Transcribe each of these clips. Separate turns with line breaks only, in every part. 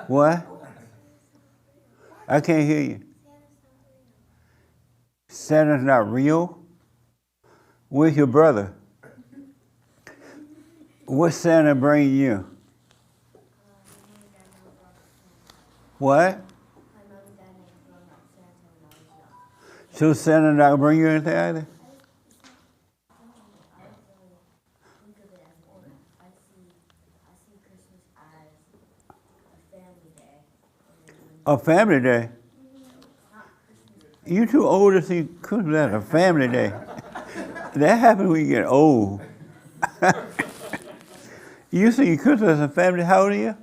What? I can't hear you. Santa's not real? Where's your brother? What Santa bring you? What? So Santa not bring you anything either? A family day? You too old to see Christmas as a family day. That happens when you get old. You see Christmas as a family, how old are you?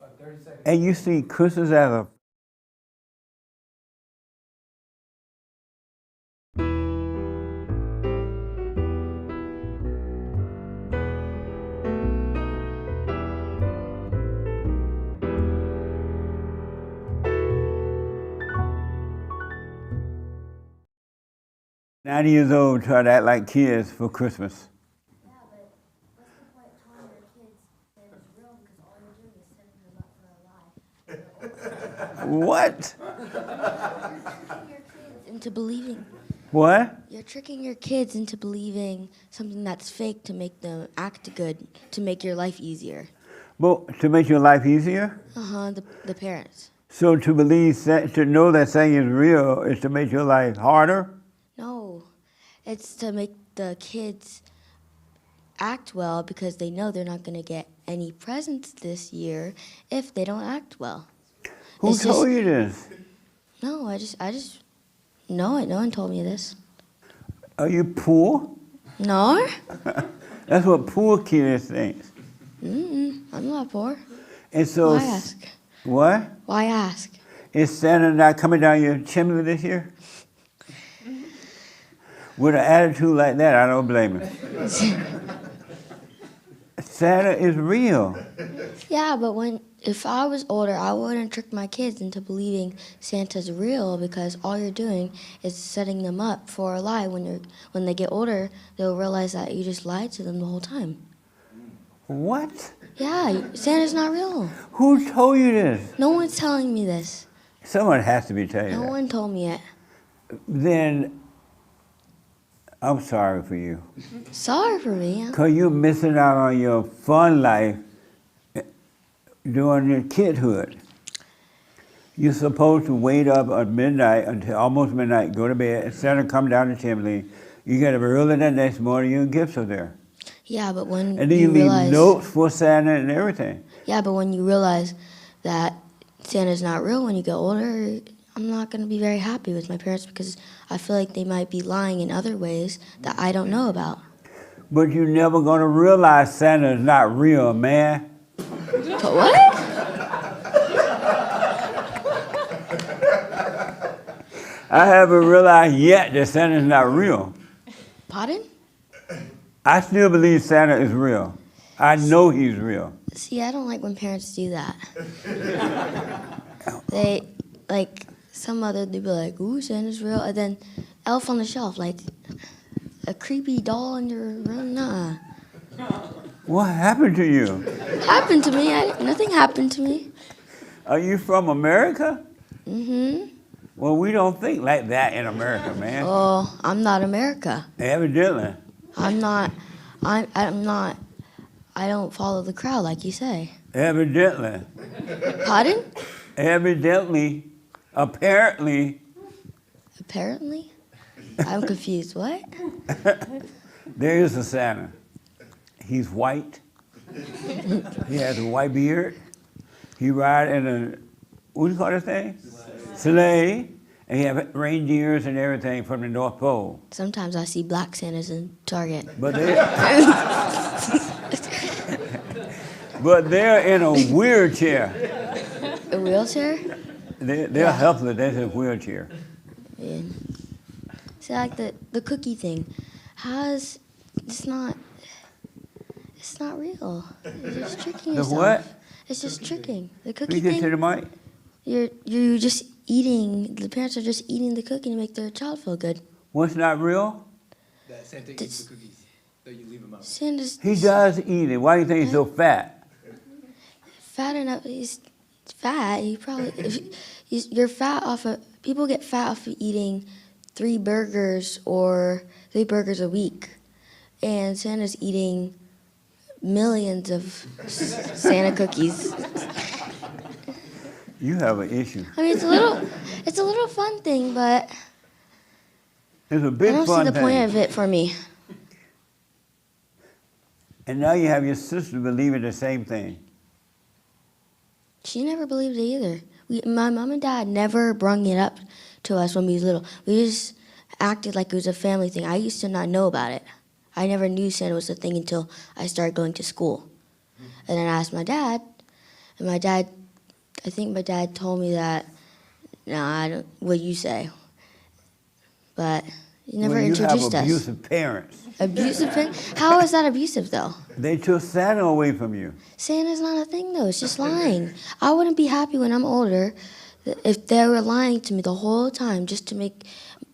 11. And you see Christmas as a 90 years old try to act like kids for Christmas.
Yeah, but what's the point of telling your kids that it's real because all you're doing is setting them up for a lie?
What?
You're tricking your kids into believing.
What?
You're tricking your kids into believing something that's fake to make them act good, to make your life easier.
Well, to make your life easier?
The parents.
So to believe, to know that saying is real is to make your life harder?
No, it's to make the kids act well because they know they're not going to get any presents this year if they don't act well.
Who told you this?
No, no one told me this.
Are you poor?
No?
That's what poor kids think.
I'm not poor.
And so,
Why ask?
What?
Why ask?
Is Santa not coming down your chimney this year? With an attitude like that, I don't blame him. Santa is real.
Yeah, but if I was older, I wouldn't trick my kids into believing Santa's real because all you're doing is setting them up for a lie. When they get older, they'll realize that you just lied to them the whole time.
What?
Yeah, Santa's not real.
Who told you this?
No one's telling me this.
Someone has to be telling you
No
that.
one told me it.
Then I'm sorry for you.
Sorry for me.
Because you're missing out on your fun life during your kidhood. You're supposed to wait up at midnight until almost midnight, go to bed, and Santa come down the chimney. You get up early the next morning, your gifts are there.
Yeah, but when
and then
you
leave notes for Santa and everything.
Yeah, but when you realize that Santa's not real when you get older, I'm not going to be very happy with my parents because I feel like they might be lying in other ways that I don't know about.
But you're never going to realize Santa is not real, man.
What?
I haven't realized yet that Santa's not real.
Pardon?
I still believe Santa is real. I know he's real.
See, I don't like when parents do that. They, like, they'd be like, ooh, Santa's real, and then Elf on the Shelf, like, a creepy doll in your room, nah.
What happened to you?
Happened to me, nothing happened to me.
Are you from America?
Mm-hmm.
Well, we don't think like that in America, man.
Oh, I'm not America.
Evidently.
I'm not, I don't follow the crowd like you say.
Evidently.
Pardon?
Evidently. Apparently.
Apparently? I'm confused. What?
There is a Santa. He's white. He has a white beard. He rides in a, what do you call this thing? Sleigh. And he has reindeers and everything from the North Pole.
Sometimes I see black Santas in Target.
But they're in a wheelchair.
A wheelchair?
They're helpless. They're in a wheelchair.
Yeah. See, like the cookie thing. It's not real. You're just tricking yourself.
The what?
It's just tricking. The cookie
Can you
thing.
get to the mic?
You're just eating. The parents are just eating the cookie to make their child feel good.
What's not real?
That Santa eats the cookies. That you leave him out.
Santa's.
He does eat it. Why do you think he's so fat?
fat enough. He's fat. He probably. You're fat off of. People get fat off of eating 3 burgers a week, and Santa's eating millions of Santa cookies.
You have an issue.
I mean, it's a little fun thing, but
It's a big
I don't see
fun
the
thing.
point of it for me.
And now you have your sister believing the same thing.
She never believed it either. My mom and dad never brung it up to us when we was little. We just acted like it was a family thing. I used to not know about it. I never knew Santa was a thing until I started going to school. And then I asked my dad, and I think my dad told me that, no, I don't, what you say. But he never introduced
you have
us.
abusive parents.
Abusive? How is that abusive, though?
They took Santa away from you.
Santa's not a thing, though. It's just lying. I wouldn't be happy when I'm older if they were lying to me the whole time just to make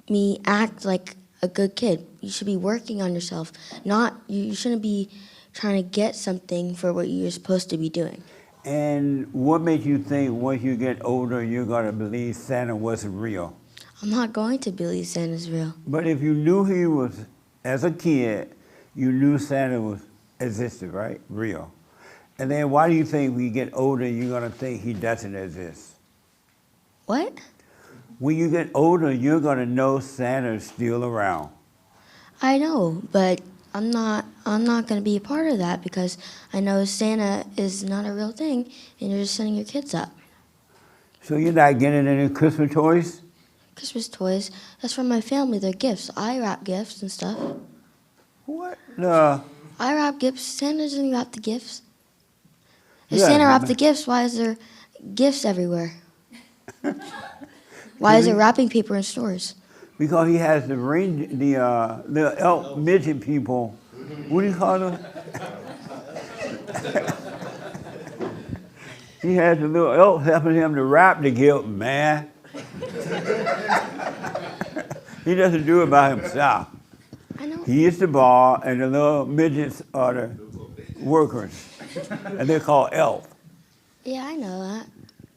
me act like a good kid. You should be working on yourself. You shouldn't be trying to get something for what you're supposed to be doing.
And what made you think once you get older you're going to believe Santa wasn't real?
I'm not going to believe Santa's real.
But if you knew he was, as a kid, you knew Santa was existed, right? Real. And then why do you think when you get older you're going to think he doesn't exist?
What?
When you get older, you're going to know Santa's still around.
I know, but I'm not going to be a part of that because I know Santa is not a real thing and you're just setting your kids up.
So you're not getting any Christmas toys?
Christmas toys, that's from my family. They're gifts. I wrap gifts and stuff.
What? No.
I wrap gifts. Santa doesn't wrap the gifts. If
Yeah,
Santa wrapped the gifts, why is there gifts everywhere? Why is there wrapping paper in stores?
Because he has the elk midget people. What do you call them? He has the little elk helping him to wrap the gift, man. He doesn't do it by himself.
I know.
He is the bar, and the little midgets are the workers, and they're called elf.
Yeah, I know that.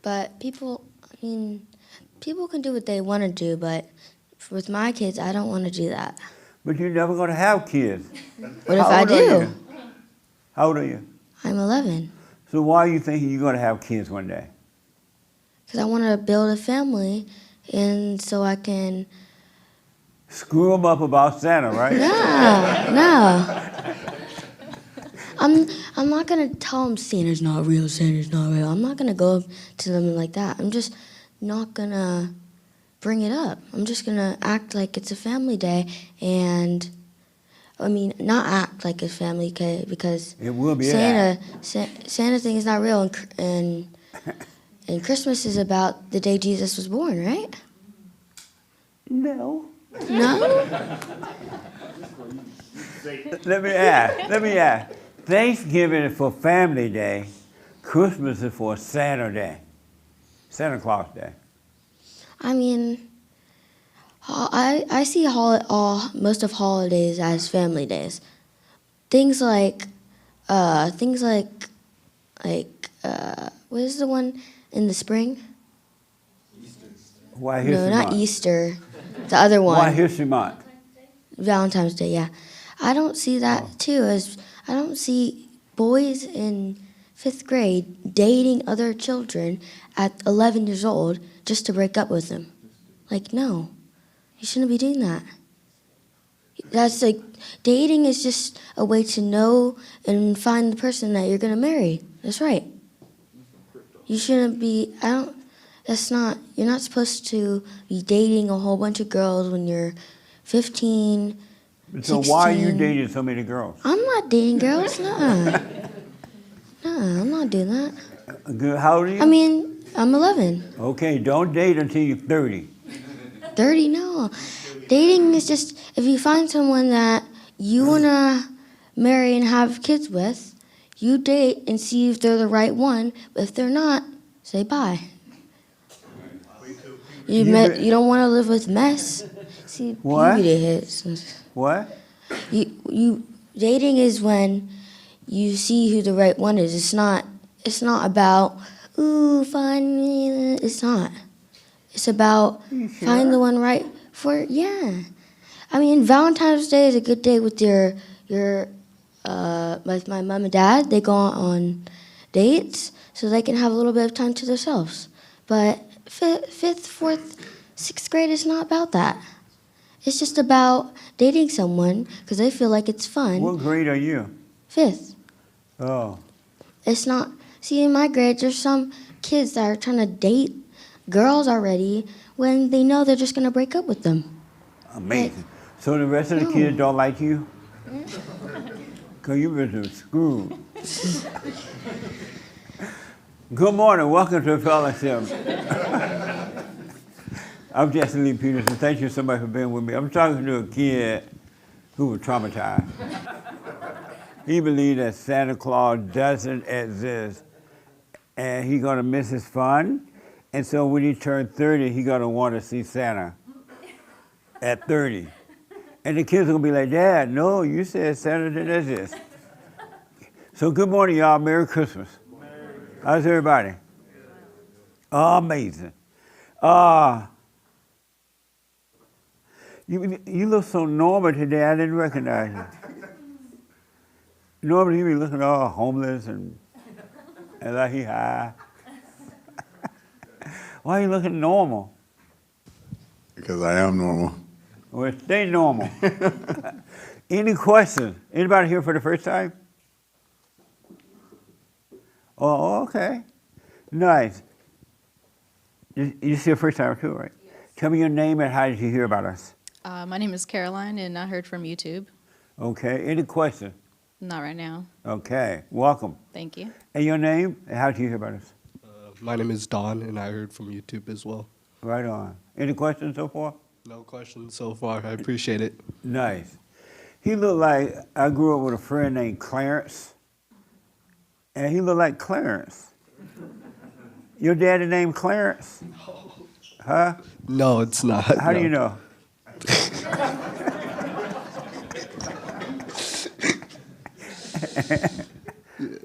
But people can do what they want to do, but with my kids, I don't want to do that.
But you're never going to have kids.
What if I do?
How old are you?
I'm 11.
So why are you thinking you're going to have kids one day?
Because I want to build a family, and so I can...
Screw them up about Santa, right?
No. I'm not going to tell them Santa's not real, Santa's not real. I'm not going to go up to them like that. I'm just not going to bring it up. I'm just going to act like it's a family day and... not act like a family because
it will be
Santa thing is not real, and Christmas is about the day Jesus was born, right?
No.
No?
Let me ask. Thanksgiving is for Family Day. Christmas is for Santa Day. Santa Claus Day.
I see most of holidays as family days. Things like what is the one in the spring?
Easter. Why History
No, not
Month?
Easter. The other one.
Why History Month?
Valentine's Day, yeah. I don't see that too as I don't see boys in 5th grade dating other children at 11 years old just to break up with them. Like, no. You shouldn't be doing that. That's like, dating is just a way to know and find the person that you're going to marry. That's right. You shouldn't be, you're not supposed to be dating a whole bunch of girls when you're 15,
So
16.
why are you dating so many girls?
I'm not dating girls, nuh-uh. I'm not doing that.
How old are you?
I'm 11.
Okay, don't date until you're 30.
30, no. Dating is just, if you find someone that you want to marry and have kids with, you date and see if they're the right one. But if they're not, say bye. You don't want to live with mess. See,
What?
puberty hits.
What?
Dating is when you see who the right one is. it's not about, ooh, fun. It's not. It's about find the one right for, yeah. I mean, Valentine's Day is a good day with with my mom and dad. They go on dates so they can have a little bit of time to themselves. But fifth, fourth, sixth grade is not about that. It's just about dating someone because they feel like it's fun.
What grade are you?
Fifth.
Oh.
It's not. See, in my grade, there's some kids that are trying to date girls already when they know they're just going to break up with them.
Amazing. So the rest of the kids don't like you? Because you've been screwed. Good morning. Welcome to the fellowship. I'm Jesse Lee Peterson. Thank you so much for being with me. I'm talking to a kid who was traumatized. He believed that Santa Claus doesn't exist, and he's going to miss his fun. And so when he turned 30, he's going to want to see Santa at 30. And the kids are going to be like, Dad, no, you said Santa didn't exist. So good morning, y'all. Merry Christmas. How's everybody? Oh, amazing. You look so normal today, I didn't recognize you. Normally you be looking all homeless and like he high. Why are you looking normal?
Because I am normal.
Well, stay normal. Any questions? Anybody here for the first time? Oh, okay. Nice. This is your first time too, right? Yes. Tell me your name and how did you hear about us?
My name is Caroline, and I heard from YouTube.
Okay. Any questions?
Not right now.
Okay. Welcome.
Thank you.
And your name and how did you hear about us?
My name is Don, and I heard from YouTube as well.
Right on. Any questions so far?
No questions so far. I appreciate it.
Nice. He looked like, I grew up with a friend named Clarence, and he looked like Clarence. Your daddy named Clarence?
No.
Huh?
No, it's not.
How
no.
do you know?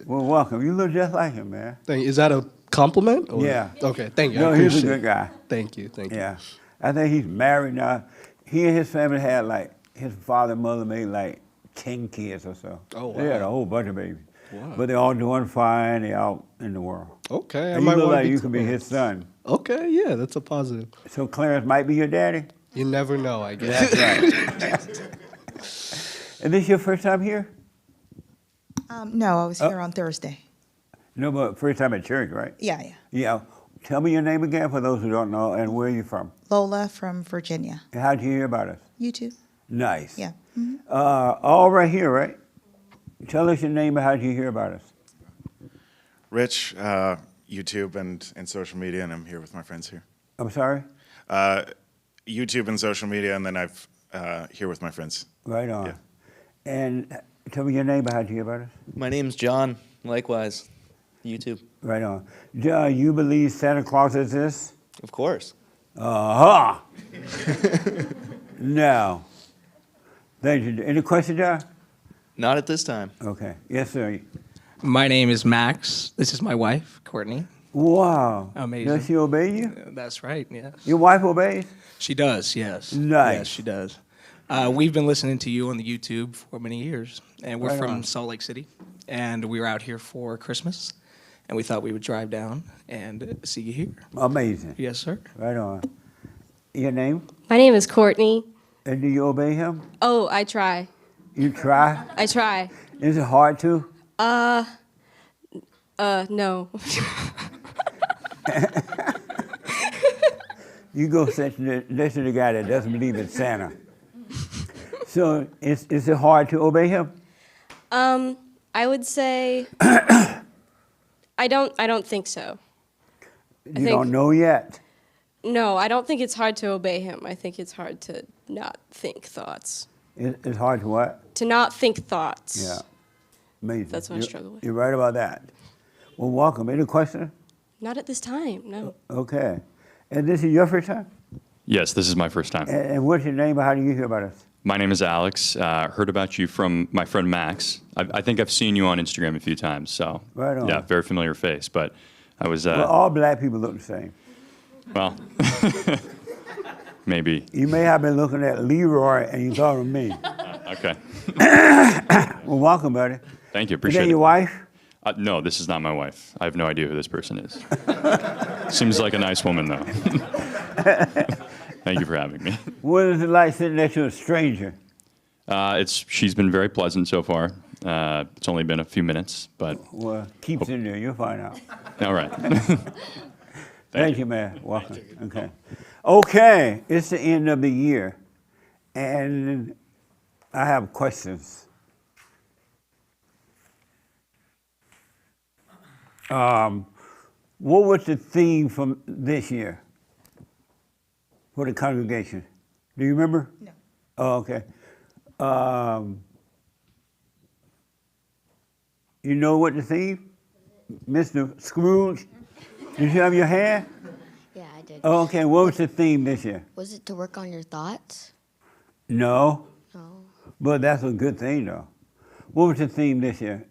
Well, welcome. You look just like him, man.
Is that a compliment? Or?
Yeah.
Okay, thank you.
No,
I
he's a
appreciate
good guy.
Thank you, thank you.
Yeah. I think he's married now. He and his family had like, his father and mother made like 10 kids or so.
Oh, wow.
They had a whole bunch of babies.
Wow.
But they're all doing fine. They're out in the world.
Okay,
And you look like you could be his son.
Okay, yeah, that's a positive.
So Clarence might be your daddy?
You never know, I guess.
That's right. And this your first time here?
No, I was here on Thursday.
No, but first time at church, right?
Yeah.
Yeah. Tell me your name again for those who don't know, and where are you from?
Lola from Virginia.
And how'd you hear about us?
YouTube.
Nice.
Yeah.
All right here, right? Tell us your name and how'd you hear about us?
Rich, YouTube and social media, and I'm here with my friends here.
I'm sorry?
YouTube and social media, and then I've here with my friends.
Right on.
Yeah.
And tell me your name and how'd you hear about us?
My name's John, likewise, YouTube.
Right on. John, you believe Santa Claus exists?
Of course.
Uh-huh. No. Thank you. Any questions, John?
Not at this time.
Okay. Yes, sir.
My name is Max. This is my wife, Courtney.
Wow.
Amazing.
Does she obey you?
That's right, yes.
Your wife obeys?
She does, yes.
Nice.
Yes, she does. We've been listening to you on the YouTube for many years, and we're
Right
from
on.
Salt Lake City, and we were out here for Christmas, and we thought we would drive down and see you here.
Amazing.
Yes, sir.
Right on. Your name?
My name is Courtney.
And do you obey him?
Oh, I try.
You try?
I try.
Is it hard to?
No.
You go sit next to the guy that doesn't believe in Santa. So is it hard to obey him?
I would say I don't think so.
You don't know yet?
No, I don't think it's hard to obey him. I think it's hard to not think thoughts.
It's hard to what?
To not think thoughts.
Yeah. Amazing.
That's what I struggle with.
You're right about that. Well, welcome. Any questions?
Not at this time, no.
Okay. And this is your first time?
Yes, this is my first time.
And what's your name and how do you hear about us?
My name is Alex. Heard about you from my friend Max. I think I've seen you on Instagram a few times. So
Right on.
yeah, very familiar face. But I was
Well, all black people look the same.
well, maybe.
You may have been looking at Leroy and you thought of me.
Okay.
Well, welcome, buddy.
Thank you.
Is
Appreciate
that
it.
your wife?
No, this is not my wife. I have no idea who this person is. Seems like a nice woman, though. Thank you for having me.
What is it like sitting next to a stranger?
She's been very pleasant so far. It's only been a few minutes, but
Well, keep sitting there. You'll find out.
all right.
Thank you, man. Welcome. Okay. Okay, it's the end of the year, and I have questions. What was the theme from this year for the congregation? Do you remember?
No.
Oh, okay. You know what the theme? Mr. Scrooge? Did you have your hand?
Yeah, I did.
Oh, okay. What was the theme this year?
Was it to work on your thoughts?
No,
No.
but that's a good thing, though. What was the theme this year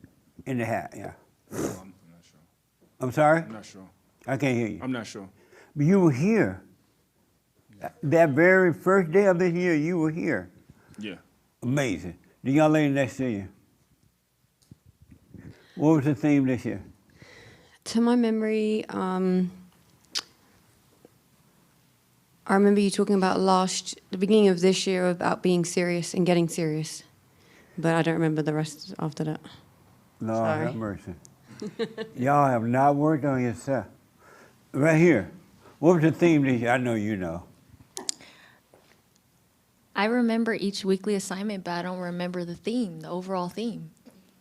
in the hat? Yeah.
I'm not sure.
I'm sorry?
I'm not sure.
I can't hear you.
I'm not sure.
But you were here. That very first day of this year, you were here.
Yeah.
Amazing. The young lady next to you. What was the theme this year?
To my memory, I remember you talking about the beginning of this year about being serious and getting serious, but I don't remember the rest after that.
Lord
Sorry.
have mercy. Y'all have not worked on yourself. Right here. What was the theme this year? I know you know.
I remember each weekly assignment, but I don't remember the theme, the overall theme.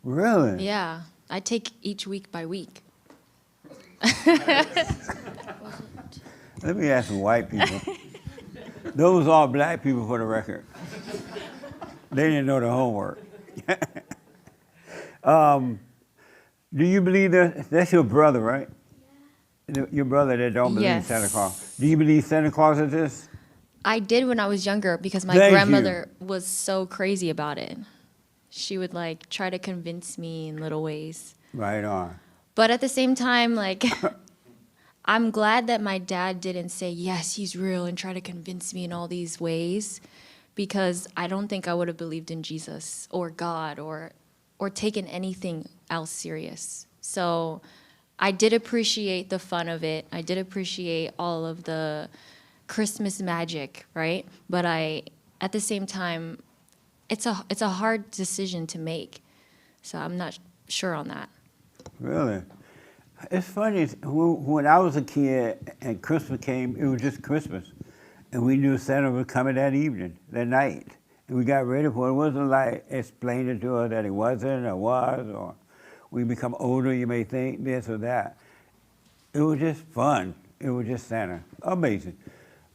Really?
Yeah, I take each week by week.
Let me ask some white people. Those are black people for the record. They didn't know the homework. Do you believe that's your brother, right? Your brother that don't believe
Yes.
Santa Claus. Do you believe Santa Claus exists?
I did when I was younger because my
Thank
grandmother was so crazy about it. She would like try to convince me in little ways.
Right on.
But at the same time, like, I'm glad that my dad didn't say, yes, he's real and try to convince me in all these ways, because I don't think I would have believed in Jesus or God or taken anything else serious. So I did appreciate the fun of it. I did appreciate all of the Christmas magic, right? But at the same time, it's a hard decision to make. So I'm not sure on that.
Really? It's funny, when I was a kid and Christmas came, it was just Christmas. And we knew Santa was coming that evening, that night. And we got ready for it. It wasn't like explaining to us that it wasn't or was, or when you become older, you may think this or that. It was just fun. It was just Santa. Amazing.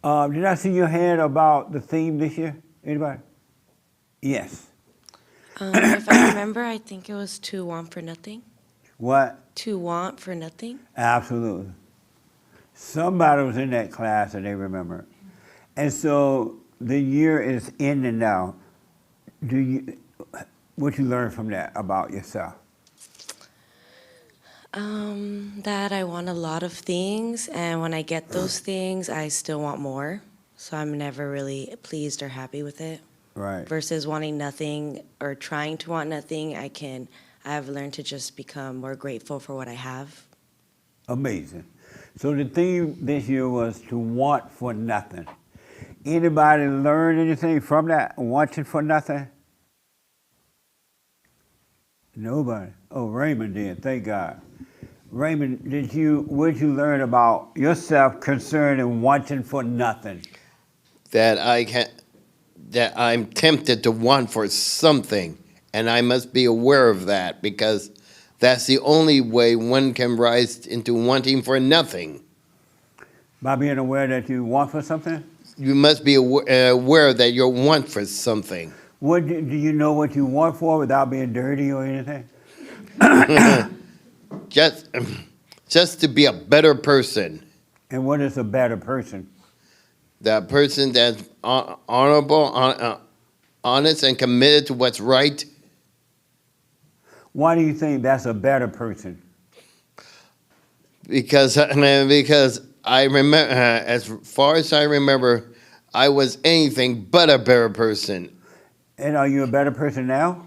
Did I see your hand about the theme this year? Anybody? Yes.
If I remember, I think it was to want for nothing.
What?
To want for nothing.
Absolutely. Somebody was in that class and they remember it. And so the year is ending now. What you learn from that about yourself?
That I want a lot of things, and when I get those things, I still want more. So I'm never really pleased or happy with it.
Right.
Versus wanting nothing or trying to want nothing, I've learned to just become more grateful for what I have.
Amazing. So the theme this year was to want for nothing. Anybody learn anything from that, wanting for nothing? Nobody. Oh, Raymond did, thank God. Raymond, what did you learn about yourself concerning wanting for nothing?
That I'm tempted to want for something, and I must be aware of that, because that's the only way one can rise into wanting for nothing.
By being aware that you want for something?
You must be aware that you want for something.
Do you know what you want for without being dirty or anything?
Just to be a better person.
And what is a better person?
That person that's honorable, honest and committed to what's right.
Why do you think that's a better person?
Because I remember, as far as I remember, I was anything but a better person.
And are you a better person now?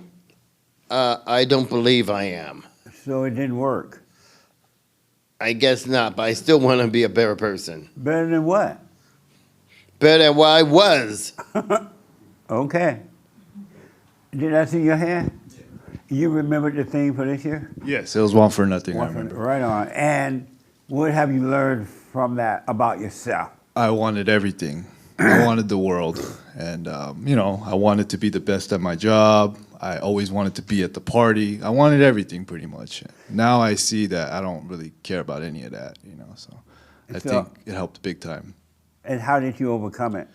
I don't believe I am.
So it didn't work.
I guess not, but I still want to be a better person.
Better than what?
Better than what I was.
Okay. Did I see your hand? You remember the theme for this year?
Yes, it was One for Nothing, I remember.
Right on. And what have you learned from that about yourself?
I wanted everything. I wanted the world. And, I wanted to be the best at my job. I always wanted to be at the party. I wanted everything pretty much. Now I see that I don't really care about any of that, so I think it helped big time.
And how did you overcome it?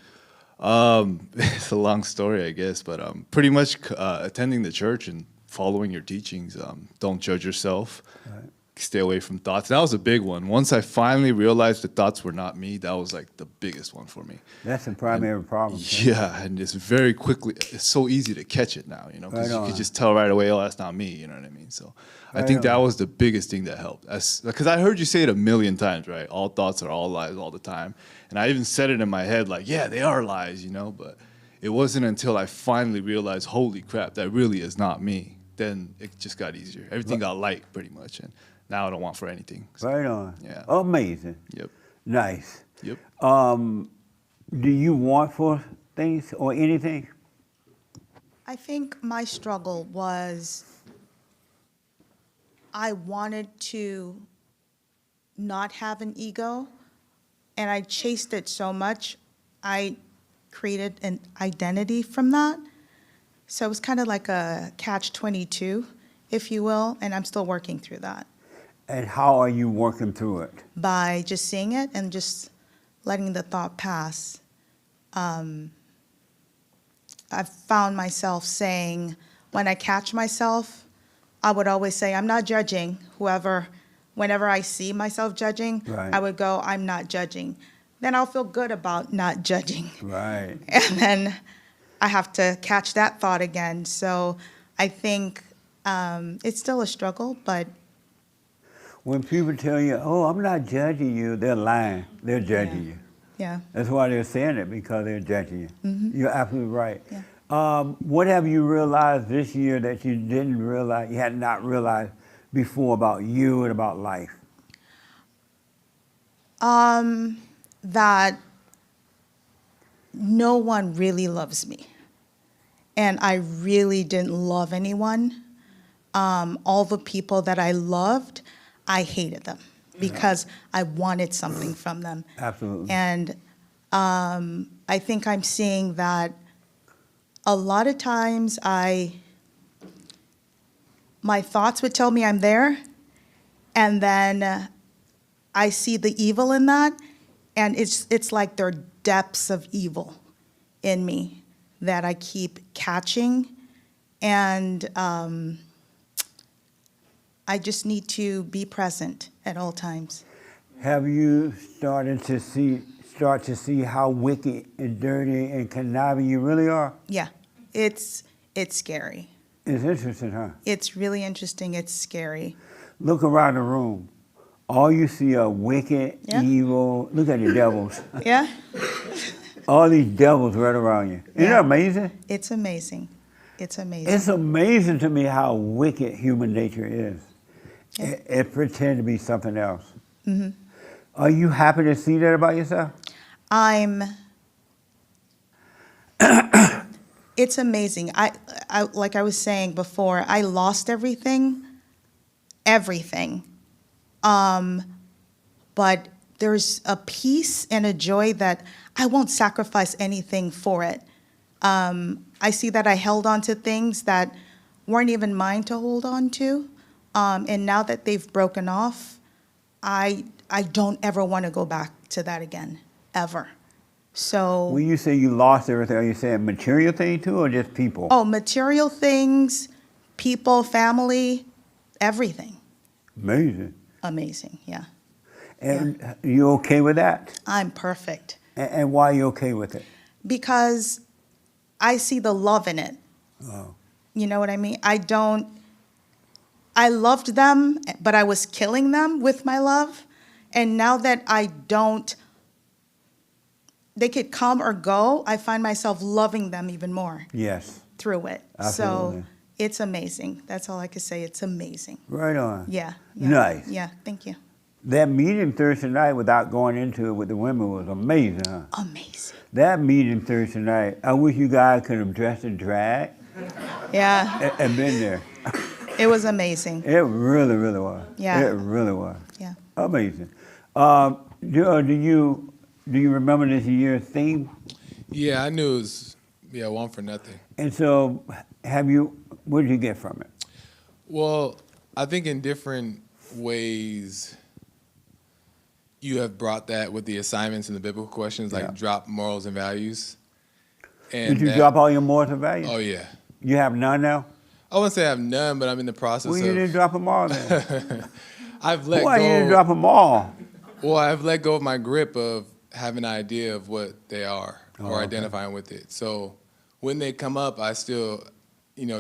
It's a long story, I guess, but pretty much attending the church and following your teachings. Don't judge yourself.
Right.
Stay away from thoughts. That was a big one. Once I finally realized the thoughts were not me, that was like the biggest one for me.
That's the primary problem.
Yeah, and it's very quickly, it's so easy to catch it now, because you could just tell right away, oh, that's not me, you know what I mean? So I think that was the biggest thing that helped. Because I heard you say it a million times, right? All thoughts are all lies all the time. And I even said it in my head, like, yeah, they are lies, but it wasn't until I finally realized, holy crap, that really is not me. Then it just got easier. Everything got light pretty much. And now I don't want for anything. So,
right on.
Yeah.
Amazing.
Yep.
Nice.
Yep.
Do you want for things or anything?
I think my struggle was I wanted to not have an ego, and I chased it so much, I created an identity from that. So it was kind of like a catch-22, if you will, and I'm still working through that.
And how are you working through it?
By just seeing it and just letting the thought pass. I've found myself saying, when I catch myself, I would always say, I'm not judging whenever I see myself judging,
right.
I would go, I'm not judging. Then I'll feel good about not judging.
Right.
And then I have to catch that thought again. So I think it's still a struggle, but
when people tell you, oh, I'm not judging you, they're lying. They're judging you.
Yeah.
That's why they're saying it, because they're judging you.
Mm-hmm.
You're absolutely right.
Yeah.
What have you realized this year that you didn't realize, you had not realized before about you and about life?
That no one really loves me. And I really didn't love anyone. All the people that I loved, I hated them because I wanted something from them.
Absolutely.
And I think I'm seeing that a lot of times my thoughts would tell me I'm there, and then I see the evil in that, and it's like there are depths of evil in me that I keep catching, and I just need to be present at all times.
Have you start to see how wicked and dirty and conniving you really are?
Yeah, it's scary.
It's interesting, huh?
It's really interesting. It's scary.
Look around the room. All you see are wicked, evil. Look at the devils.
Yeah?
All these devils right around you. Isn't that amazing?
It's amazing. It's amazing.
It's amazing to me how wicked human nature is.
Yeah.
It pretends to be something else.
Mm-hmm.
Are you happy to see that about yourself?
It's amazing. I like I was saying before, I lost everything. But there's a peace and a joy that I won't sacrifice anything for it. I see that I held on to things that weren't even mine to hold on to. And now that they've broken off, I don't ever want to go back to that again, ever. So
when you say you lost everything, are you saying material thing too, or just people?
Oh, material things, people, family, everything.
Amazing.
Amazing, yeah.
And you okay with that?
I'm perfect.
And why are you okay with it?
Because I see the love in it.
Oh.
You know what I mean? I loved them, but I was killing them with my love. And now that I don't, they could come or go, I find myself loving them even more
Yes.
through it.
Absolutely.
So it's amazing. That's all I could say. It's amazing.
Right on.
Yeah. Yeah.
Nice.
Yeah. Thank you.
That meeting Thursday night, without going into it with the women, was amazing, huh?
Amazing.
That meeting Thursday night, I wish you guys could have dressed in drag
Yeah.
and been there.
It was amazing.
It really, really was.
Yeah.
It really was.
Yeah.
Amazing. Do you remember this year's theme?
Yeah, I knew it was, One for Nothing.
And so, what did you get from it?
Well, I think in different ways, you have brought that with the assignments and the biblical questions, like drop morals and values. And
Did you drop all your morals and values?
Oh, yeah.
You have none now?
I wouldn't say I have none, but I'm in the process
Well,
of...
you didn't drop them all then.
I've let
Why
go...
you didn't drop them all?
Well, I've let go of my grip of having an idea of what they are or
okay.
identifying with it. So when they come up, I still,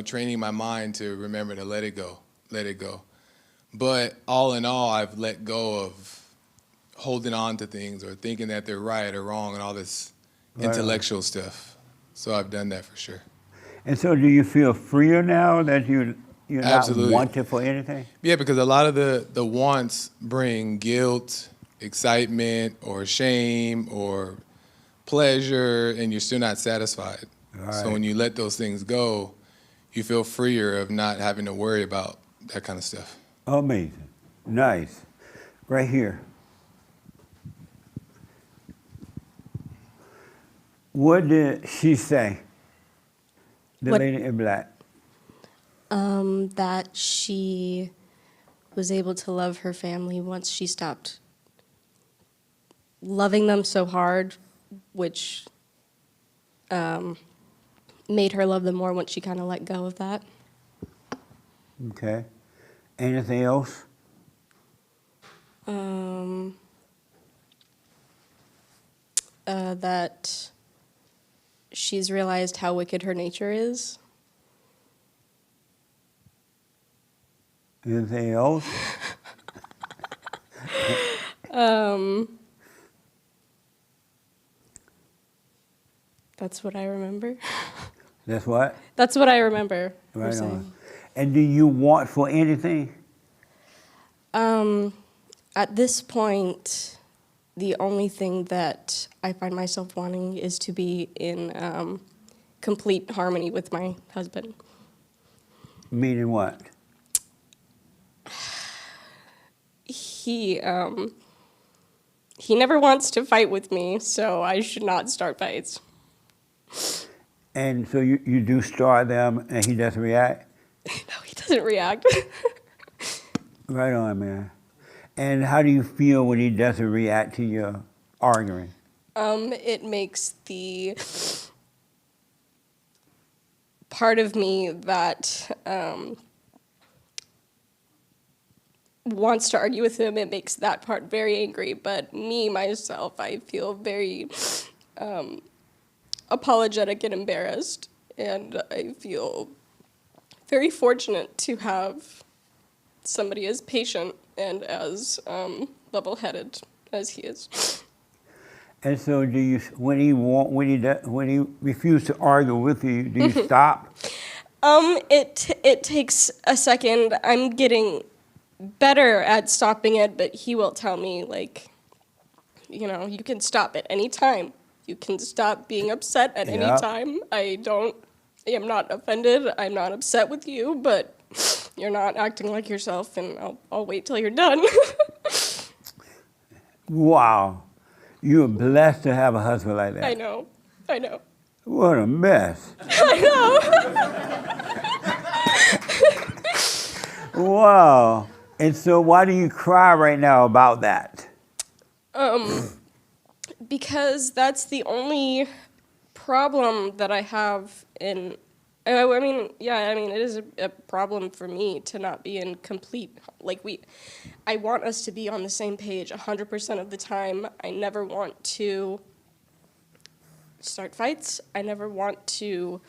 training my mind to remember to let it go. But all in all, I've let go of holding on to things or thinking that they're right or wrong and all this intellectual stuff. So I've done that for sure.
And so do you feel freer now that you're
Absolutely.
not wanted for anything?
Yeah, because a lot of the wants bring guilt, excitement, or shame, or pleasure, and you're still not satisfied.
Right.
So when you let those things go, you feel freer of not having to worry about that kind of stuff.
Amazing. Nice. Right here. What did she say? The lady in black.
That she was able to love her family once she stopped loving them so hard, which made her love them more once she kind of let go of that.
Okay. Anything else?
That she's realized how wicked her nature is.
Anything else?
That's what I remember.
That's what?
That's what I remember. her
Right
saying.
on. And do you want for anything?
At this point, the only thing that I find myself wanting is to be in complete harmony with my husband.
Meaning what?
He never wants to fight with me, so I should not start fights.
And so you do start them and he doesn't react?
No, he doesn't react.
Right on, man. And how do you feel when he doesn't react to your arguing?
It makes the part of me that wants to argue with him, it makes that part very angry. But me, myself, I feel very apologetic and embarrassed. And I feel very fortunate to have somebody as patient and as level-headed as he is.
And so do you, when he refuses to argue with you, do you stop?
It takes a second. I'm getting better at stopping it, but he will tell me, like, you can stop at any time. You can stop being upset at any time. I am not offended. I'm not upset with you, but you're not acting like yourself, and I'll wait till you're done.
Wow. You're blessed to have a husband like that.
I know.
What a mess.
I know.
Wow. And so why do you cry right now about that?
Because that's the only problem that I have in, it is a problem for me to not be in complete, I want us to be on the same page 100% of the time. I never want to start fights. I never want to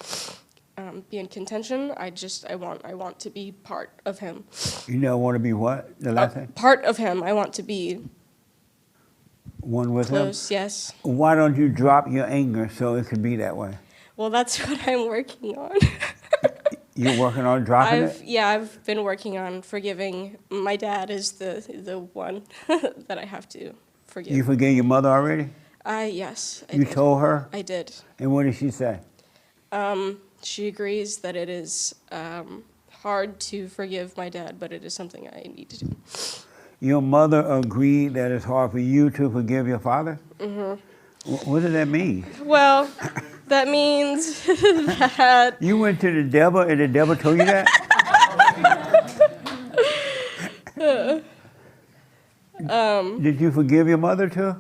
be in contention. I want to be part of him.
You never want to be what? The last thing?
Part of him. I want to be
One with
close,
him?
yes.
Why don't you drop your anger so it can be that way?
Well, that's what I'm working on.
You're working on dropping it?
Yeah, I've been working on forgiving. My dad is the one that I have to forgive.
You forgave your mother already?
Yes. I
You
did.
told her?
I did.
And what did she say?
She agrees that it is hard to forgive my dad, but it is something I need to do.
Your mother agreed that it's hard for you to forgive your father?
Mm-hmm.
What does that mean?
Well, that means that...
You went to the devil and the devil told you that? Did you forgive your mother too?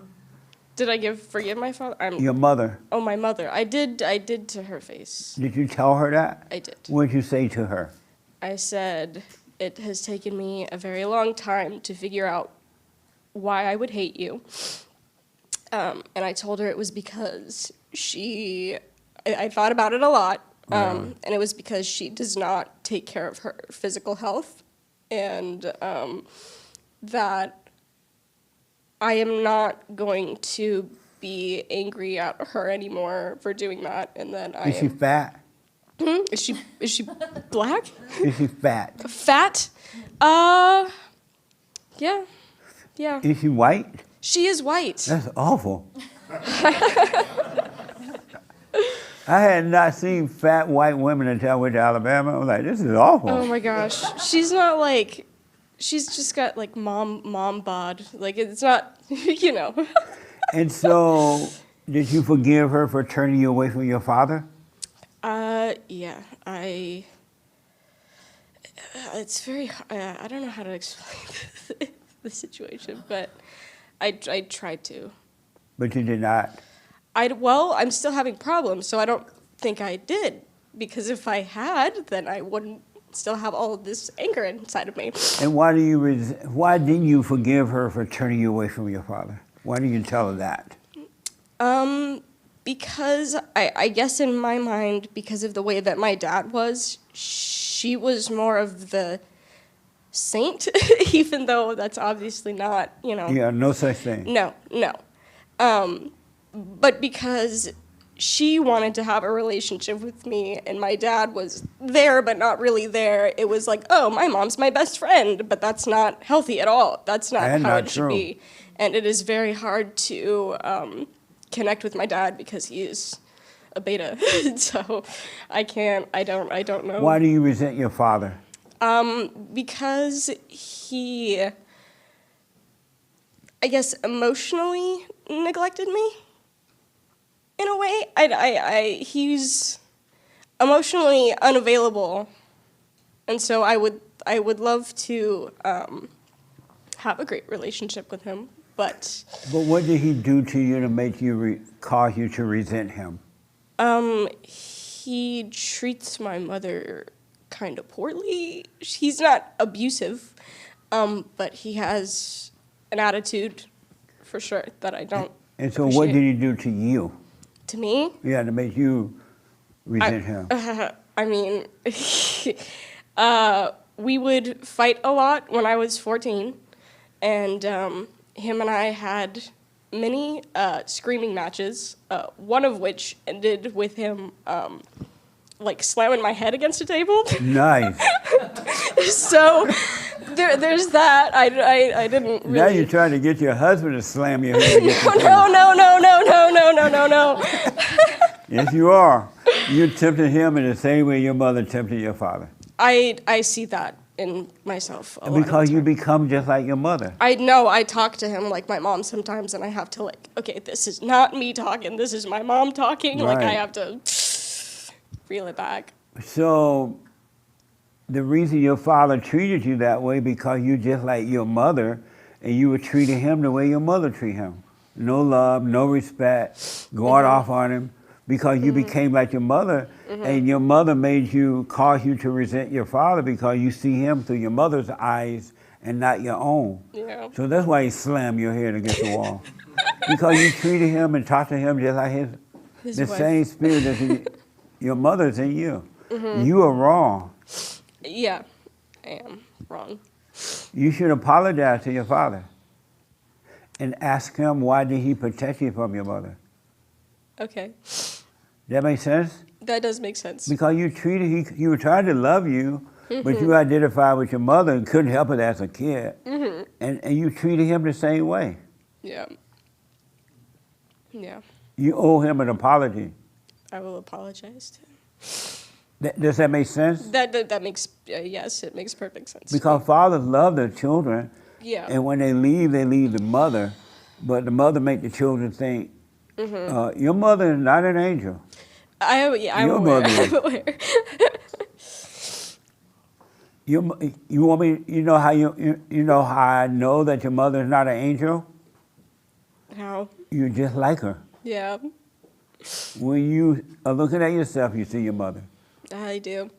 Did I forgive my father?
Your mother.
Oh, my mother. I did to her face.
Did you tell her that?
I did.
What did you say to her?
I said, it has taken me a very long time to figure out why I would hate you. And I told her it was because I thought about it a lot, and it was because she does not take care of her physical health, and that I am not going to be angry at her anymore for doing that, and then
Is she fat?
Is she black?
Is she fat?
Fat? Yeah. Yeah.
Is she white?
She is white.
That's awful. I had not seen fat white women until I went to Alabama. I was like, this is awful.
Oh my gosh. She's not like, she's just got like mom bod. Like it's not, you know.
And so, did you forgive her for turning you away from your father?
Yeah, it's very, I don't know how to explain the situation, but I tried to.
But you did not.
Well, I'm still having problems, so I don't think I did, because if I had, then I wouldn't still have all of this anger inside of me.
And why didn't you forgive her for turning you away from your father? Why didn't you tell her that?
Because I guess in my mind, because of the way that my dad was, she was more of the saint, even though that's obviously not, you know.
Yeah, no such thing.
No. But because she wanted to have a relationship with me, and my dad was there but not really there, it was like, oh, my mom's my best friend, but that's not healthy at all. That's not
And
how
not
it should
true.
be. And it is very hard to connect with my dad because he is a beta. So I don't know.
Why do you resent your father?
Because he, I guess, emotionally neglected me. In a way, he's emotionally unavailable, and so I would love to have a great relationship with him, but.
But what did he do to you to make you cause you to resent him?
He treats my mother kind of poorly. He's not abusive, but he has an attitude, for sure, that I don't.
And so, what did he do to you?
To me?
Yeah, to make you resent him.
I mean, we would fight a lot when I was 14, and him and I had many screaming matches, one of which ended with him like slamming my head against a table.
Nice.
So there's that. I didn't really.
Now you're trying to get your husband to slam your head against the table.
No.
Yes, you are. You tempted him in the same way your mother tempted your father.
I see that in myself a lot.
Because you become just like your mother.
I know. I talk to him like my mom sometimes, and I have to like, okay, this is not me talking. This is my mom talking.
Right.
Like I have to reel it back.
So the reason your father treated you that way because you just like your mother, and you were treating him the way your mother treated him. No love, no respect, going off on him because you became like your mother, and your mother caused you to resent your father because you see him through your mother's eyes and not your own.
Yeah.
So that's why he slammed your head against the wall. Because you treated him and talked to him just like
His
the
wife.
same spirit that's in your mother's in you.
Mhm.
You are wrong.
Yeah, I am wrong.
You should apologize to your father and ask him why did he protect you from your mother.
Okay,
That make sense?
that does make sense.
Because you treated, he was trying to love you, but you
Mhm.
identified with your mother and couldn't help it as a kid.
Mhm.
And you treated him the same way.
Yeah. Yeah,
You owe him an apology.
I will apologize to him.
Does that make sense?
That makes yes, it makes perfect sense.
Because fathers love their children,
Yeah.
and when they leave the mother, but the mother make the children think,
Mhm.
your mother is not an angel.
I'm
Your
aware.
mother is.
I'm aware.
You want me? You know how you know how I know that your mother is not an angel?
How?
You're just like her.
Yeah,
When you are looking at yourself, you see your mother.
I do.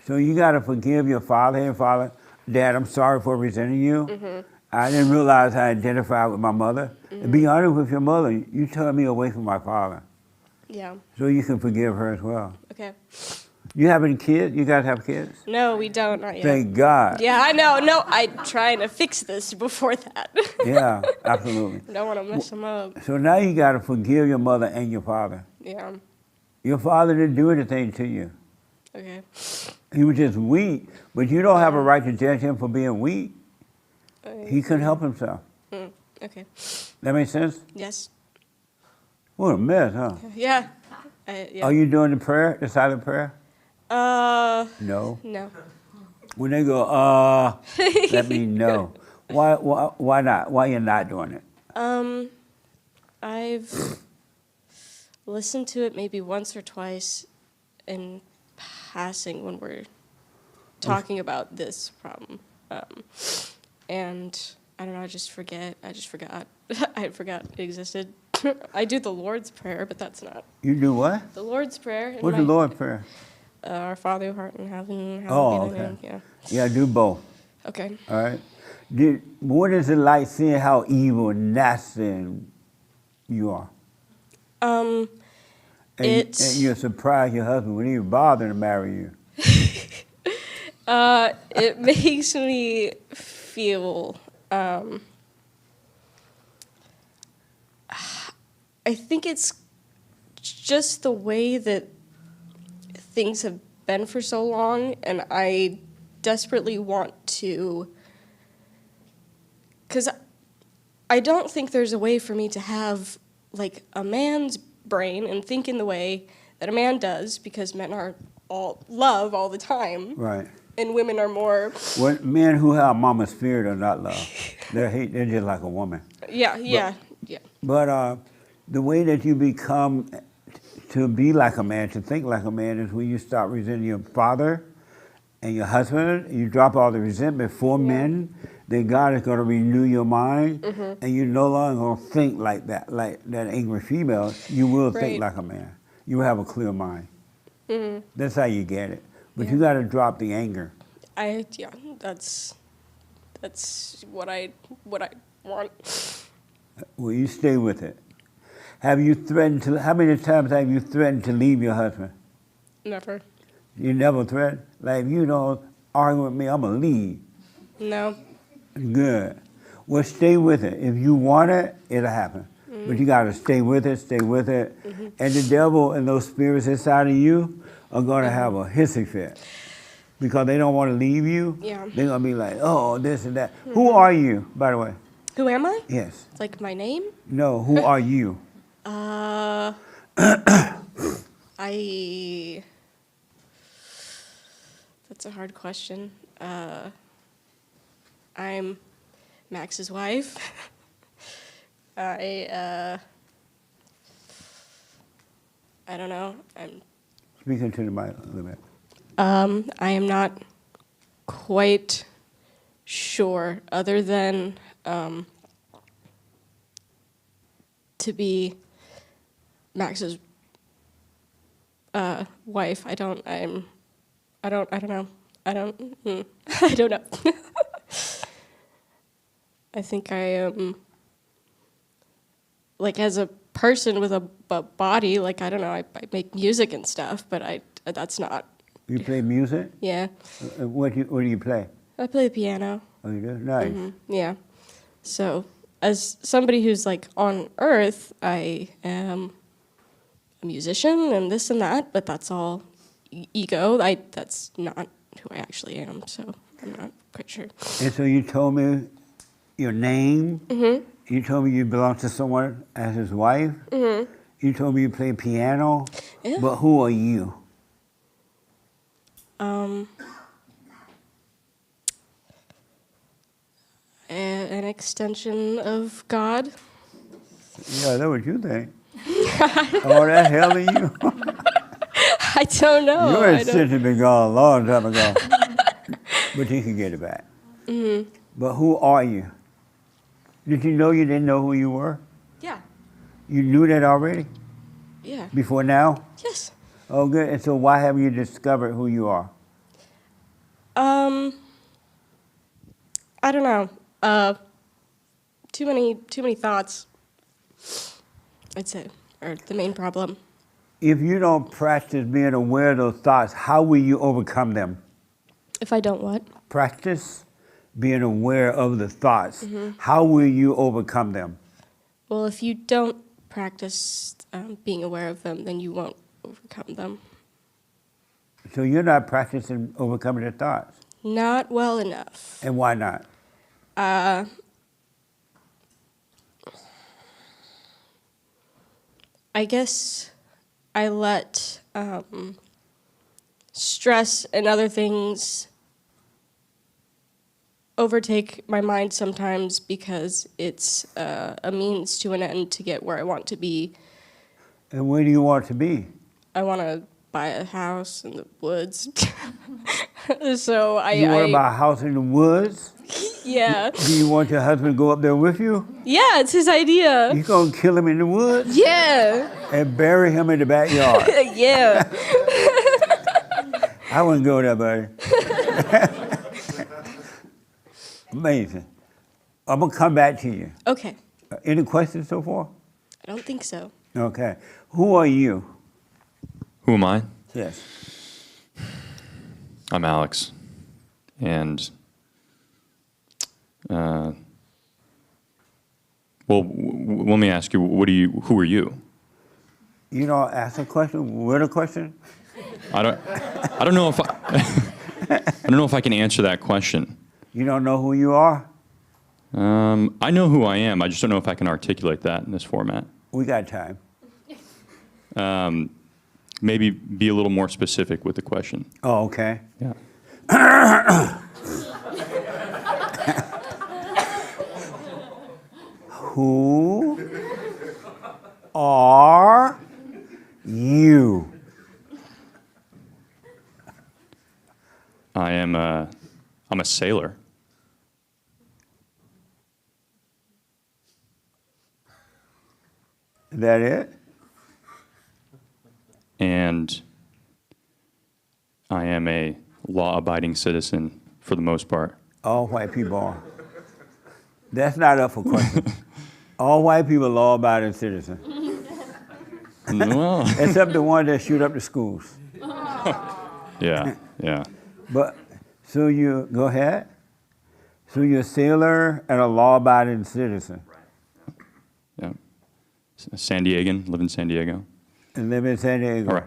So you got to forgive your father. Hey, Father, Dad, I'm sorry for resenting you.
Mhm.
I didn't realize I identified with my mother. And be honest with your mother. You turned me away from my father.
Yeah.
So you can forgive her as well.
Okay.
You have any kids? You guys have kids?
No, we don't. Not yet.
Thank God.
Yeah, I know. No, I'm trying to fix this before that.
Yeah, absolutely.
I don't want to mess them up.
So now you got to forgive your mother and your father.
Yeah.
Your father didn't do anything to you.
Okay.
He was just weak, but you don't have a right to judge him for being weak. He couldn't help himself.
Okay.
That makes sense?
Yes.
What a mess, huh?
Yeah. Yeah.
Are you doing the prayer, the silent prayer? No.
No.
When they go, that means no. Why not? Why you're not doing it?
I've listened to it maybe once or twice in passing when we're talking about this problem. And I don't know, I just forget. I just forgot. I forgot it existed. I do the Lord's Prayer, but that's not.
You do what?
The Lord's Prayer.
What's the Lord's Prayer?
Our Father who art in heaven,
Oh,
hallowed be thy
okay.
name.
Yeah, do both.
Okay.
All right. What is it like seeing how evil and nasty you are? And you're surprised your husband would even bother to marry you.
It makes me feel. I think it's just the way that things have been for so long, and I desperately want to. Because I don't think there's a way for me to have, like, a man's brain and think in the way that a man does, because men are all love all the time.
Right.
And women are more.
Well, men who have mama's spirit are not love. They're just like a woman.
Yeah.
But the way that you become to be like a man, to think like a man, is when you stop resenting your father and your husband. You drop all the resentment for men. Then God is going to renew your mind, and you're no longer going to think like that angry female. You will think like a man. You will have a clear mind. That's how you get it. But you got to drop the anger.
That's what I want.
Well, you stay with it. Have you threatened to? How many times have you threatened to leave your husband?
Never.
You never threatened? Like, if you don't argue with me, I'm gonna leave.
No.
Good. Well, stay with it. If you want it, it'll happen. But you gotta stay with it, And the devil and those spirits inside of you are gonna have a hissy fit. Because they don't want to leave you.
Yeah.
They're gonna be like, oh, this and that. Who are you, by the way?
Who am I?
Yes.
Like my name?
No, who are you?
That's a hard question. I'm Max's wife. I don't know.
Speaking to the mic a little bit.
I am not quite sure, other than to be Max's wife. I don't know. I don't know. I think I am, like, as a person with a body. Like, I don't know, I make music and stuff, but that's not.
You play music?
Yeah.
What do you play?
I play the piano.
Oh, you do? Nice.
Yeah. So, as somebody who's like on Earth, I am a musician and this and that, but that's all ego. That's not who I actually am, so I'm not quite sure.
And so you told me your name.
Mm-hmm.
You told me you belong to someone as his wife.
Mm-hmm.
You told me you play piano.
Yeah.
But who are you?
An extension of God.
Yeah, that's what you think. Oh, that hell of you.
I don't know.
Your
I don't-
extension been gone a long time ago. But you can get it back.
Mhm.
But who are you? Did you know you didn't know who you were?
Yeah.
You knew that already?
Yeah.
Before now?
Yes.
Oh, good. And so why haven't you discovered who you are?
I don't know. Too many thoughts, I'd say, are the main problem.
If you don't practice being aware of those thoughts, how will you overcome them?
If I don't what?
Practice being aware of the thoughts.
Mhm.
How will you overcome them?
Well, if you don't practice being aware of them, then you won't overcome them.
So you're not practicing overcoming the thoughts.
Not well enough.
And why not?
I guess I let stress and other things overtake my mind sometimes because it's a means to an end to get where I want to be.
And where do you want to be?
I want to buy a house in the woods. So
You want to buy a house in the woods?
Yeah.
Do you want your husband to go up there with you?
Yeah, it's his idea.
You gonna kill him in the woods?
Yeah.
And bury him in the backyard?
Yeah.
I wouldn't go there, buddy. Amazing. I'm gonna come back to you.
Okay.
Any questions so far?
I don't think so.
Okay. Who are you?
Who am I?
Yes.
I'm Alex. And, let me ask you, who are you?
You don't ask a question with a question?
I don't know if I don't know if I can answer that question.
You don't know who you are?
I know who I am. I just don't know if I can articulate that in this format.
We got time.
Maybe be a little more specific with the question.
Oh, okay.
Yeah.
Who are you?
I'm a sailor.
Is that it?
And I am a law-abiding citizen for the most part.
All white people are. That's not up for question. All white people are law-abiding citizens.
Well.
Except the ones that shoot up the schools.
Yeah, yeah.
But, so you, go ahead. So you're a sailor and a law-abiding citizen.
Yeah. San Diegan, live in San Diego.
And live in San Diego.
All right.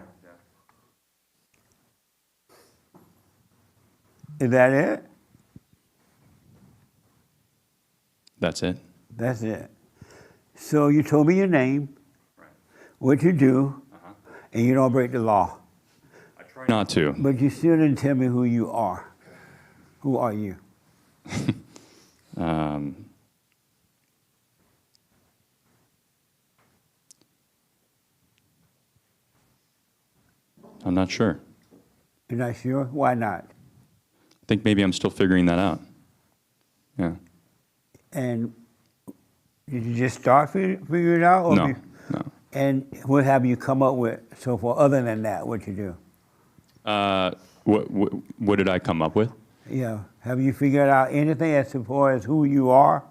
Is that it?
That's it.
That's it. So you told me your name, what you do, and you don't break the law.
Try not to.
But you still didn't tell me who you are. Who are you?
I'm not sure.
You're not sure? Why not?
I think maybe I'm still figuring that out. Yeah.
And did you just start figuring it out? Or
No, no.
And what have you come up with so far, other than that, what you do?
What did I come up with?
Yeah. Have you figured out anything as far as who you are?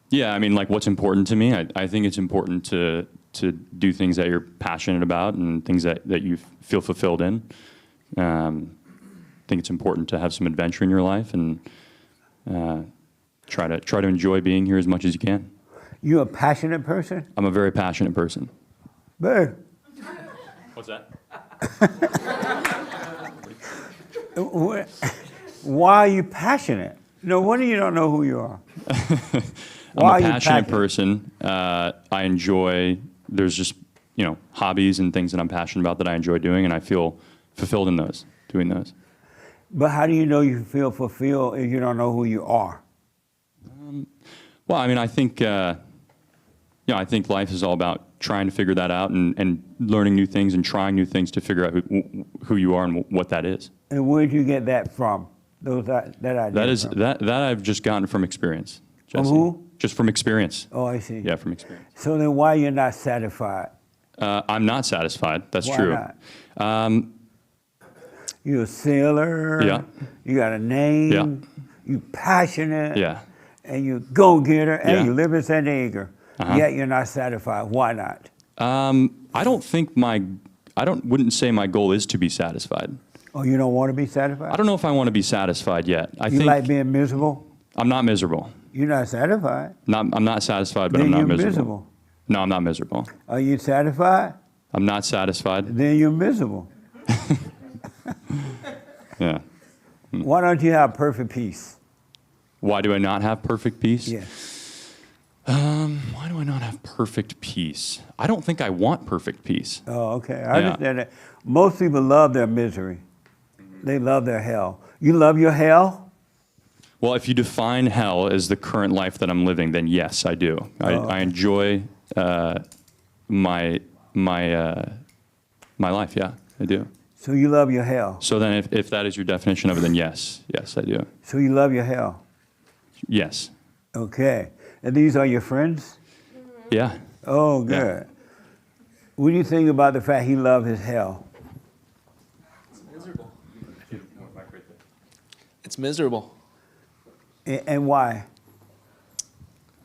Yeah, I mean, like what's important to me? I think it's important to do things that you're passionate about and things that you feel fulfilled in. I think it's important to have some adventure in your life and try to enjoy being here as much as you can.
You a passionate person?
I'm a very passionate person.
Babe.
What's that?
Why are you passionate? No wonder you don't know who you are.
I'm a passionate person. I enjoy, there's just, hobbies and things that I'm passionate about that I enjoy doing, and I feel fulfilled in doing those.
But how do you know you feel fulfilled if you don't know who you are?
Well, I mean, I think, I think life is all about trying to figure that out and learning new things and trying new things to figure out who you are and what that is.
And where did you get that from? That idea?
That I've just gotten from experience.
From
Jesse.
who?
Just from experience.
Oh, I see.
Yeah, from experience.
So then why you're not satisfied?
I'm not satisfied. That's
Why
true.
not? You're a sailor.
Yeah.
You got a name.
Yeah.
You passionate.
Yeah.
And you go-getter. And
Yeah.
you live in San Diego.
Uh-huh.
Yet you're not satisfied. Why not?
I wouldn't say my goal is to be satisfied.
Oh, you don't want to be satisfied?
I don't know if I want to be satisfied yet. I
You
think
like being miserable?
I'm not miserable.
You're not satisfied?
I'm not satisfied, but
Then
I'm not
you're
miserable.
miserable.
No, I'm not miserable.
Are you satisfied?
I'm not satisfied.
Then you're miserable.
Yeah.
Why don't you have perfect peace?
Why do I not have perfect peace?
Yeah.
Why do I not have perfect peace? I don't think I want perfect peace.
Oh, okay. I understand that. Most people love their misery. They love their hell. You love your hell?
Well, if you define hell as the current life that I'm living, then yes, I do. I enjoy my life. Yeah, I do.
So you love your hell?
So then, if that is your definition of it, then yes, I do.
So you love your hell?
Yes.
Okay. And these are your friends?
Yeah.
Oh, good.
Yeah.
What do you think about the fact he loved his hell?
It's miserable. It's miserable.
And why?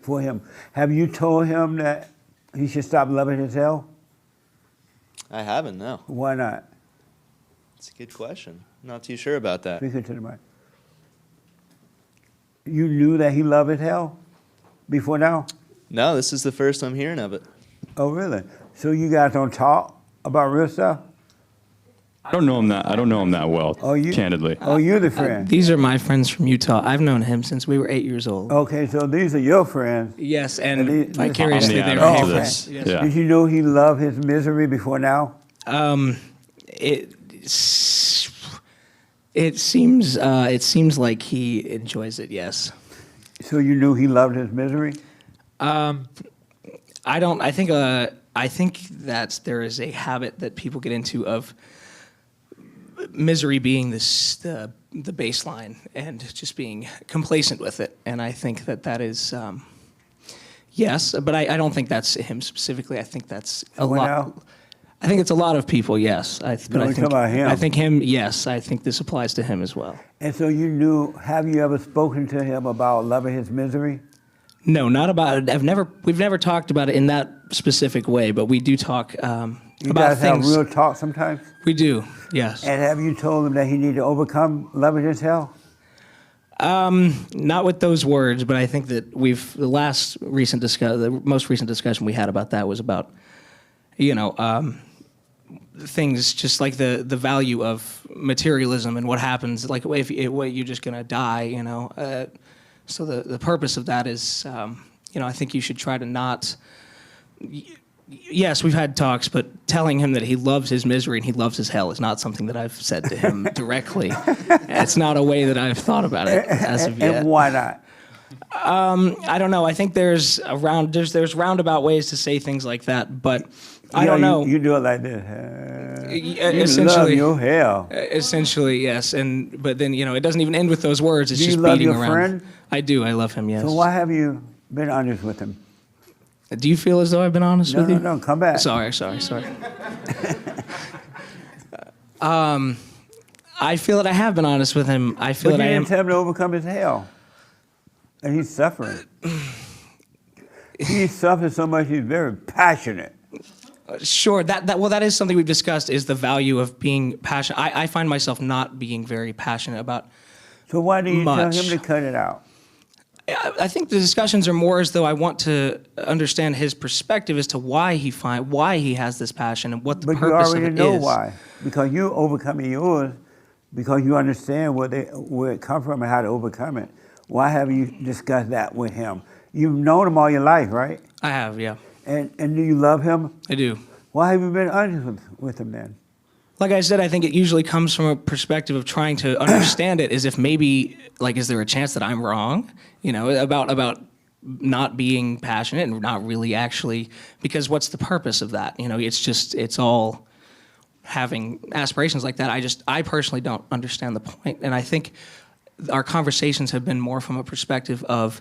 For him. Have you told him that he should stop loving his hell?
I haven't, no.
Why not?
It's a good question. Not too sure about that.
Speak it to the mic. You knew that he loved his hell before now?
No, this is the first I'm hearing of it.
Oh, really? So you guys don't talk about real stuff?
I don't know him that well. Candidly.
Oh, you're the friend.
These are my friends from Utah. I've known him since we were 8 years old.
Okay, so these are your friends.
Yes, and vicariously
I'm the
they
adult
were
to
friends.
this.
Yes.
Yeah.
Did you know he loved his misery before now?
It seems like he enjoys it. Yes.
So you knew he loved his misery?
I don't. I think that there is a habit that people get into of misery being the baseline and just being complacent with it. And I think that is yes, but I don't think that's him specifically. I think that's a lot.
Now?
I think it's a lot of people. Yes, but I think
about him.
I think him. Yes, I think this applies to him as well.
And so you knew, have you ever spoken to him about loving his misery?
No, not about it. We've never talked about it in that specific way, but we do talk
You
about
guys
things.
have real talk sometimes?
We do, yes.
And have you told him that he need to overcome loving his hell?
Not with those words, but I think that the most recent discussion we had about that was about, things just like the value of materialism and what happens, like if you're just gonna die, So the purpose of that is, I think you should try to not. Yes, we've had talks, but telling him that he loves his misery and he loves his hell is not something that I've said to him directly. It's not a way that I've thought about it as of yet.
And why not?
I don't know. I think there's roundabout ways to say things like that, but I don't know.
You do it like this. You love your hell.
Essentially, yes. But then, it doesn't even end with those words. It's
Do you
just
love
beating
your
around.
friend?
I do. I love him, yes.
So why have you been honest with him?
Do you feel as though I've been honest with you?
No, come back.
Sorry. I feel that I have been honest with him. I feel
But
that
you
I am.
didn't tell him to overcome his hell. And he's suffering. He suffers so much, he's very passionate.
Sure. That is something we've discussed, is the value of being passionate. I find myself not being very passionate about.
So why do you
much.
tell him to cut it out?
I think the discussions are more as though I want to understand his perspective as to why he has this passion and what the
But you
purpose of
already
it
know
is.
why. Because you overcoming yours, because you understand where it comes from and how to overcome it. Why haven't you discussed that with him? You've known him all your life, right?
I have, yeah.
And do you love him?
I do.
Why have you been honest with him then?
Like I said, I think it usually comes from a perspective of trying to understand it, as if maybe, like, is there a chance that I'm wrong? You know, about not being passionate and not really actually, because what's the purpose of that? You know, it's all having aspirations like that. I personally don't understand the point. And I think our conversations have been more from a perspective of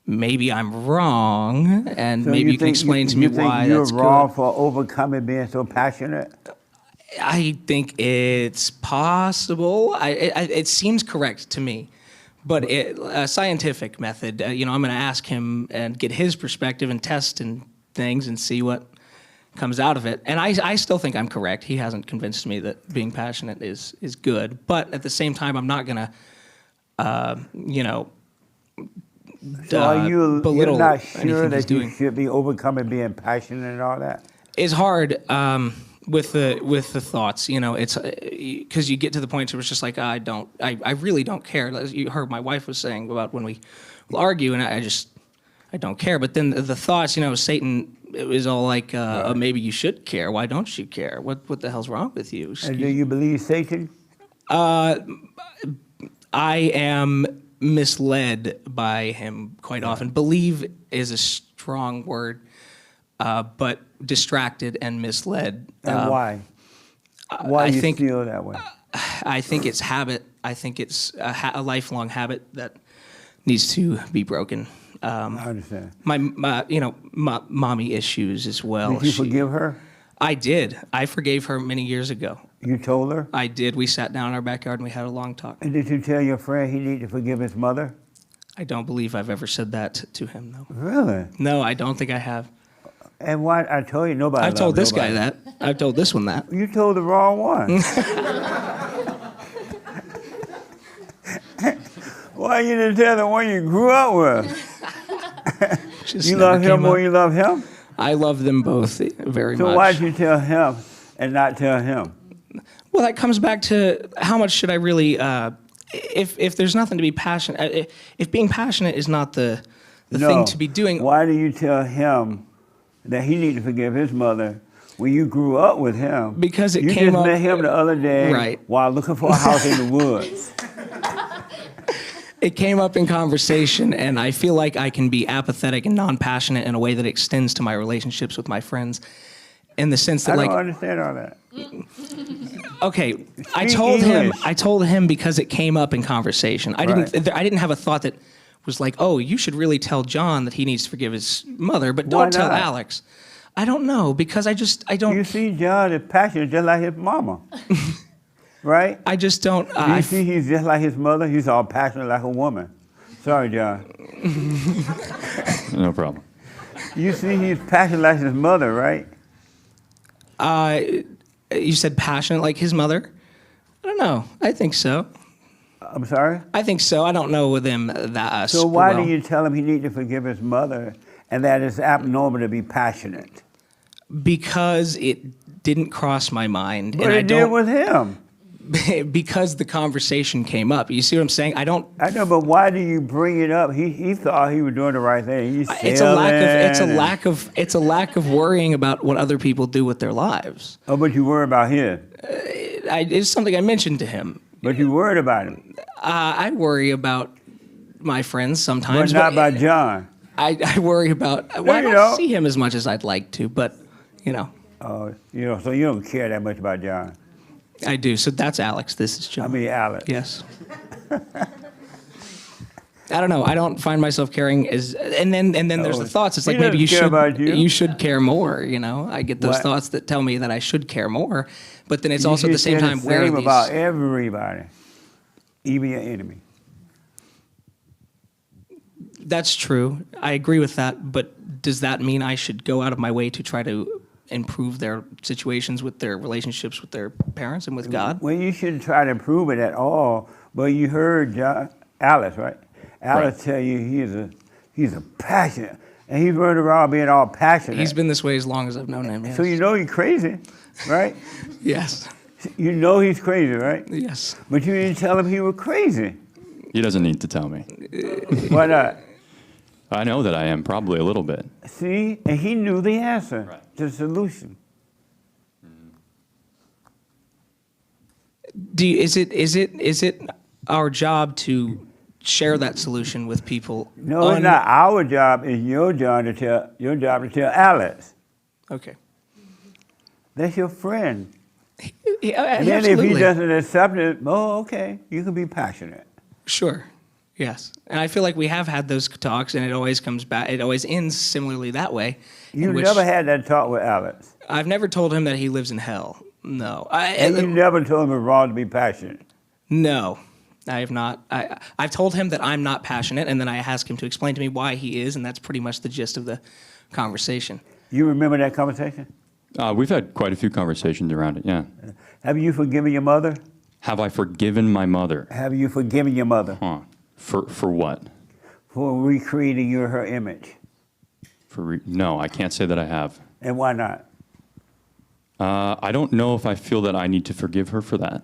maybe I'm wrong, and
So
maybe you can explain to me why that's
you're wrong
good.
for overcoming being so passionate?
I think it's possible. It seems correct to me, but a scientific method. I'm going to ask him and get his perspective and test and things and see what comes out of it. And I still think I'm correct. He hasn't convinced me that being passionate is good. But at the same time, I'm not going to,
So are you're
belittle
not
anything
sure
he's
that you
doing.
should be overcoming being passionate and all that?
It's hard with the thoughts, it's because you get to the point where it's just like, I really don't care. As you heard my wife was saying about when we will argue, and I don't care. But then the thoughts, Satan, it was all like, maybe you should care. Why don't you care? What the hell's wrong with you?
And do you believe Satan?
I am misled by him quite often. Believe is a strong word, but distracted and misled.
And why? Why do you feel that way?
I think it's habit. I think it's a lifelong habit that needs to be broken.
I understand.
My mommy issues as well.
Did you forgive her?
I did. I forgave her many years ago.
You told her?
I did. We sat down in our backyard and we had a long talk.
And did you tell your friend he needed to forgive his mother?
I don't believe I've ever said that to him, though.
Really?
No, I don't think I have.
And why? I told you nobody.
I've told this
nobody.
guy that. I've told this one that.
You told the wrong one. Why you didn't tell the one you grew up with? You love him more than you love him?
I love them both very much.
So why did you tell him and not tell him?
Well, that comes back to how much should I really, if there's nothing to be passionate, if being passionate is not the thing to be doing.
Why do you tell him that he needed to forgive his mother when you grew up with him?
Because
you
came
just
up,
met him the other day
right,
while looking for a house in the woods.
It came up in conversation, and I feel like I can be apathetic and non-passionate in a way that extends to my relationships with my friends, in the sense that,
I don't understand all that.
Okay, I
Speak
told him because it came up in conversation. I
Right.
didn't have a thought that was like, oh, you should really tell John that he needs to forgive his mother, but
Why
don't tell
not?
Alex. I don't know, because I don't.
You see John is passionate just like his mama. Right?
I just don't.
You see he's just like his mother? He's all passionate like a woman. Sorry, John.
No problem.
You see he's passionate like his mother, right?
You said passionate like his mother? I don't know. I think so.
I'm sorry?
I think so. I don't know with him that.
So why
well.
do you tell him he needs to forgive his mother and that it's abnormal to be passionate?
Because it didn't cross my mind.
But
and
it
I
did
don't,
with him.
Because the conversation came up. You see what I'm saying? I know,
but why do you bring it up? He thought he was doing the right thing.
It's a lack of worrying about what other people do with their lives.
Oh, but you worry about his.
It's something I mentioned to him.
But you worried about him.
I worry about my friends sometimes.
But not about John.
I worry about. Well, I don't see him as much as I'd like to, but
so you don't care that much about John.
I do. So that's Alex. This is John.
I mean, Alex.
Yes. I don't know. I don't find myself caring and then there's the thoughts. It's like maybe you should care more. I get those thoughts that tell me that I should care more, but then it's also at the same time where these
about everybody, even your enemy.
That's true. I agree with that, but does that mean I should go out of my way to try to improve their situations with their relationships with their parents and with God.
Well, you shouldn't try to improve it at all. But you heard Alice, right? Alice tell you he's a passionate, and he's running around being all passionate.
He's been this way as long as I've known him. Yes.
So you know he's crazy, right?
Yes.
You know he's crazy, right?
Yes.
But you didn't tell him he was crazy.
He doesn't need to tell me.
Why not?
I know that I am, probably a little bit.
See, and he knew the answer, the solution.
Is it our job to share that solution with people?
No, it's not our job. It's your job to tell Alex.
Okay.
That's your friend.
Yeah,
And then if he doesn't accept it, oh, okay, you can be passionate.
Sure. Yes. And I feel like we have had those talks, and it always comes back. It always ends similarly that way.
You never had that talk with Alex.
I've never told him that he lives in hell. No.
And you never told him it's wrong to be passionate.
No, I have not. I've told him that I'm not passionate, and then I ask him to explain to me why he is, and that's pretty much the gist of the conversation.
You remember that conversation?
We've had quite a few conversations around it, yeah.
Have you forgiven your mother?
Have I forgiven my mother?
Have you forgiven your mother?
Huh. For what?
For recreating her image.
No, I can't say that I have.
And why not?
I don't know if I feel that I need to forgive her for that.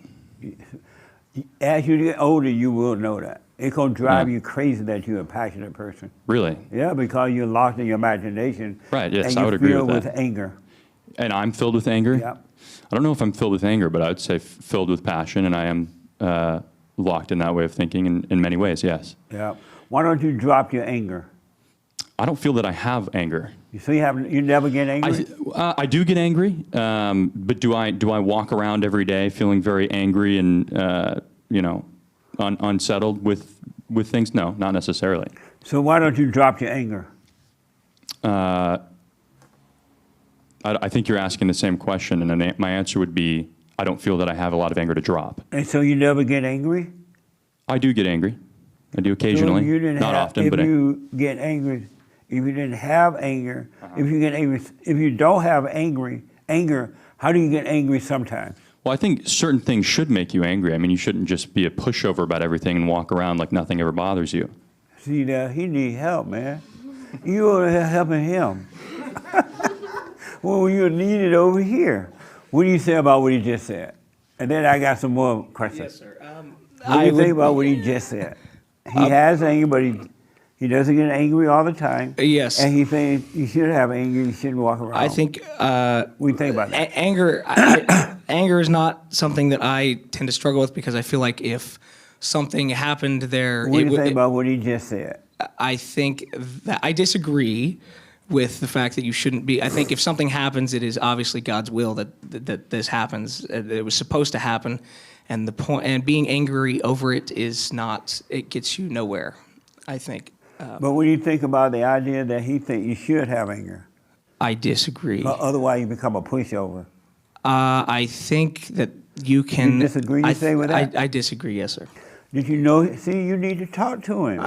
As you get older, you will know that. It's going to drive you crazy that you're a passionate person.
Really?
Yeah, because you're lost in your imagination.
Right, yes,
and
I would agree with that.
you're filled with anger.
And I'm filled with anger?
Yeah.
I don't know if I'm filled with anger, but I would say filled with passion, and I am locked in that way of thinking in many ways, yes.
Yeah. Why don't you drop your anger?
I don't feel that I have anger.
So you never get angry?
I do get angry, but do I walk around every day feeling very angry and unsettled with things? No, not necessarily.
So why don't you drop your anger?
I think you're asking the same question, and my answer would be I don't feel that I have a lot of anger to drop.
And so you never get angry?
I do get angry. I do occasionally, not often.
If you get angry, if you didn't have anger, if you get angry, if you don't have anger, how do you get angry sometimes?
Well, I think certain things should make you angry. I mean, you shouldn't just be a pushover about everything and walk around like nothing ever bothers you.
See, he needs help, man. You are helping him. Well, you need it over here. What do you say about what he just said? And then I got some more questions.
Yes, sir.
What do you think about what he just said? He has anger, but he doesn't get angry all the time.
Yes.
And he's saying you should have anger, you shouldn't walk around.
I think...
what do you think about that?
Anger, anger is not something that I tend to struggle with because I feel like if something happened there...
What do you think about what he just said?
I think that I disagree with the fact that you shouldn't be. I think if something happens, it is obviously God's will that this happens. It was supposed to happen, and the point and being angry over it is not. It gets you nowhere. I think.
But what do you think about the idea that he thinks you should have anger?
I disagree.
Otherwise, you become a pushover.
I think that you can.
You disagree? You say with that?
I disagree. Yes, sir.
Did you know? See, you need to talk to him.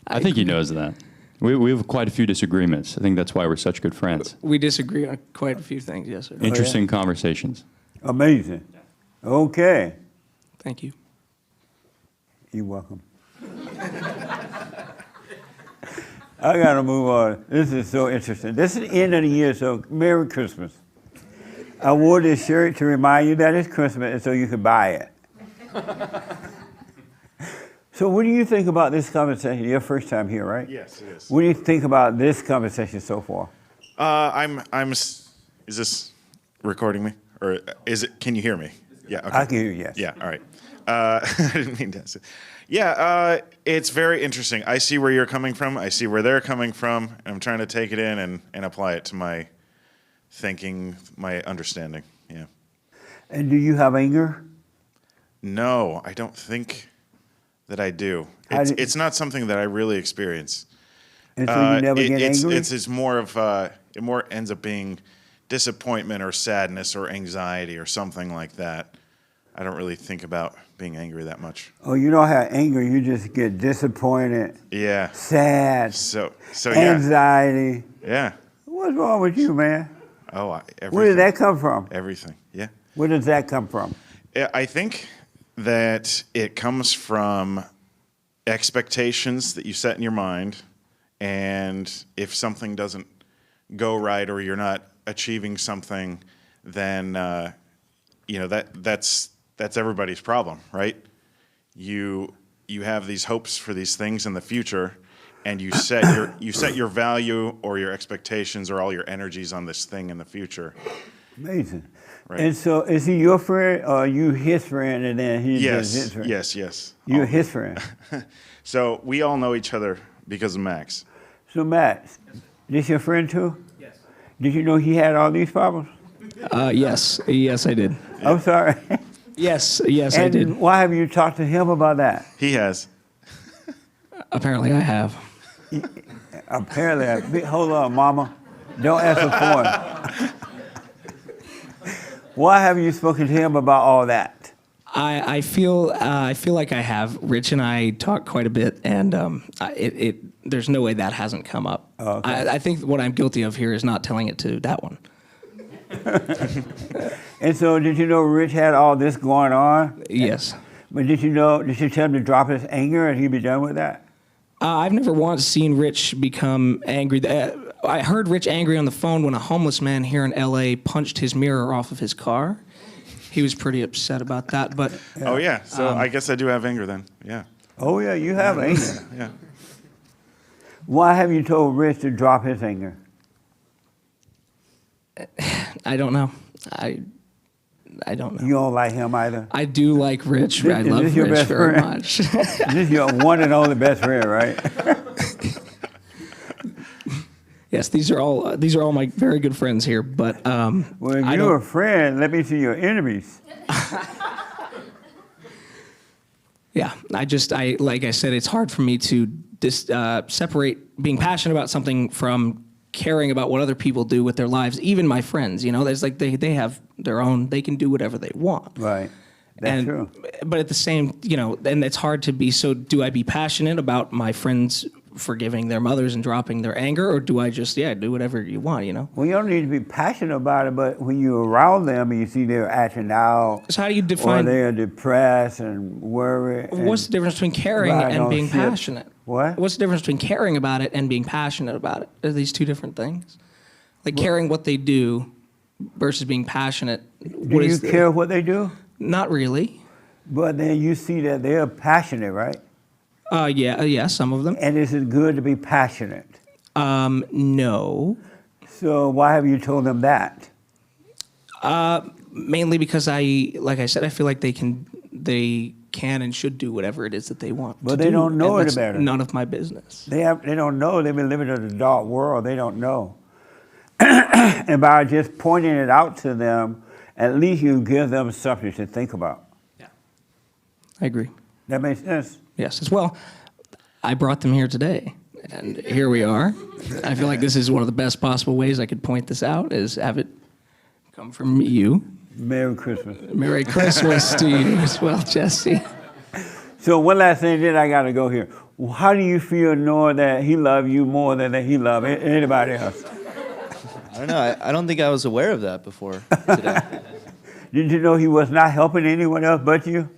I think he knows that. We have quite a few disagreements. I think that's why we're such good friends.
We disagree on quite a few things, yes, sir.
Interesting conversations.
Amazing. Okay.
Thank you.
You're welcome. I got to move on. This is so interesting. This is the end of the year, so Merry Christmas. I wore this shirt to remind you that it's Christmas and so you can buy it. So what do you think about this conversation? Your first time here, right?
Yes, it is.
What do you think about this conversation so far?
Is this recording me? Or is it, can you hear me? Yeah, okay.
I can hear you, yes.
Yeah, all right. I didn't mean to say. Yeah, it's very interesting. I see where you're coming from. I see where they're coming from. And I'm trying to take it in and apply it to my thinking, my understanding, yeah.
And do you have anger?
No, I don't think that I do. It's not something that I really experience.
And so you never get angry?
It's more of, it more ends up being disappointment or sadness or anxiety or something like that. I don't really think about being angry that much.
Oh, you don't have anger, you just get disappointed.
Yeah.
Sad.
So
anxiety.
Yeah.
What's wrong with you, man?
Oh, everything.
Where did that come from?
Everything, yeah.
Where does that come from?
I think that it comes from expectations that you set in your mind, and if something doesn't go right or you're not achieving something, then that's everybody's problem, right? You have these hopes for these things in the future, and you set your value or your expectations or all your energies on this thing in the future.
Amazing.
Right.
And so, is he your friend or are you his friend, and then he's his friend?
Yes.
You're his friend.
So we all know each other because of Max.
So Max, this your friend too? Yes. Did you know he had all these problems?
Yes, I did.
I'm sorry.
Yes, I did.
And why have you talked to him about that?
He has.
Apparently, I have.
Apparently, hold on, Mama. Don't answer for him. Why have you spoken to him about all that?
I feel like I have. Rich and I talk quite a bit, and there's no way that hasn't come up.
Oh, okay.
I think what I'm guilty of here is not telling it to that one.
And so, did you know Rich had all this going on?
Yes.
But did you tell him to drop his anger and he'd be done with that?
I've never once seen Rich become angry. I heard Rich angry on the phone when a homeless man here in L.A. punched his mirror off of his car. He was pretty upset about that, but...
Oh, yeah. So I guess I do have anger then. Yeah.
Oh, yeah, you have anger.
Yeah.
Why have you told Rich to drop his anger?
I don't know. I don't know.
You don't like him either?
I do like Rich. I love Rich very much.
This is your one and only best friend, right?
Yes, these are all my very good friends here. But
well, if you're a friend, let me see your enemies.
Yeah, I like I said, it's hard for me to separate being passionate about something from caring about what other people do with their lives, even my friends. You know, there's like they have their own, they can do whatever they want.
Right. That's true.
But at the same, and it's hard to be, so do I be passionate about my friends forgiving their mothers and dropping their anger, or do I just, do whatever you want, Well,
you don't need to be passionate about it, but when you're around them and you see they're acting out,
so how do you define,
or they're depressed and worried.
What's the difference between caring and being passionate?
What?
What's the difference between caring about it and being passionate about it? Are these two different things? Like caring what they do versus being passionate.
Do you care what they do?
Not really.
But then you see that they're passionate, right?
Yeah, some of them.
And is it good to be passionate?
No.
So why have you told them that?
Mainly because like I said, I feel like they can and should do whatever it is that they want.
But they don't know it better.
None of my business.
They don't know. They've been living in a dark world. They don't know. And by just pointing it out to them, at least you give them something to think about.
Yeah, I agree.
That makes sense.
Yes, as well. I brought them here today, and here we are. I feel like this is one of the best possible ways I could point this out, is have it come from you.
Merry Christmas.
Merry Christmas to you as well, Jesse.
So one last thing, then I got to go here. How do you feel knowing that he loved you more than that he loved anybody else?
I don't know. I don't think I was aware of that before today.
Did you know he was not helping anyone else but you?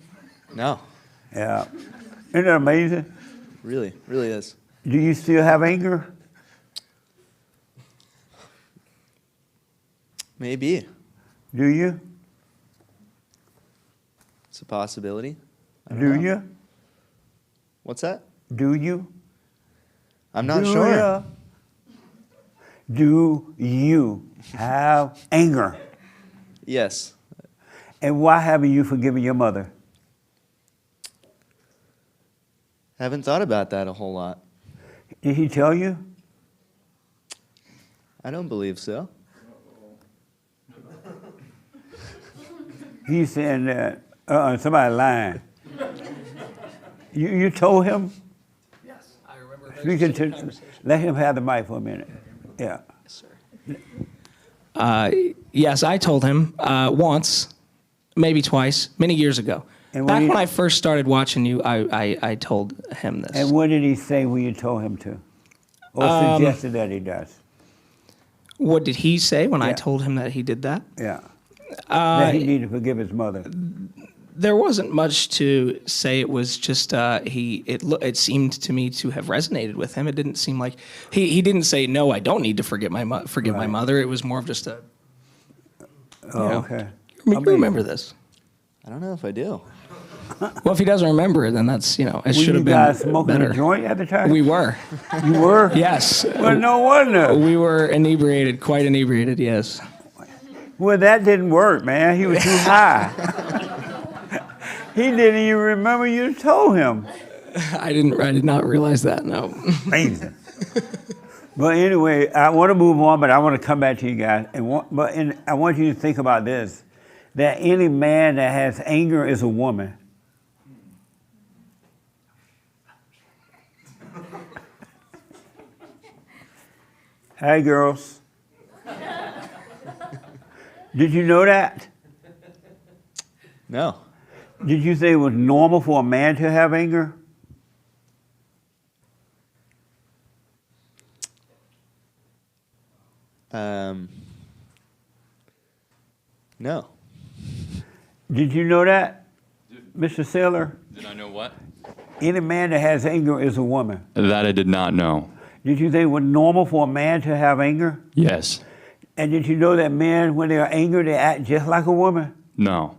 No.
Yeah. Isn't that amazing?
Really is.
Do you still have anger?
Maybe.
Do you?
It's a possibility.
Do you?
What's that?
Do you?
I'm not sure.
Do you have anger?
Yes.
And why haven't you forgiven your mother?
Haven't thought about that a whole lot.
Did he tell you?
I don't believe so.
He's saying that somebody lying. You told him?
Yes, I remember.
Let him have the mic for a minute. Yeah.
Yes, sir. Yes, I told him once, maybe twice, many years ago.
And
Back when I first started watching you, I told him this.
And what did he say when you told him to? Or suggested that he does?
What did he say when I told him that he did that?
Yeah. That he needed to forgive his mother.
There wasn't much to say. It was just it seemed to me to have resonated with him. It didn't seem like he didn't say, no, I don't need to forgive my mother. It was more of just a.
Okay.
You remember this?
I don't know if I do.
Well, if he doesn't remember it, then that's, it should have been
guys smoking
better.
a joint at the time?
We were.
You were?
Yes.
Well, no wonder.
We were inebriated, quite inebriated, yes.
Well, that didn't work, man. He was too high. He didn't even remember you told him.
I did not realize that, no.
Amazing. But anyway, I want to move on, but I want to come back to you guys. And I want you to think about this, that any man that has anger is a woman. Hey, girls. Did you know that?
No.
Did you say it was normal for a man to have anger?
No.
Did you know that, Mr. Sailor?
Did I know what?
Any man that has anger is a woman.
That I did not know.
Did you think it was normal for a man to have anger?
Yes.
And did you know that men, when they are angry, they act just like a woman?
No.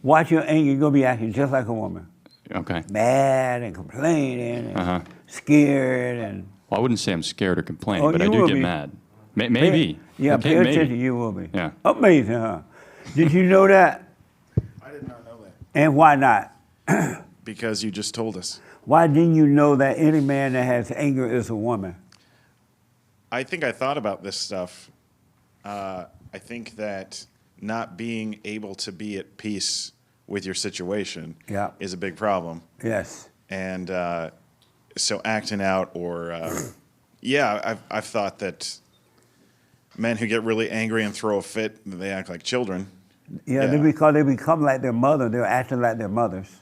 Watch your anger, you're going to be acting just like a woman.
Okay.
Mad and complaining and scared and...
Well, I wouldn't say I'm scared or complaining,
Oh,
but I
you
do
will
get
be.
mad. Maybe.
Yeah,
Okay,
pay
maybe.
attention, you will be.
Yeah.
Amazing, huh? Did you know that?
I did not know that.
And why not?
Because you just told us.
Why didn't you know that any man that has anger is a woman?
I think I thought about this stuff. I think that not being able to be at peace with your situation is a big problem.
Yes.
And so acting out or, I've thought that men who get really angry and throw a fit, they act like children.
Yeah, they become like their mother. They're acting like their mothers.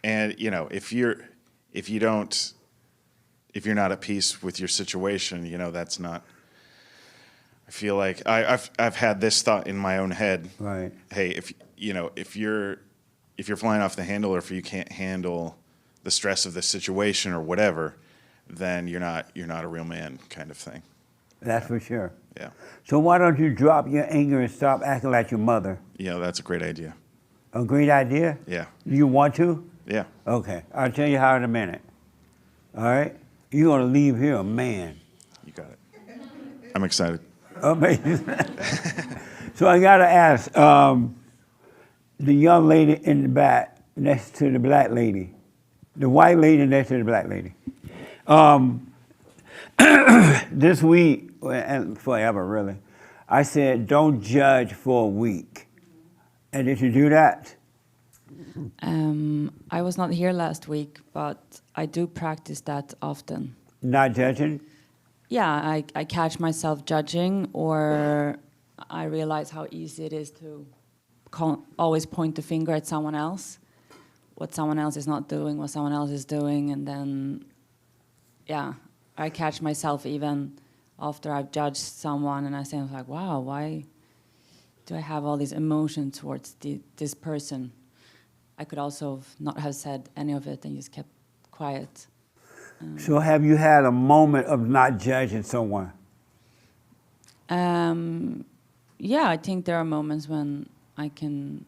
And if you're not at peace with your situation, that's not. I feel like I've had this thought in my own head.
Right.
Hey, if you're flying off the handle, or if you can't handle the stress of the situation or whatever, then you're not a real man, kind of thing.
That's for sure.
Yeah.
So why don't you drop your anger and stop acting like your mother?
That's a great idea.
A great idea?
Yeah.
You want to?
Yeah.
Okay. I'll tell you how in a minute. All right? You're going to leave here a man.
You got it. I'm excited.
Amazing. So I got to ask, the young lady in the back next to the black lady, the white lady next to the black lady. This week, and forever really, I said, don't judge for a week. And did you do that?
I was not here last week, but I do practice that often.
Not judging?
Yeah, I catch myself judging, or I realize how easy it is to always point the finger at someone else, what someone else is not doing, what someone else is doing, and then, I catch myself even after I've judged someone, and I say, like, wow, why do I have all these emotions towards this person? I could also not have said any of it and just kept quiet.
So have you had a moment of not judging someone?
Yeah, I think there are moments when I can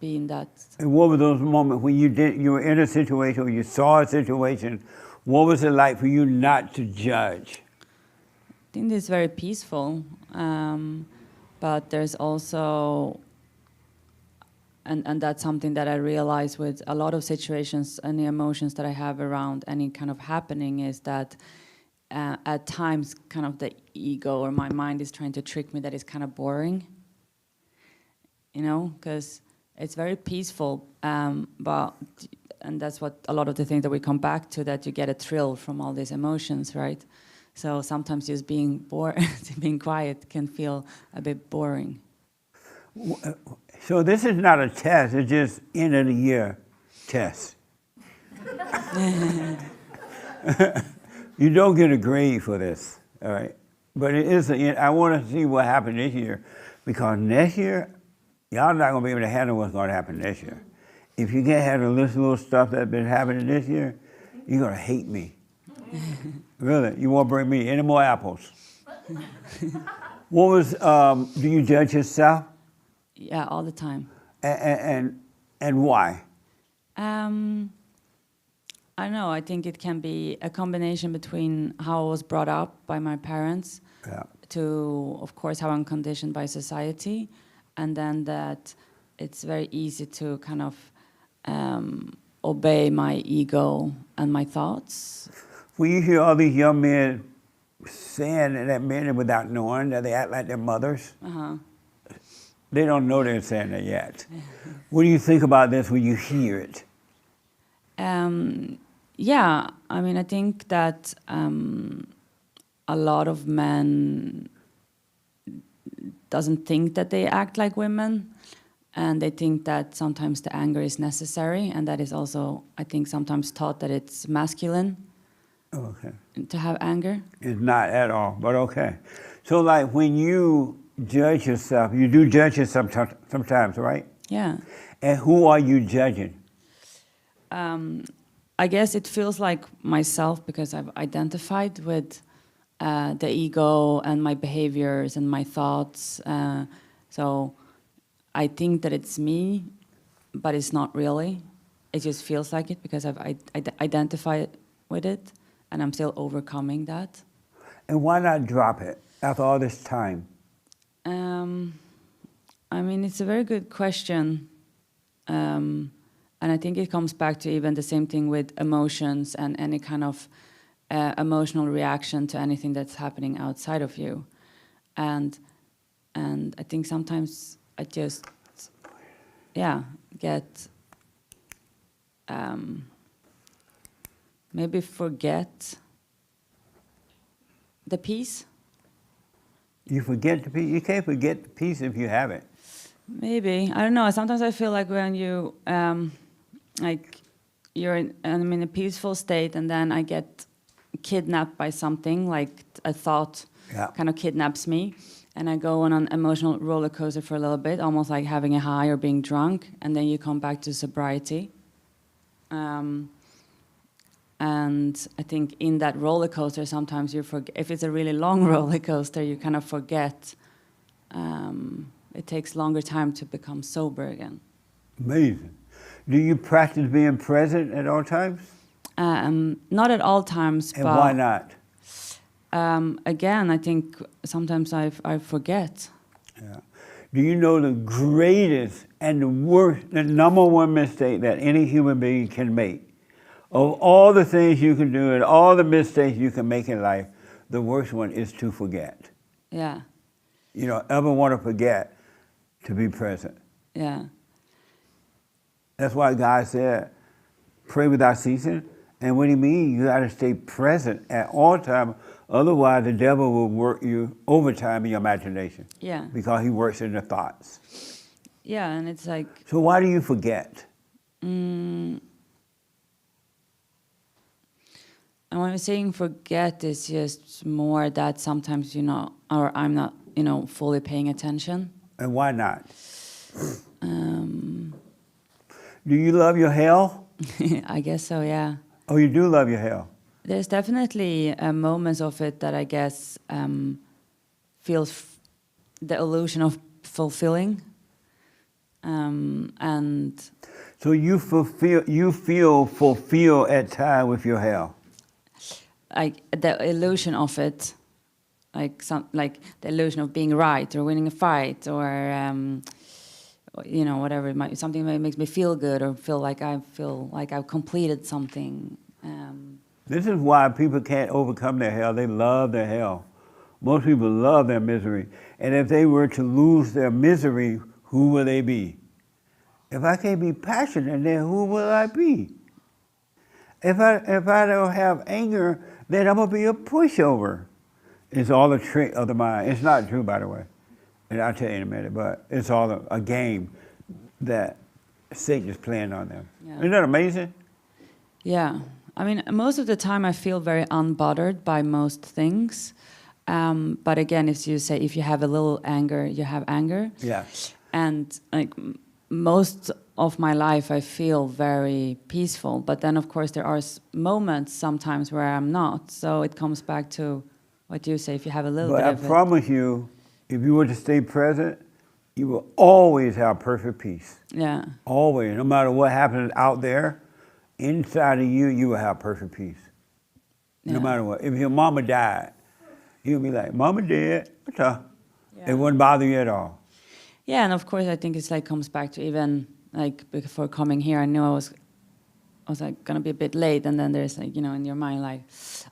be in that.
And what were those moments when you were in a situation or you saw a situation? What was it like for you not to judge?
I think it's very peaceful, but there's also, and that's something that I realize with a lot of situations and the emotions that I have around any kind of happening is that at times kind of the ego or my mind is trying to trick me that it's kind of boring, because it's very peaceful, and that's what a lot of the things that we come back to, that you get a thrill from all these emotions, right? So sometimes just being being quiet can feel a bit boring.
So this is not a test, it's just end of the year test. You don't get a grade for this, all right? But it is, I want to see what happened this year, because next year, y'all not going to be able to handle what's going to happen this year. If you can't handle this little stuff that's been happening this year, you're going to hate me. Really, you won't bring me any more apples. What was, do you judge yourself?
Yeah, all the time.
And why?
I don't know. I think it can be a combination between how I was brought up by my parents to, of course, how I'm conditioned by society, and then that it's very easy to kind of obey my ego and my thoughts.
When you hear all these young men saying that men without knowing that they act like their mothers, they don't know they're saying that yet. What do you think about this when you hear it?
Yeah, I mean, I think that a lot of men doesn't think that they act like women, and they think that sometimes the anger is necessary, and that is also, I think, sometimes taught that it's masculine to have anger.
It's not at all, but okay. So like when you judge yourself, you do judge yourself sometimes, right?
Yeah.
And who are you judging?
I guess it feels like myself because I've identified with the ego and my behaviors and my thoughts. So I think that it's me, but it's not really. It just feels like it because I've identified with it, and I'm still overcoming that.
And why not drop it after all this time?
I mean, it's a very good question. And I think it comes back to even the same thing with emotions and any kind of emotional reaction to anything that's happening outside of you. And I think sometimes I just, get, maybe forget the peace.
You forget the peace? You can't forget the peace if you have it.
Maybe. I don't know. Sometimes I feel like when you, I'm in a peaceful state and then I get kidnapped by something, like a thought kind of kidnaps me, and I go on an emotional roller coaster for a little bit, almost like having a high or being drunk, and then you come back to sobriety. And I think in that roller coaster, sometimes you forget, if it's a really long roller coaster, you kind of forget. It takes longer time to become sober again.
Amazing. Do you practice being present at all times?
Not at all times.
And
but
why not?
Again, I think sometimes I forget.
Yeah. Do you know the greatest and the worst, the number one mistake that any human being can make? Of all the things you can do and all the mistakes you can make in life, the worst one is to forget.
Yeah.
You don't ever want to forget to be present.
Yeah.
That's why God said, pray without ceasing. And what he means, you got to stay present at all times. Otherwise, the devil will work you overtime in your imagination.
Yeah.
Because he works in the thoughts.
Yeah, and it's like...
So why do you forget?
And when I'm saying forget, it's just more that sometimes, or I'm not, fully paying attention.
And why not? Do you love your hell?
I guess so, yeah.
Oh, you do love your hell?
There's definitely moments of it that I guess feels the illusion of fulfilling. And
so you feel fulfilled at time with your hell?
Like the illusion of it, like the illusion of being right or winning a fight or whatever it might be, something that makes me feel good or feel like I've completed something.
This is why people can't overcome their hell. They love their hell. Most people love their misery. And if they were to lose their misery, who will they be? If I can't be passionate, then who will I be? If I don't have anger, then I'm going to be a pushover. It's all a trick of the mind. It's not true, by the way. And I'll tell you in a minute, but it's all a game that Satan is playing on them. Yeah. Isn't that amazing?
Yeah. I mean, most of the time I feel very unbothered by most things. But again, if you say if you have a little anger, you have anger.
Yeah.
And like most of my life, I feel very peaceful. But then, of course, there are moments sometimes where I'm not. So it comes back to what you say. If you have a little
But
bit
I
of
promise you, if you were to stay present, you will always have perfect peace.
Yeah.
Always. No matter what happens out there, inside of you, you will have perfect peace. No
Yeah.
matter what. If your mama died, you'll be like, Mama dead. What's up?
Yeah.
It wouldn't bother you at all.
Yeah, and of course, I think it's like comes back to even like before coming here, I knew I was like gonna be a bit late, and then there's like, you know, in your mind like,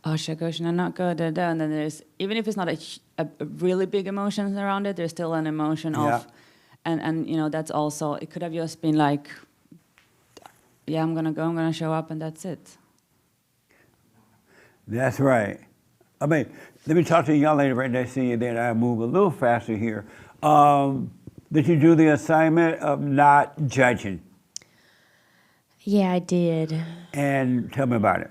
oh, should I go? Should I not go? Da, da. And then there's, even if it's not a really big emotion around it, there's still an emotion of, and you know, that's also, it could have just been like, yeah, I'm gonna show up, and that's it.
That's right. I mean, let me talk to the young lady right next to you, then I move a little faster here. Did you do the assignment of not judging?
Yeah, I did.
And tell me about it.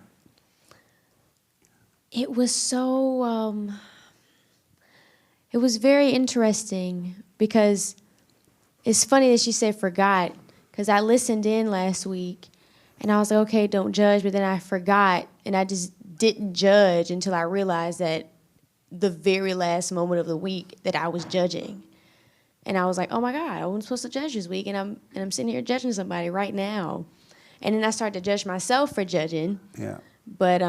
It was so, it was very interesting because it's funny that you say forgot, because I listened in last week and I was like, okay, don't judge, but then I forgot and I just didn't judge until I realized that the very last moment of the week that I was judging. And I was like, oh my God, I wasn't supposed to judge this week, and I'm sitting here judging somebody right now. And then I started to judge myself for judging.
Yeah.
But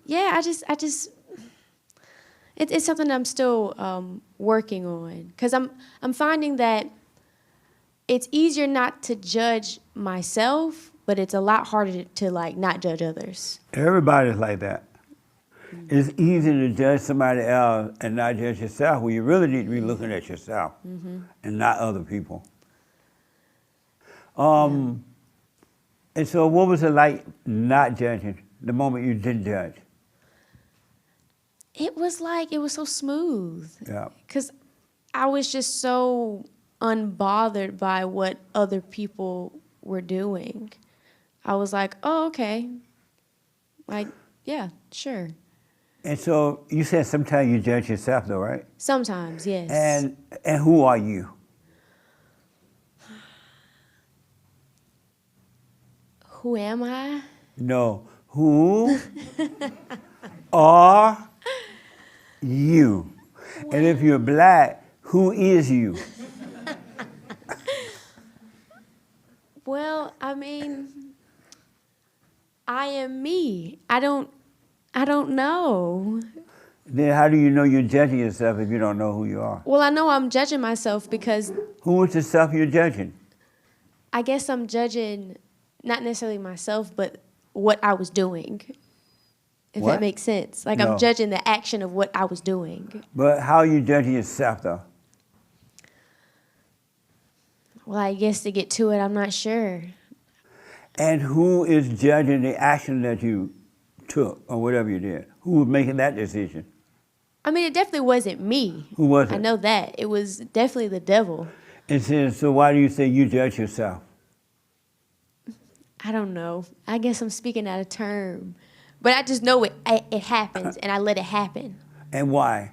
yeah, I just it's something I'm still working on, because I'm finding that it's easier not to judge myself, but it's a lot harder to like not judge others.
Everybody's like that. It's easy to judge somebody else and not judge yourself, when you really need to be looking at yourself and not other people. And so what was it like not judging, the moment you didn't judge?
It was so smooth.
Yeah.
Because I was just so unbothered by what other people were doing. I was like, oh, okay. Like, yeah, sure.
And so you said sometimes you judge yourself though, right?
Sometimes, yes.
And who are you?
Who am I?
No, who are you? And if you're black, who is you?
Well, I mean, I am me. I don't know.
Then how do you know you're judging yourself if you don't know who you are?
Well, I know I'm judging myself because
Who is the self you're judging?
I guess I'm judging not necessarily myself, but what I was doing. If
What?
that makes sense. Like
No.
I'm judging the action of what I was doing.
But how are you judging yourself though?
Well, I guess to get to it, I'm not sure.
And who is judging the action that you took or whatever you did? Who was making that decision?
I mean, it definitely wasn't me.
Who was it?
I know that. It was definitely the devil.
And so why do you say you judge yourself?
I don't know. I guess I'm speaking out of term. But I just know it happens, and I let it happen.
And why?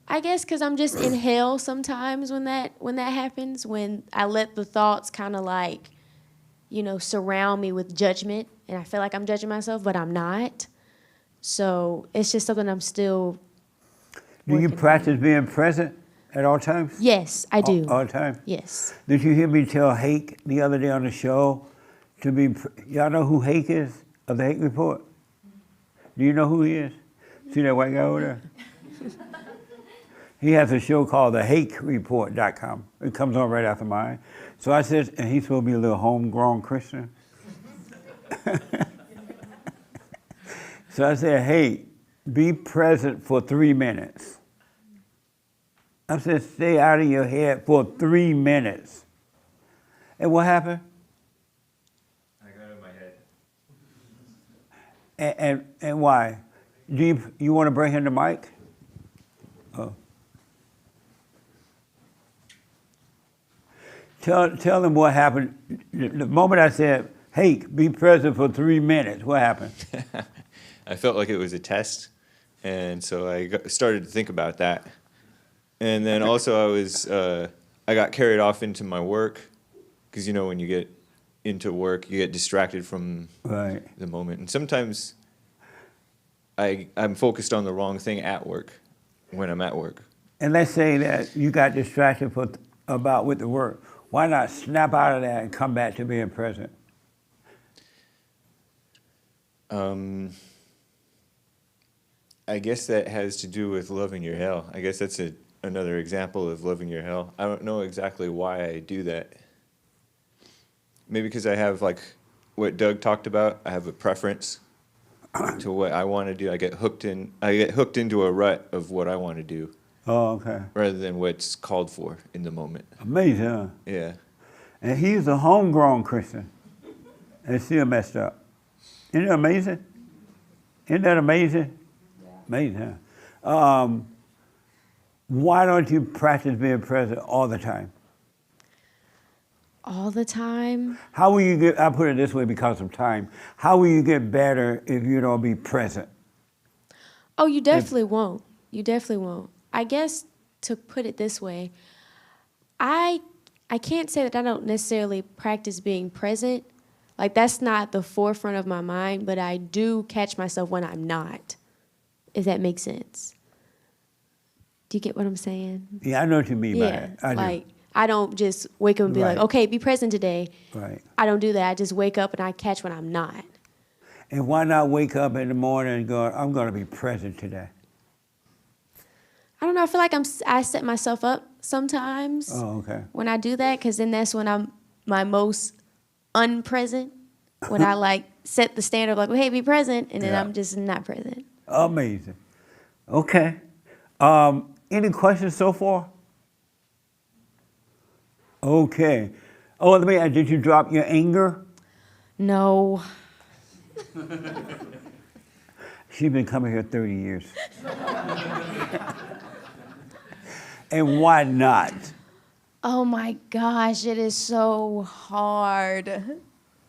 I guess because I'm just in hell sometimes when that happens, when I let the thoughts kind of like, you know, surround me with judgment, and I feel like I'm judging myself, but I'm not. So it's just something I'm still
Do you practice being present at all times?
Yes, I do.
All the time?
Yes.
Did you hear me tell Hake the other day on the show to be, y'all know who Hake is of the Hake Report? Do you know who he is? See that white guy over there? He has a show called the HakeReport.com. It comes on right after mine. So I said, and he's supposed to be a little homegrown Christian. So I said, hey, be present for 3 minutes. I said, stay out of your head for 3 minutes. And what happened?
I got in my head.
And why? Do you want to bring him the mic? Oh. Tell them what happened. The moment I said, hey, be present for 3 minutes, what happened?
I felt like it was a test And so started to think about that. And then also I got carried off into my work, because you know when you get into work, you get distracted from the moment. And sometimes I'm focused on the wrong thing at work, when I'm at work.
And let's say that you got distracted with the work. Why not snap out of that and come back to being present?
I guess that has to do with loving your hell. I guess that's another example of loving your hell. I don't know exactly why I do that. Maybe because I have, like, what Doug talked about. I have a preference to what I want to do. I get hooked into a rut of what I want to do.
Oh, okay.
Rather than what's called for in the moment.
Amazing, huh?
Yeah.
And he's a homegrown Christian and still messed up. Isn't that amazing? Isn't that amazing? Yeah. Amazing, huh? Why don't you practice being present all the time?
All the time?
How will you get, I'll put it this way because of time, how will you get better if you don't be present?
Oh, you definitely won't. You definitely won't. I guess to put it this way, I can't say that I don't necessarily practice being present. Like, that's not the forefront of my mind, but I do catch myself when I'm not, if that makes sense. Do you get what I'm saying?
Yeah, I know what you mean by it. I
like, I don't just wake up and be like, okay, be present today.
Right.
I don't do that. I just wake up and I catch when I'm not.
And why not wake up in the morning and go, I'm going to be present today?
I don't know. I feel like I set myself up sometimes when I do that, because then that's when I'm my most unpresent, when I like set the standard like, well, hey, be present, and then I'm just not present.
Amazing. Okay. Any questions so far? Okay. Oh, let me ask, did you drop your anger?
No.
She's been coming here 30 years. And why not?
Oh my gosh, it is so hard.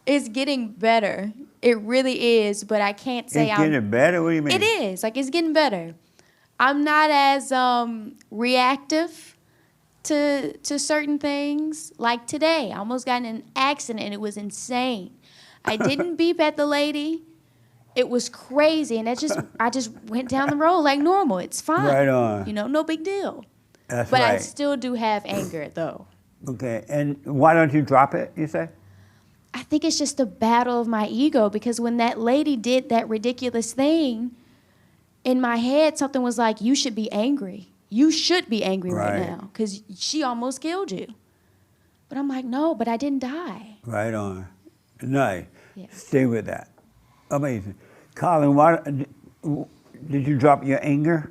It's getting better. It really is, but I can't say
it's getting better? What do you mean?
It is. Like, it's getting better. I'm not as reactive to certain things. Like today, I almost got in an accident and it was insane. I didn't beep at the lady. It was crazy, and I just went down the road like normal. It's fine.
Right on.
You know, no big deal.
That's
but
right.
I still do have anger, though.
Okay, and why don't you drop it, you say?
I think it's just a battle of my ego, because when that lady did that ridiculous thing, in my head, something was like, you should be angry. You should be angry right now, because she almost killed you. But I'm like, no, but I didn't die.
Right on. Nice. Yeah. Stay with that. Amazing. Colin, why did you drop your anger?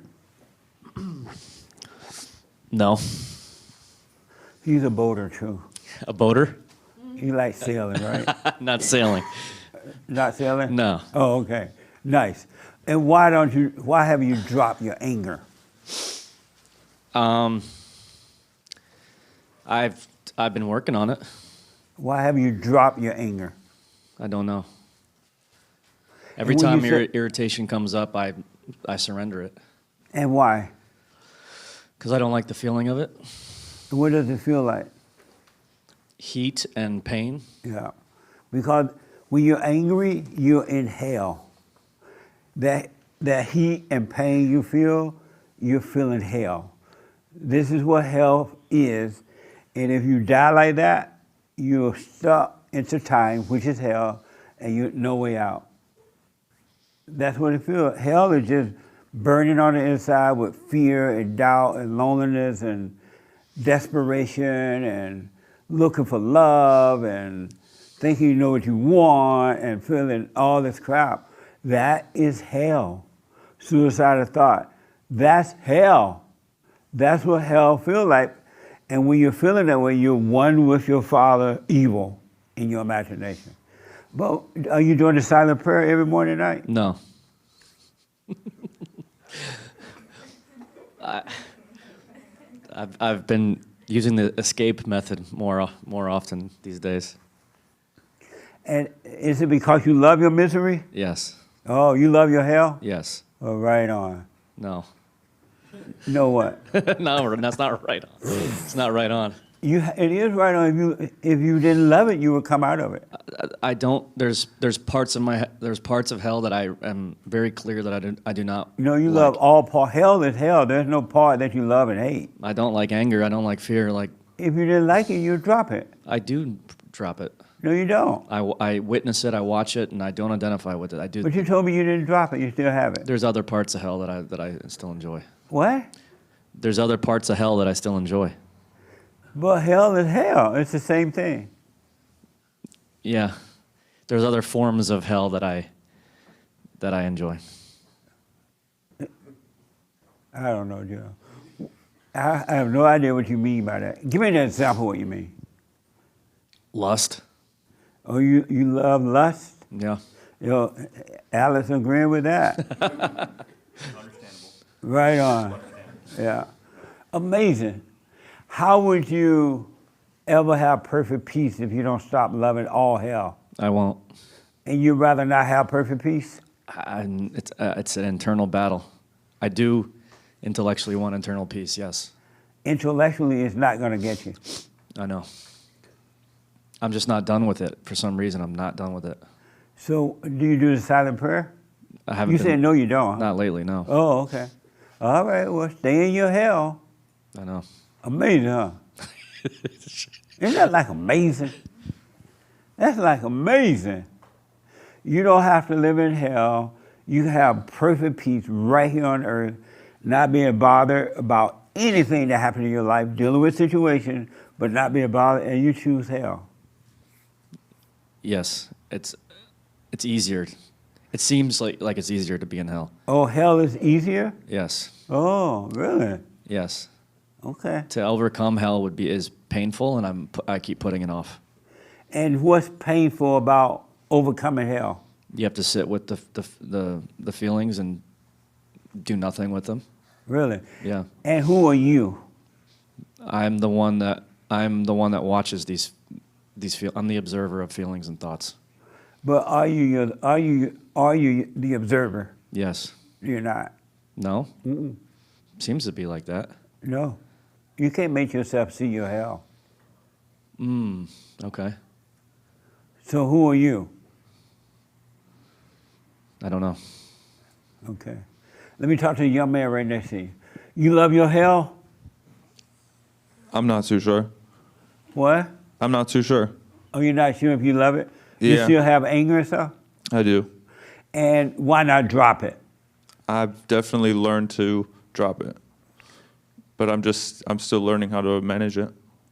No.
He's a boater, too.
A boater?
He likes sailing, right?
Not sailing.
Not sailing?
No.
Oh, okay. Nice. And why have you dropped your anger?
I've been working on it.
Why have you dropped your anger?
I don't know. Every time irritation comes up, I surrender it.
And why?
Because I don't like the feeling of it.
What does it feel like?
Heat and pain.
Yeah. Because when you're angry, you're in hell. That heat and pain you feel, you're feeling hell. This is what hell is. And if you die like that, you're stuck into time, which is hell, and you're no way out. That's what it feels. Hell is just burning on the inside with fear and doubt and loneliness and desperation and looking for love and thinking you know what you want and feeling all this crap. That is hell. Suicidal thought. That's hell. That's what hell feels like. And when you're feeling that way, you're one with your Father, evil, in your imagination. But are you doing the silent prayer every morning and night?
No. I've been using the escape method more often these days.
And is it because you love your misery?
Yes.
Oh, you love your hell?
Yes.
Oh, right on.
No.
No what?
No, that's not right on. It's not right on.
It is right on. If you didn't love it, you would come out of it.
I don't. There's parts of hell that I am very clear that I do not.
You know, you
like.
love all part. Hell is hell. There's no part that you love and hate.
I don't like anger. I don't like fear. Like
if you didn't like it, you'd drop it.
I do drop it.
No, you don't.
I witness it. I watch it, and I don't identify with it. I do.
But you told me you didn't drop it. You still have it.
There's other parts of hell that I still enjoy.
What?
There's other parts of hell that I still enjoy.
But hell is hell. It's the same thing.
Yeah, there's other forms of hell that I enjoy.
I don't know, Joe. I have no idea what you mean by that. Give me an example of what you mean.
Lust.
Oh, you love lust?
Yeah.
You know, Alice agreeing with that.
Understandable.
Right on. Yeah. Amazing. How would you ever have perfect peace if you don't stop loving all hell?
I won't.
And you'd rather not have perfect peace?
It's an internal battle. I do intellectually want internal peace, yes.
Intellectually, it's not going to get you.
I know. I'm just not done with it. For some reason, I'm not done with it.
So, do you do the silent prayer?
I haven't.
You said no, you don't. Huh?
Not lately, no.
Oh, okay. All right, well, stay in your hell.
I know.
Amazing, huh? Isn't that like amazing? That's like amazing. You don't have to live in hell. You can have perfect peace right here on earth, not being bothered about anything that happened in your life, dealing with situations, but not being bothered, and you choose hell.
Yes, it's easier. It seems like it's easier to be in hell.
Oh, hell is easier?
Yes.
Oh, really?
Yes.
Okay.
To overcome hell is painful, and I keep putting it off.
And what's painful about overcoming hell?
You have to sit with the feelings and do nothing with them.
Really?
Yeah.
And who are you?
I'm the one that watches these I'm the observer of feelings and thoughts.
But are you the observer?
Yes.
You're not.
No.
Mm-mm.
Seems to be like that.
No. You can't make yourself see your hell.
Okay.
So who are you?
I don't know.
Okay. Let me talk to the young man right next to you. You love your hell?
I'm not too sure.
What?
I'm not too sure.
Oh, you're not sure if you love it?
Yeah.
You still have anger and stuff?
I do.
And why not drop it?
I've definitely learned to drop it. But I'm still learning how to manage it.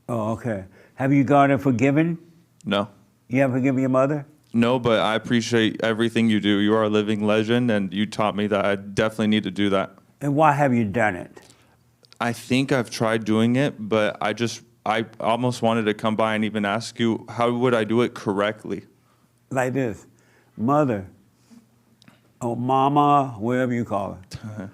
Oh, okay. Have you gone and forgiven?
No.
You haven't forgiven your mother?
No, but I appreciate everything you do. You are a living legend, and you taught me that I definitely need to do that.
And why have you done it?
I think I've tried doing it, but I almost wanted to come by and even ask you, how would I do it correctly?
Like this. Mother, or mama, whatever you call her.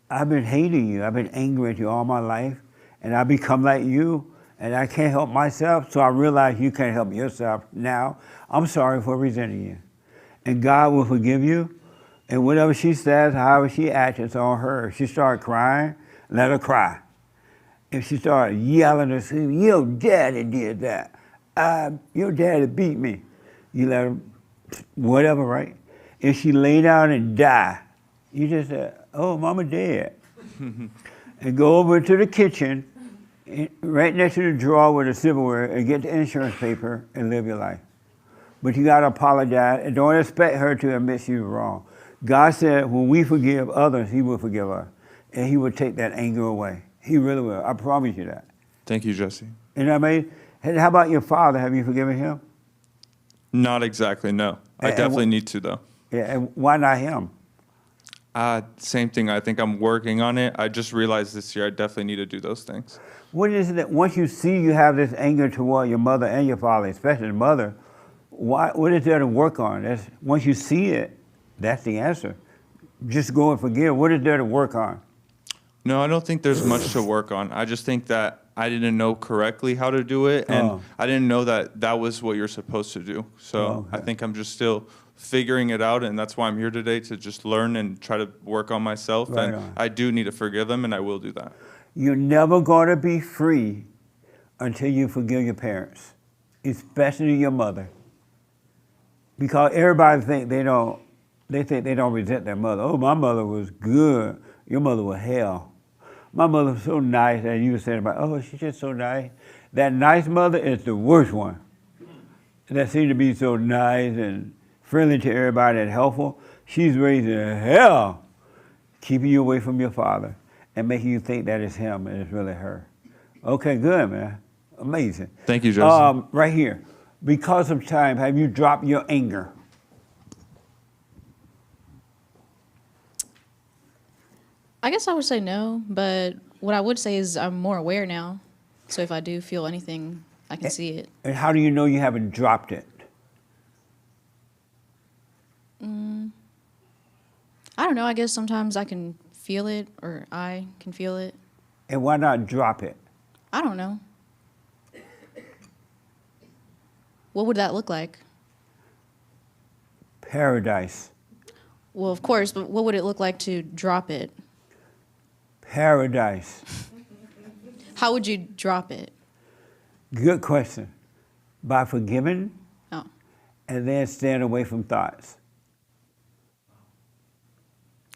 I've been hating you. I've been angry at you all my life, and I become like you, and I can't help myself, so I realize you can't help yourself now. I'm sorry for resenting you. And God will forgive you, and whatever she says, however she acts, it's on her. If she started crying, let her cry. If she started yelling and screaming, your daddy did that. Your daddy beat me. You let her, whatever, right? If she lay down and die, you just say, oh, mama dead. And go over to the kitchen, right next to the drawer with the silverware, and get the insurance paper and live your life. But you got to apologize, and don't expect her to admit you were wrong. God said when we forgive others, he will forgive us. And he will take that anger away. He really will. I promise you that.
Thank you, Jesse.
You know what I mean? And how about your father? Have you forgiven him?
Not exactly, no. I definitely need to, though.
Yeah, and why not him?
Same thing. I think I'm working on it. I just realized this year I definitely need to do those things.
What is it that once you see you have this anger toward your mother and your father, especially the mother, what is there to work on? Once you see it, that's the answer. Just go and forgive. What is there to work on?
No, I don't think there's much to work on. I just think that I didn't know correctly how to do it, and I didn't know that that was what you're supposed to do. So I think I'm just still figuring it out, and that's why I'm here today, to just learn and try to work on myself.
Right
and
on.
I do need to forgive them, and I will do that.
You're never going to be free until you forgive your parents, especially your mother. Because everybody think they don't resent their mother. Oh, my mother was good. Your mother was hell. My mother was so nice, and you were saying about, oh, she's just so nice. That nice mother is the worst one. That seemed to be so nice and friendly to everybody and helpful. She's raising hell, keeping you away from your father and making you think that it's him and it's really her. Okay, good, man. Amazing.
Thank you, Joseph.
Right here. Because of time, have you dropped your anger?
I guess I would say no, but what I would say is I'm more aware now. So if I do feel anything, I can see it.
And how do you know you haven't dropped it?
I don't know. I guess sometimes I can feel it, or I can feel it.
And why not drop it?
I don't know. What would that look like?
Paradise.
Well, of course, but what would it look like to drop it?
Paradise.
How would you drop it?
Good question. By forgiving
Oh.
and then staying away from thoughts.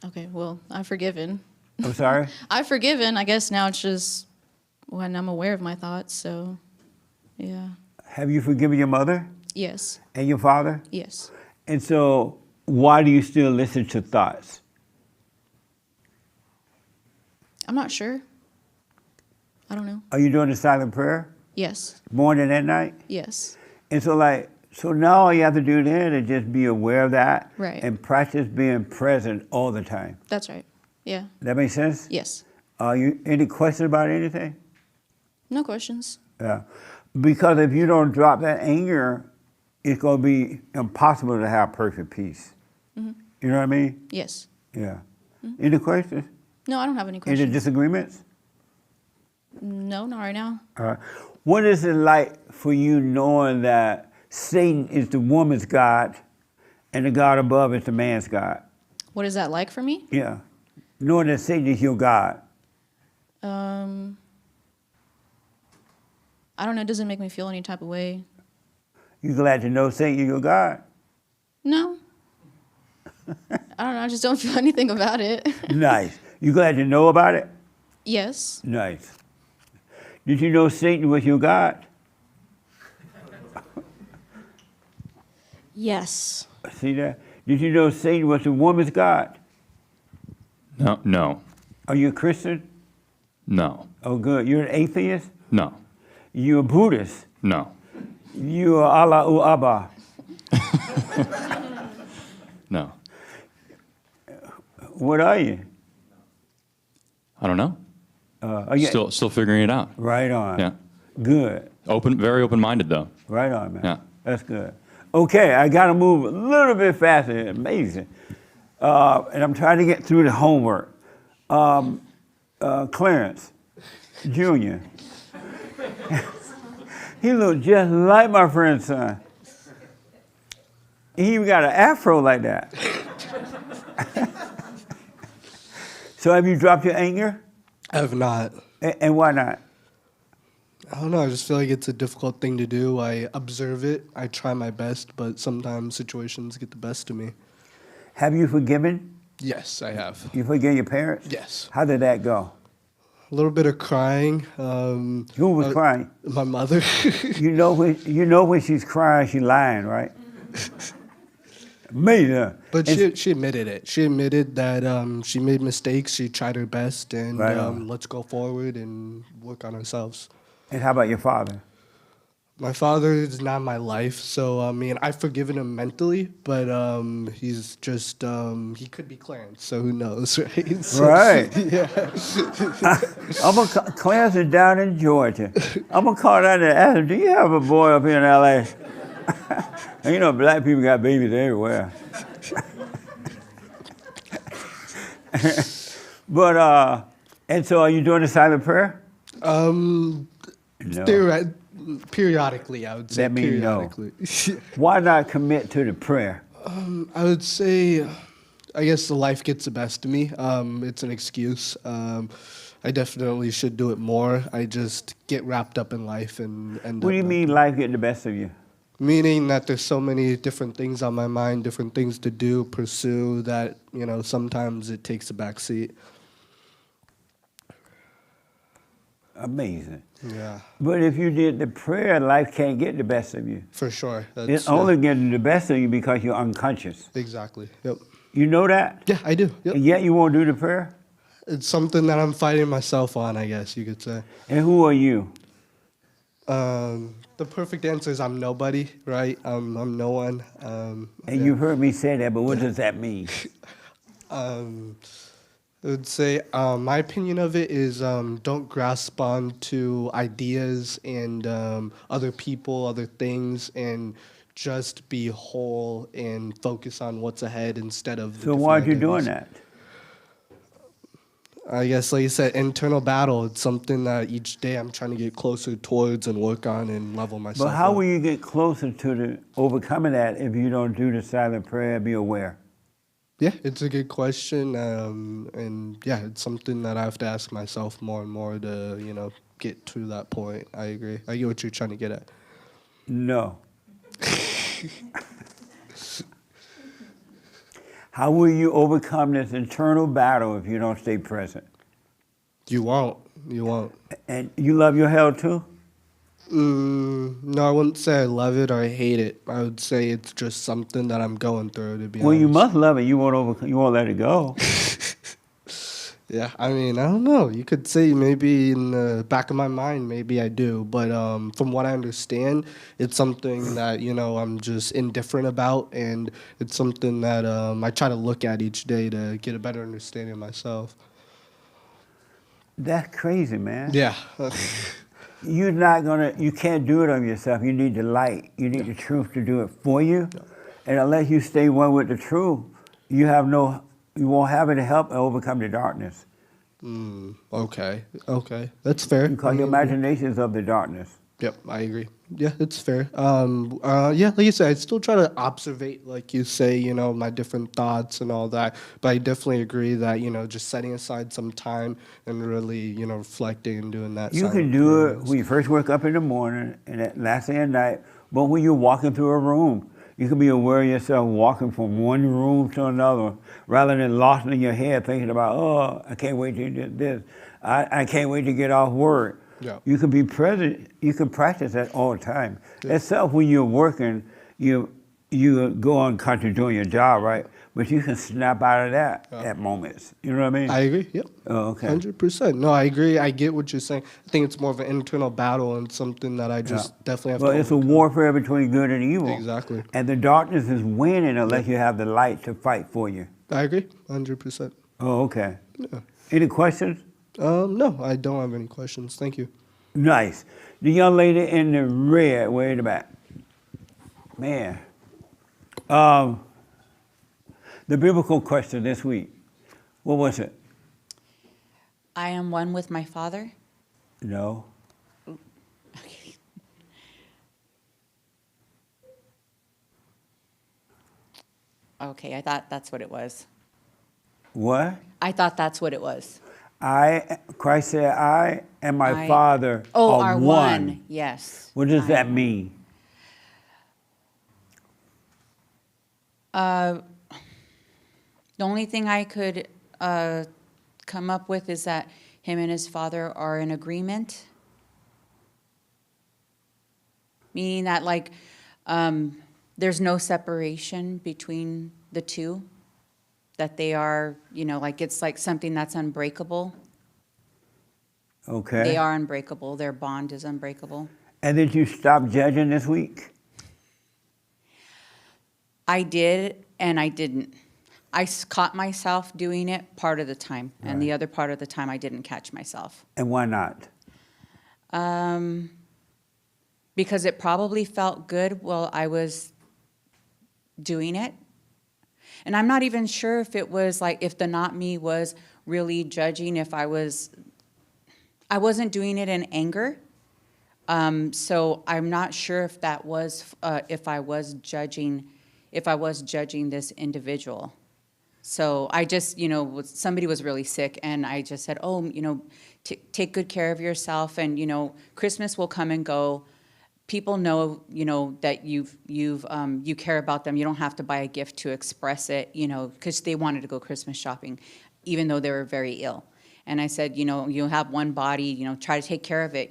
Okay, well, I've forgiven.
I'm sorry?
I've forgiven. I guess now it's just when I'm aware of my thoughts, so yeah.
Have you forgiven your mother
Yes.
and your father?
Yes.
And so why do you still listen to thoughts?
I'm not sure. I don't know.
Are you doing the silent prayer?
Yes.
Morning and night?
Yes.
And so now all you have to do then is just be aware of that
Right.
and practice being present all the time.
That's right. Yeah.
That makes sense?
Yes.
Any questions about anything?
No questions.
Yeah. Because if you don't drop that anger, it's going to be impossible to have perfect peace.
Mhm.
You know what I mean?
Yes.
Yeah.
Mhm.
Any questions?
No, I don't have any
Any
questions.
disagreements?
No, not right now.
All right. What is it like for you knowing that Satan is the woman's God and the God above is the man's God?
What is that like for me?
Yeah. Knowing that Satan is your God.
I don't know. It doesn't make me feel any type of way.
You glad to know Satan is your God?
No. I don't know. I just don't feel anything about it.
Nice. You glad to know about it?
Yes.
Nice. Did you know Satan was your God?
Yes.
See that? Did you know Satan was the woman's God?
No.
Are you a Christian?
No.
Oh, good. You're an atheist?
No.
You're a Buddhist?
No.
You are Allahu Abba?
No.
What are you?
I don't know.
Are you
Still figuring it out.
Right on.
Yeah.
Good.
Very open-minded though.
Right on, man.
Yeah.
That's good. Okay, I got to move a little bit faster. Amazing. And I'm trying to get through the homework. Clarence Jr. He looked just like my friend's son. He even got an afro like that. So have you dropped your anger?
I have not.
And why not?
I don't know. I just feel like it's a difficult thing to do. I observe it. I try my best, but sometimes situations get the best of me.
Have you forgiven?
Yes, I have.
You forgave your parents?
Yes.
How did that go?
A little bit of crying.
Who was crying?
My mother.
You know when she's crying, she's lying, right? Amazing.
But she admitted it. She admitted that she made mistakes. She tried her best, and
Right on.
let's go forward and work on ourselves.
And how about your father?
My father is not in my life, so I mean, I've forgiven him mentally, but he's just he could be Clarence, so who knows, right? So,
Right.
Yeah.
Clarence is down in Georgia. I'm gonna call down there and ask him, do you have a boy up here in LA? And you know, black people got babies everywhere. But and so are you doing the silent prayer? No.
Periodically, I would say.
That means no.
periodically.
Why not commit to the prayer?
I would say, I guess the life gets the best of me. It's an excuse. I definitely should do it more. I just get wrapped up in life and end
What
up.
do you mean life get the best of you?
Meaning that there's so many different things on my mind, different things to do, pursue, that, sometimes it takes a back seat.
Amazing.
Yeah.
But if you did the prayer, life can't get the best of you.
For sure.
It's only getting the best of you because you're unconscious.
Exactly. Yep.
You know that?
Yeah, I do. Yep.
And yet you won't do the prayer?
It's something that I'm fighting myself on, I guess you could say.
And who are you?
The perfect answer is I'm nobody, right? I'm no one.
And you've heard me say that, but what does that mean?
I would say my opinion of it is don't grasp on to ideas and other people, other things, and just be whole and focus on what's ahead instead of the
So why are you
different
doing
identities.
that?
I guess, like you said, internal battle. It's something that each day I'm trying to get closer towards and work on and level myself
But how
up.
will you get closer to the overcoming that if you don't do the silent prayer and be aware?
Yeah, it's a good question, and yeah, it's something that I have to ask myself more and more to, get to that point. I agree. I get what you're trying to get at.
No. How will you overcome this internal battle if you don't stay present?
You won't. You won't.
And you love your hell too?
No, I wouldn't say I love it or I hate it. I would say it's just something that I'm going through, to be
Well,
honest.
you must love it. You won't let it go.
Yeah, I mean, I don't know. You could say maybe in the back of my mind, maybe I do. But from what I understand, it's something that, I'm just indifferent about. And it's something that I try to look at each day to get a better understanding of myself.
That's crazy, man.
Yeah.
You can't do it on yourself. You need the light. You need the truth to do it for you. And unless you stay one with the truth, you won't have any help to overcome the darkness.
Okay. That's fair.
Because your imagination is of the darkness.
Yep, I agree. Yeah, it's fair. Yeah, like you said, I still try to observate, like you say, my different thoughts and all that. But I definitely agree that, just setting aside some time and really, reflecting and doing that.
You can do it when you first wake up in the morning and at last thing at night, but when you're walking through a room, you can be aware of yourself walking from one room to another rather than lost in your head thinking about, oh, I can't wait to do this. I can't wait to get off work.
Yeah.
You can be present. You can practice that all the time. Yeah. Itself, when you're working, you go on constantly doing your job, right? But you can snap out of that at moments. You know what I mean?
I agree. Yep.
Oh, okay.
100%. No, I agree. I get what you're saying. I think it's more of an internal battle and something that I just definitely have to.
Well, it's a warfare between good and evil.
Exactly.
And the darkness is winning unless you have the light to fight for you.
I agree. 100%.
Oh, okay.
Yeah.
Any questions?
No, I don't have any questions. Thank you.
Nice. The young lady in the red, way in the back. Man. The biblical question this week. What was it?
I am one with my Father.
No.
Okay. Okay, I thought that's what it was.
What?
I thought that's what it was.
Christ said, I and my Father are one.
Yes.
What does that mean?
The only thing I could come up with is that him and his Father are in agreement. Meaning that, like, there's no separation between the two. That they are, like it's like something that's unbreakable.
Okay.
They are unbreakable. Their bond is unbreakable.
And did you stop judging this week?
I did, and I didn't. I caught myself doing it part of the time, and the other part of the time I didn't catch myself.
And why not?
Because it probably felt good while I was doing it. And I'm not even sure if it was like, if the not me was really judging, if I wasn't doing it in anger. So I'm not sure if that was, if I was judging
if I was judging this individual. So I just, somebody was really sick, and I just said, oh, take good care of yourself, and, Christmas will come and go. People know, that you care about them. You don't have to buy a gift to express it, because they wanted to go Christmas shopping, even though they were very ill. And I said, you have one body, try to take care of it,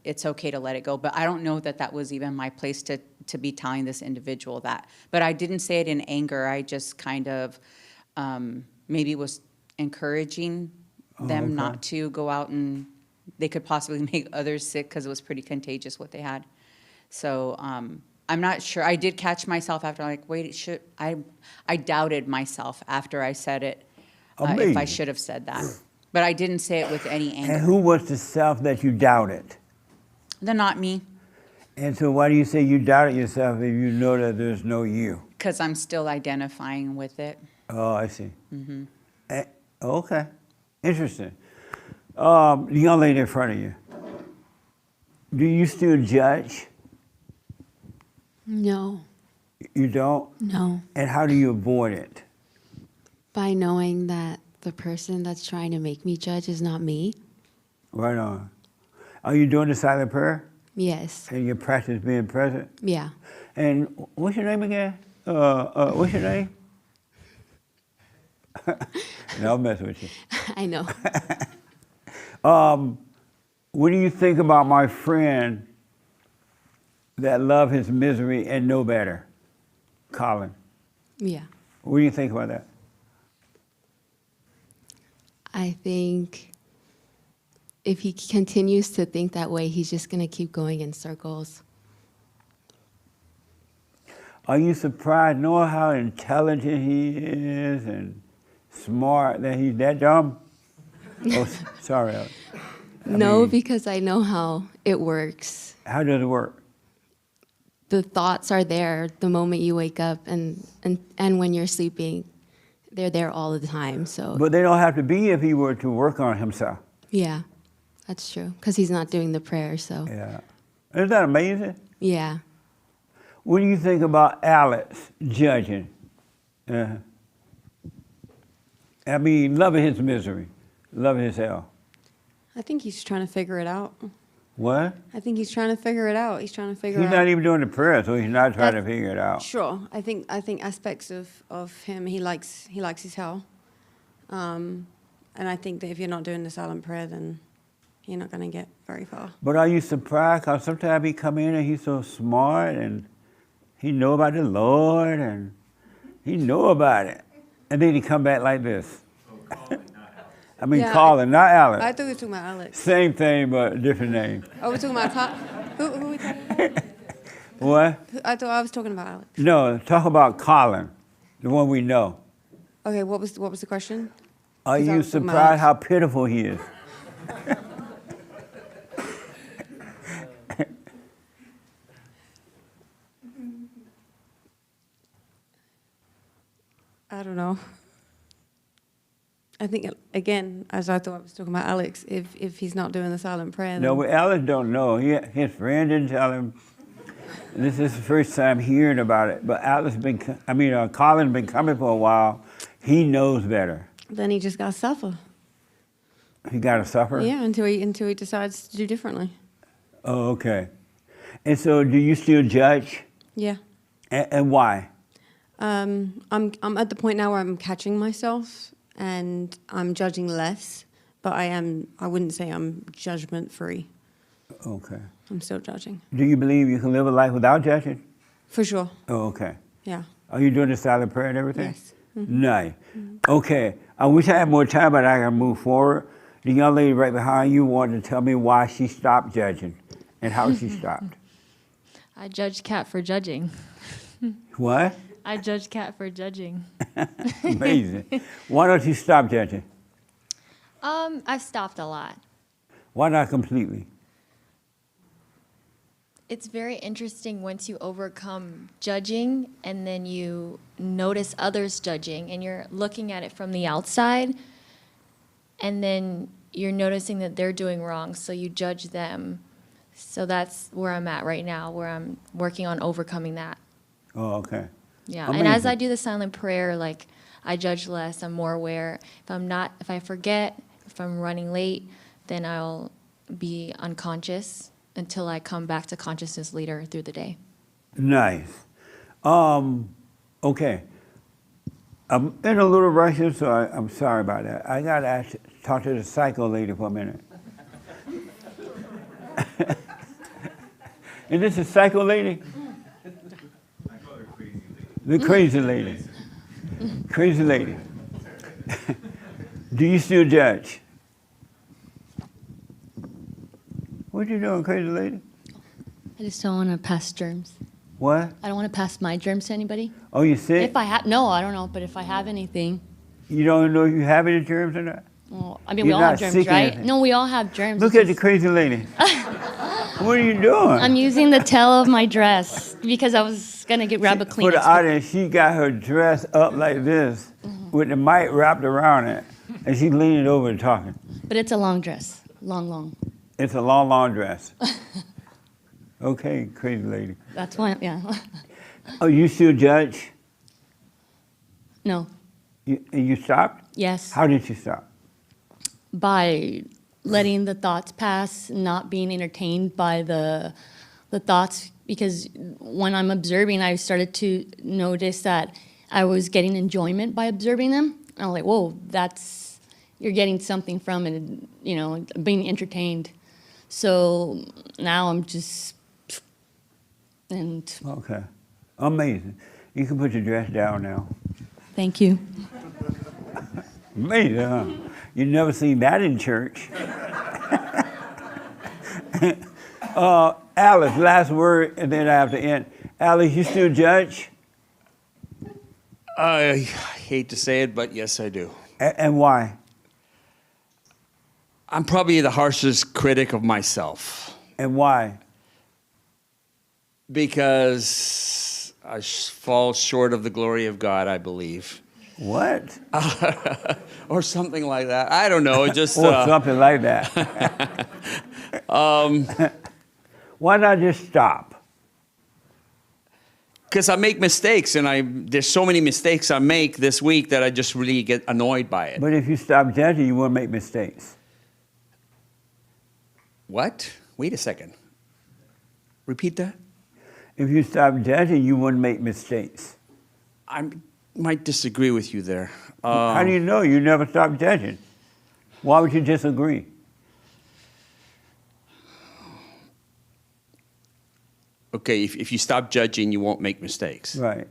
it's okay to let it go. But I don't know that was even my place to be telling this individual that. But I didn't say it in anger. I just kind of maybe was encouraging them not to go out, and they could possibly make others sick because it was pretty contagious what they had. So I'm not sure. I did catch myself after, like, wait, I doubted myself after I said it, if I should have said that. But I didn't say it with any anger.
And who was the self that you doubted?
Not me.
And so why do you say you doubted yourself if you know that there's no you?
Because I'm still identifying with it.
Oh, I see.
Mm-hmm.
Okay. Interesting. The young lady in front of you, do you still judge?
No.
You don't?
No.
And how do you avoid it?
By knowing that the person that's trying to make me judge is not me.
Right on. Are you doing the silent prayer?
Yes.
And you practice being present?
Yeah.
And what's your name again? What's your name? No, I'll mess with you.
I know.
What do you think about my friend that love his misery and know better? Colin.
Yeah.
What do you think about that?
I think if he continues to think that way, he's just going to keep going in circles.
Are you surprised knowing how intelligent he is and smart that he's that dumb? Oh, sorry.
No, because I know how it works.
How does it work?
The thoughts are there the moment you wake up, and when you're sleeping, they're there all the time. So.
But they don't have to be if he were to work on himself.
Yeah, that's true. Because he's not doing the prayer, so.
Yeah. Isn't that amazing?
Yeah.
What do you think about Alex judging? I mean, loving his misery, loving his hell.
I think he's trying to figure it out.
What?
I think he's trying to figure it out. He's trying to figure
He's
out.
not even doing the prayer, so he's not trying to figure it out.
Sure. I think aspects of him, he likes his hell. And I think that if you're not doing the silent prayer, then you're not going to get very far.
But are you surprised? Because sometimes he come in and he's so smart and he know about the Lord and he know about it. And then he come back like this. I mean,
Yeah,
Colin, not Alex.
I thought we were talking about Alex.
Same thing, but different name.
Oh, we're talking about who are we talking about?
What?
I thought I was talking about Alex.
No, talk about Colin, the one we know.
Okay, what was the question?
Are
'Cause I
you
was talking about
surprised how pitiful he is?
I don't know. I think, again, as I thought I was talking about Alex, if he's not doing the silent prayer, then...
No, but Alex don't know. His friend didn't tell him. This is the first time hearing about it. But Colin's been coming for a while. He knows better.
Then he just got to suffer.
He got to suffer?
Yeah, until he decides to do differently.
Oh, okay. And so do you still judge?
Yeah.
And why?
I'm at the point now where I'm catching myself and I'm judging less, but I wouldn't say I'm judgment free.
Okay.
I'm still judging.
Do you believe you can live a life without judging?
For sure.
Oh, okay.
Yeah.
Are you doing the silent prayer and everything?
Yes.
Nice. Okay. I wish I had more time, but I can move forward. The young lady right behind you wanted to tell me why she stopped judging and how she stopped.
I judge Kat for judging.
What?
I judge Kat for judging.
Amazing. Why don't you stop judging?
I've stopped a lot.
Why not completely?
It's very interesting once you overcome judging and then you notice others judging and you're looking at it from the outside and then you're noticing that they're doing wrong, so you judge them. So that's where I'm at right now, where I'm working on overcoming that.
Oh, okay.
Yeah,
Amazing.
and as I do the silent prayer, like I judge less. I'm more aware. If I forget, if I'm running late, then I'll be unconscious until I come back to consciousness later through the day.
Nice. Okay. I'm in a little rush here, so I'm sorry about that. I got to talk to the psycho lady for a minute. Is this a psycho lady? The crazy lady. Crazy lady. Do you still judge? What you doing, crazy lady?
I just don't want to pass germs.
What?
I don't want to pass my germs to anybody.
Oh, you sick?
If I have, no, I don't know. But if I have anything,
You don't know if you have any germs or not?
well, I mean, we
You're
all
not
have germs,
sick or
right?
anything.
No, we all have germs.
Look
It's
at the crazy lady. What are you doing?
I'm using the tail of my dress because I was gonna grab a
For
Kleenex.
the audience, she got her dress up like this with the mic wrapped around it, and she's leaning over and talking.
But it's a long dress, long.
It's a long, long dress. Okay, crazy lady.
That's why, yeah.
Oh, you still judge?
No,
You stopped?
yes.
How did you stop?
By letting the thoughts pass, not being entertained by the thoughts, because when I'm observing, I started to notice that I was getting enjoyment by observing them. And I'm like, whoa, you're getting something from it, being entertained. So now I'm just, and
Okay. Amazing. You can put your dress down now.
thank you.
Amazing, huh? You never seen that in church. Alice, last word, and then I have to end. Alice, you still judge?
I hate to say it, but yes, I do.
And why?
I'm probably the harshest critic of myself.
And why?
Because I fall short of the glory of God, I believe.
What?
Or something like that. I don't know. Just
or something like that. Why not just stop?
Because I make mistakes, and there's so many mistakes I make this week that I just really get annoyed by it.
But if you stop judging, you won't make mistakes.
What? Wait a second. Repeat that?
If you stop judging, you wouldn't make mistakes.
I might disagree with you there.
How do you know? You never stop judging. Why would you disagree?
Okay, if you stop judging, you won't make mistakes.
Right.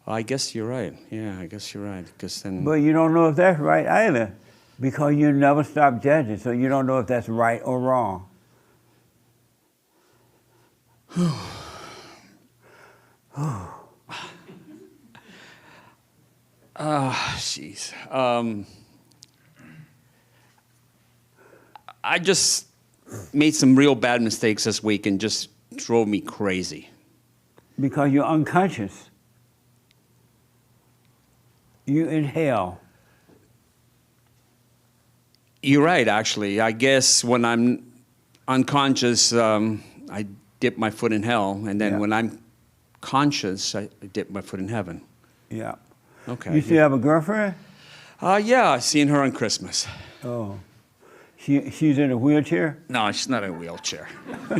I guess you're right. Yeah, I guess you're right. Because then.
But you don't know if that's right either, because you never stop judging, so you don't know if that's right or wrong.
Jeez. I just made some real bad mistakes this week and just drove me crazy.
Because you're unconscious. You inhale.
You're right, actually. I guess when I'm unconscious, I dip my foot in hell, and then when I'm conscious, I dip my foot in heaven.
Yeah.
Okay.
You still have a girlfriend?
Yeah, I seen her on Christmas.
Oh. She's in a wheelchair?
No, she's not in a wheelchair.
All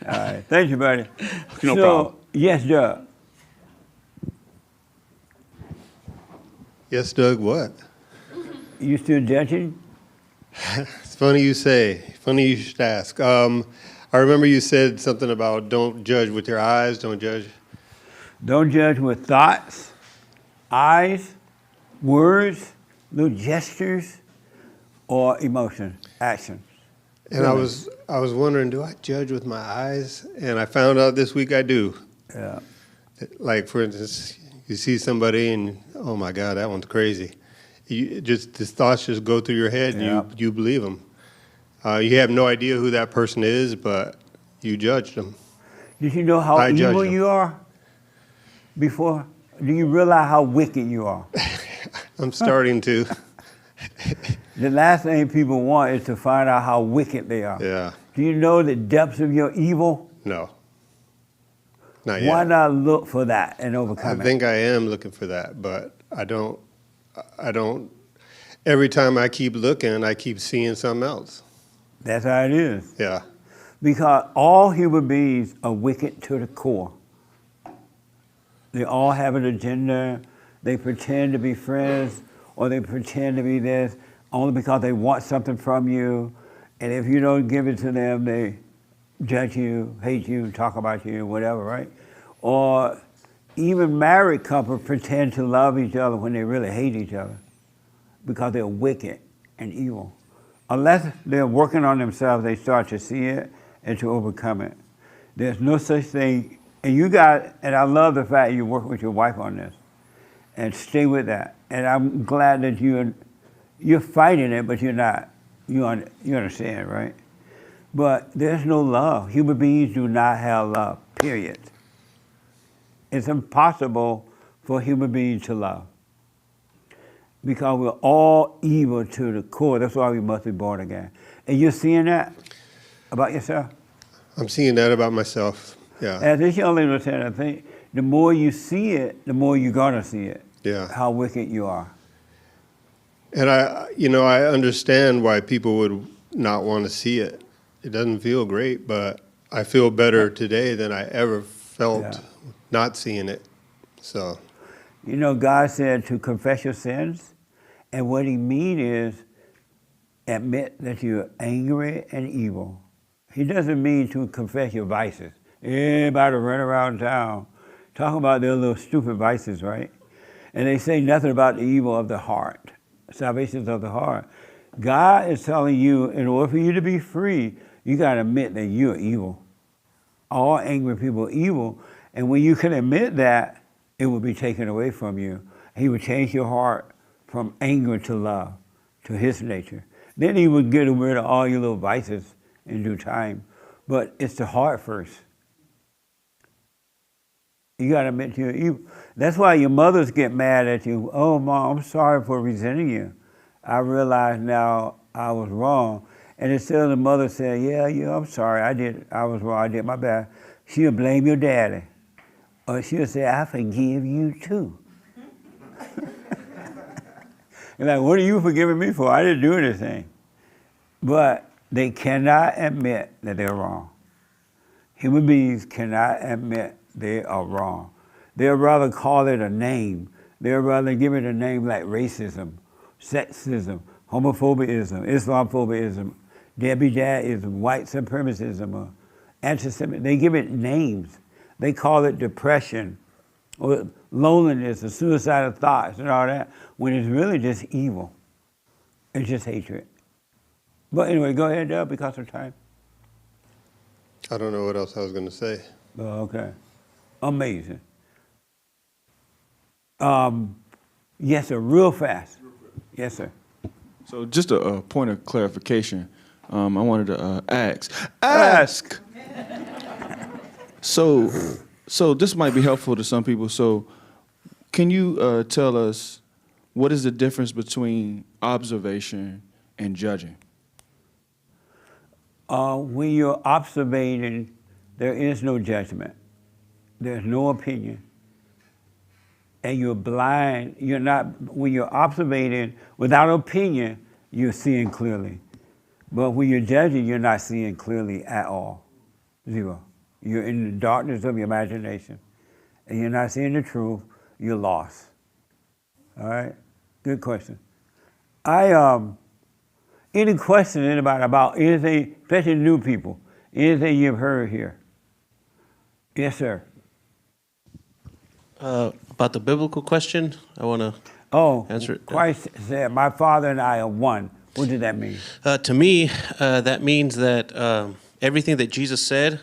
right. Thank you, buddy.
No problem.
Yes, Doug.
Yes, Doug, what?
You still judging?
It's funny you say. Funny you should ask. I remember you said something about don't judge with your eyes, don't judge.
Don't judge with thoughts, eyes, words, little gestures, or emotion, action.
And I was wondering, do I judge with my eyes? And I found out this week I do.
Yeah.
Like, for instance, you see somebody and, oh my God, that one's crazy. These thoughts just go through your head and you believe them. You have no idea who that person is, but you judge them.
Did you know how evil you are before? Do you realize how wicked you are?
I'm starting to.
The last thing people want is to find out how wicked they are.
Yeah.
Do you know the depths of your evil?
No. Not yet.
Why not look for that and
I
overcome it?
think I am looking for that, but I don't. Every time I keep looking, I keep seeing something else.
That's how it is.
Yeah.
Because all human beings are wicked to the core. They all have an agenda. They pretend to be friends, or they pretend to be this, only because they want something from you. And if you don't give it to them, they judge you, hate you, talk about you, whatever, right? Or even married couples pretend to love each other when they really hate each other because they're wicked and evil. Unless they're working on themselves, they start to see it and to overcome it. There's no such thing. And I love the fact you work with your wife on this and stay with that. And I'm glad that you're fighting it, but you're not. You understand, right? But there's no love. Human beings do not have love, period. It's impossible for human beings to love because we're all evil to the core. That's why we must be born again. And you're seeing that about yourself?
I'm seeing that about myself. Yeah.
As this young lady was saying, I think the more you see it, the more you're gonna see it.
Yeah.
How wicked you are.
And I understand why people would not want to see it. It doesn't feel great, but I feel better today than I ever felt not seeing it. So.
You know, God said to confess your sins, and what he means is admit that you're angry and evil. He doesn't mean to confess your vices. Everybody run around town talking about their little stupid vices, right? And they say nothing about the evil of the heart, salvations of the heart. God is telling you, in order for you to be free, you got to admit that you're evil. All angry people are evil. And when you can admit that, it will be taken away from you. He will change your heart from anger to love, to his nature. Then he would get rid of all your little vices in due time. But it's the heart first. You got to admit you're evil. That's why your mothers get mad at you. Oh, Mom, I'm sorry for resenting you. I realize now I was wrong. And instead of the mother saying, yeah, I'm sorry, I was wrong, I did my best, she'll blame your daddy. Or she'll say, I forgive you too. You're like, what are you forgiving me for? I didn't do anything. But they cannot admit that they're wrong. Human beings cannot admit they are wrong. They'd rather call it a name. They'd rather give it a name like racism, sexism, homophobism, Islamophobism, Debbie Dadism, white supremacism, or anti-Semitism. They give it names. They call it depression, or loneliness, or suicidal thoughts, and all that, when it's really just evil. It's just hatred. But anyway, go ahead, Dub, because of time.
I don't know what else I was going to say.
Oh, okay. Amazing. Yes, sir, real fast. Yes, sir.
So just a point of clarification. I wanted to ask. So this might be helpful to some people. So can you tell us what is the difference between observation and judging?
When you're observing, there is no judgment. There's no opinion. And you're blind. You're not, when you're observing without opinion, you're seeing clearly. But when you're judging, you're not seeing clearly at all. Zero. You're in the darkness of your imagination. And you're not seeing the truth, you're lost. All right? Good question. Any question anybody about anything, especially new people, anything you've heard here? Yes, sir.
About the biblical question, I want to answer it.
Christ said, my Father and I are one. What did that mean?
To me, that means that everything that Jesus said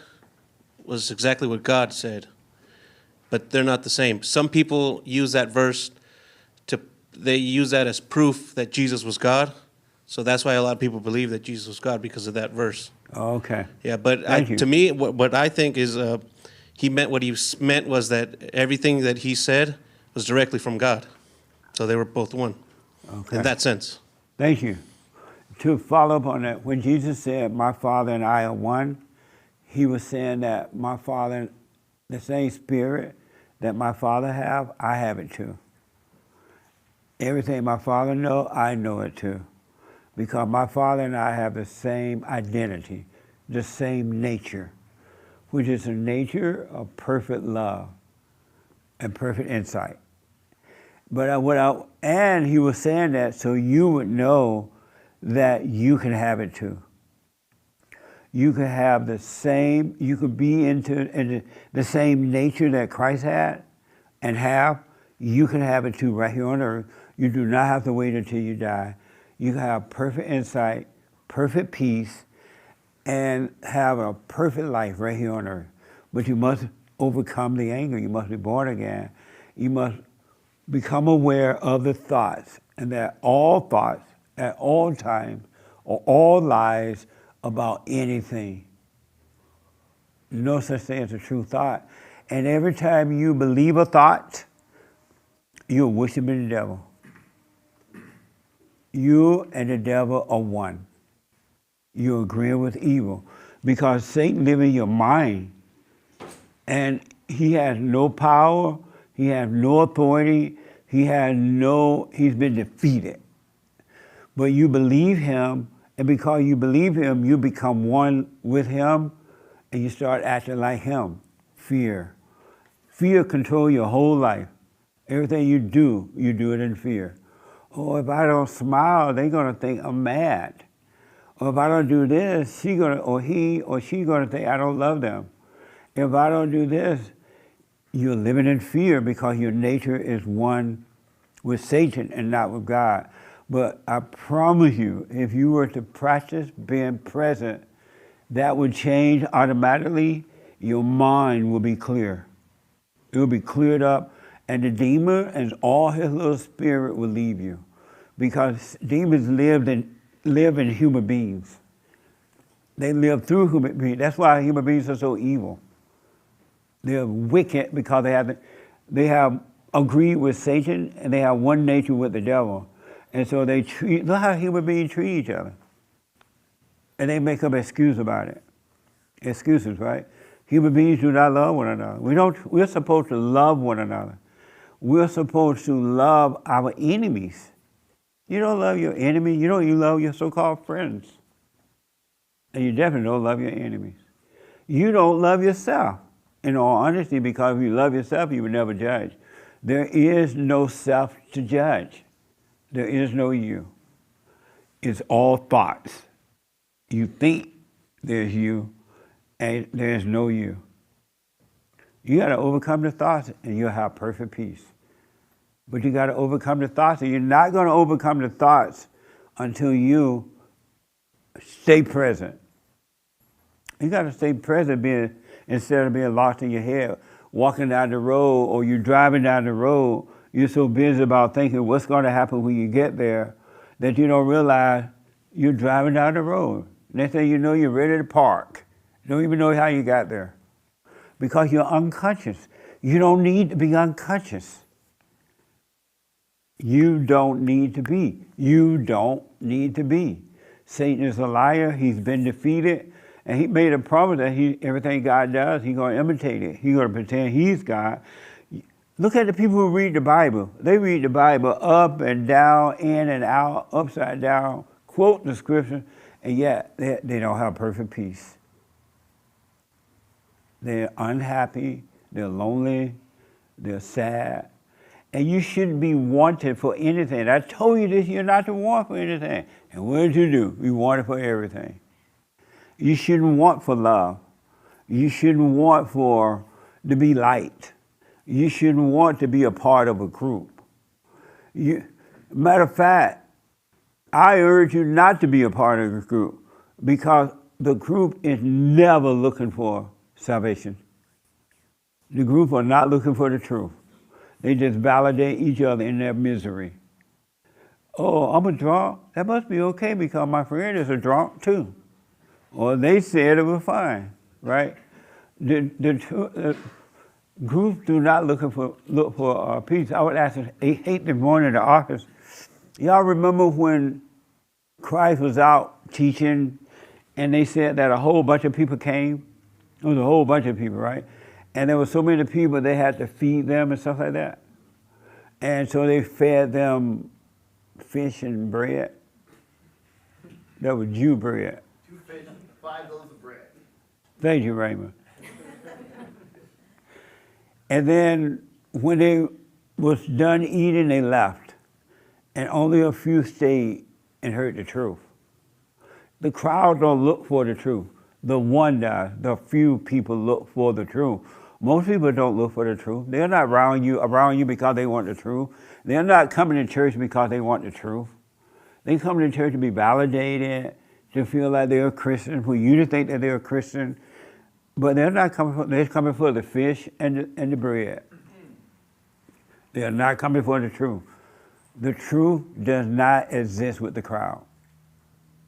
was exactly what God said, but they're not the same. Some people use that verse they use that as proof that Jesus was God. So that's why a lot of people believe that Jesus was God, because of that verse.
Okay.
Yeah, but to me, what I think is what he meant was that everything that he said was directly from God. So they were both one in that sense.
Thank you. To follow up on that, when Jesus said, my Father and I are one, he was saying that The same spirit that my Father have, I have it too. Everything my Father know, I know it too. Because my Father and I have the same identity, the same nature, which is the nature of perfect love and perfect insight. But and he was saying that so you would know that you can have it too. You can have the same, you could be into the same nature that Christ had and have, you can have it too right here on earth. You do not have to wait until you die. You can have perfect insight, perfect peace, and have a perfect life right here on earth. But you must overcome the anger. You must be born again. You must become aware of the thoughts, and that all thoughts at all times are all lies about anything. No such thing as a true thought. And every time you believe a thought, you're worshiping the devil. You and the devil are one. You're agreeing with evil because Satan lives in your mind, and he has no power, he has no authority, he's been defeated. But you believe him, and because you believe him, you become one with him, and you start acting like him. Fear. Fear controls your whole life. Everything you do it in fear. Oh, if I don't smile, they're gonna think I'm mad. Or if I don't do this, he or she gonna think I don't love them. If I don't do this, you're living in fear because your nature is one with Satan and not with God. But I promise you, if you were to practice being present, that would change automatically. Your mind will be clear. It will be cleared up, and the demon and all his little spirit will leave you. Because demons live in human beings. They live through human beings. That's why human beings are so evil. They're wicked because they have agreed with Satan, and they have one nature with the devil. And so look how human beings treat each other. And they make up excuses about it. Excuses, right? Human beings do not love one another. We're supposed to love one another. We're supposed to love our enemies. You don't love your enemy. You love your so-called friends. And you definitely don't love your enemies. You don't love yourself, in all honesty, because if you love yourself, you would never judge. There is no self to judge. There is no you. It's all thoughts. You think there's you, and there's no you. You got to overcome the thoughts, and you'll have perfect peace. But you got to overcome the thoughts, and you're not going to overcome the thoughts until you stay present. You got to stay present instead of being lost in your head, walking down the road, or you're driving down the road. You're so busy about thinking what's going to happen when you get there that you don't realize you're driving down the road. Next thing you know, you're ready to park. You don't even know how you got there because you're unconscious. You don't need to be unconscious. You don't need to be. You don't need to be. Satan is a liar. He's been defeated. And he made a promise that everything God does, he's going to imitate it. He's going to pretend he's God. Look at the people who read the Bible. They read the Bible up and down, in and out, upside down, quote the scripture, and yet they don't have perfect peace. They're unhappy, they're lonely, they're sad. And you shouldn't be wanted for anything. I told you this, you're not to want for anything. And what did you do? You wanted for everything. You shouldn't want for love. You shouldn't want to be liked. You shouldn't want to be a part of a group. Matter of fact, I urge you not to be a part of a group because the group is never looking for salvation. The group are not looking for the truth. They just validate each other in their misery. Oh, I'm a drunk. That must be okay because my friend is a drunk too. Or they said it was fine, right? Groups do not look for peace. I would ask 8 this morning in the office. Y'all remember when Christ was out teaching and they said that a whole bunch of people came? It was a whole bunch of people, right? And there were so many people, they had to feed them and stuff like that. And so they fed them fish and bread. That was Jew bread.
2 fish, 5 loaves of bread.
Thank you, Raymond. And then when they was done eating, they left. And only a few stayed and heard the truth. The crowd don't look for the truth. The one does. The few people look for the truth. Most people don't look for the truth. They're not around you because they want the truth. They're not coming to church because they want the truth. They come to church to be validated, to feel like they're a Christian, for you to think that they're a Christian. But they're not coming for, they're coming for the fish and the bread. They are not coming for the truth. The truth does not exist with the crowd.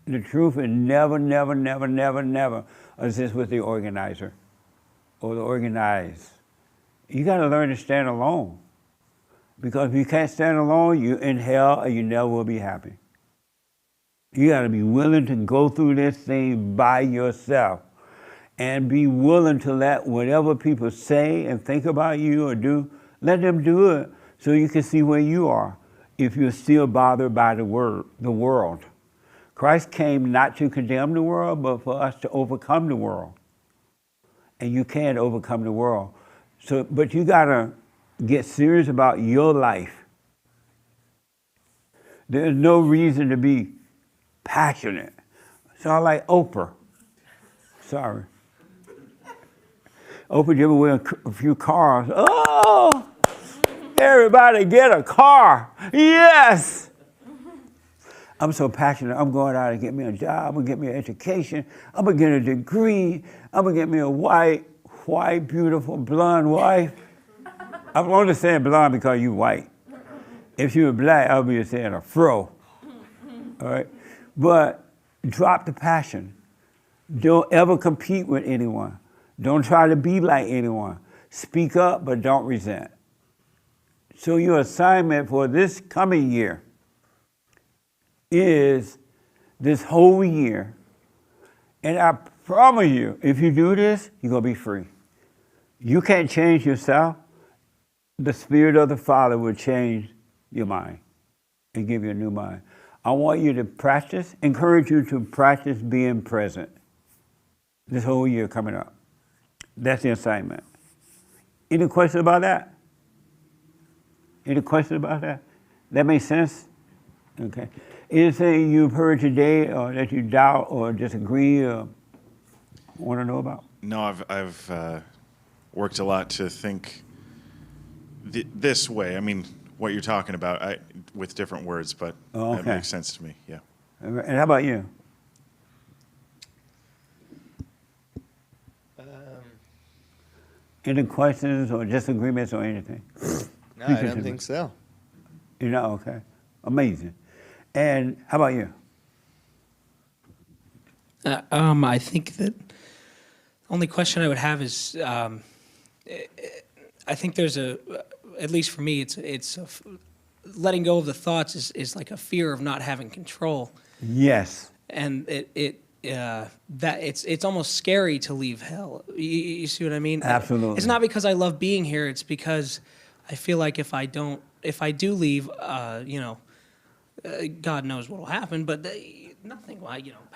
The truth is never, never, never, never, never exists with the organizer or the organized. You got to learn to stand alone. Because if you can't stand alone, you're in hell and you never will be happy. You got to be willing to go through this thing by yourself and be willing to let whatever people say and think about you or do, let them do it so you can see where you are if you're still bothered by the world. Christ came not to condemn the world, but for us to overcome the world. And you can overcome the world. So, but you got to get serious about your life. There's no reason to be passionate. Sound like Oprah. Sorry. Oprah gave away a few cars. Oh, everybody get a car. Yes. I'm so passionate. I'm going out to get me a job. I'm going to get me an education. I'm going to get a degree. I'm going to get me a white, beautiful, blonde wife. I'm only saying blonde because you white. If you were black, I would be saying a fro. All right? But drop the passion. Don't ever compete with anyone. Don't try to be like anyone. Speak up, but don't resent. So your assignment for this coming year is this whole year. And I promise you, if you do this, you're going to be free. You can't change yourself. The Spirit of the Father will change your mind and give you a new mind. I want you to practice, encourage you to practice being present this whole year coming up. That's the assignment. Any questions about that? Any questions about that? That makes sense? Okay. Anything you've heard today or that you doubt or disagree or want to know about?
No, I've worked a lot to think this way. I mean, what you're talking about, with different words, but that makes sense to me. Yeah.
And how about you? Any questions or disagreements or anything?
No, I don't think so.
You're not okay. Amazing. And how about you?
I think that the only question I would have is, I think there's at least for me, it's letting go of the thoughts is like a fear of not having control.
Yes.
And that it's almost scary to leave hell. You see what I mean?
Absolutely.
It's not because I love being here. It's because I feel like if I do leave, God knows what will happen. But nothing.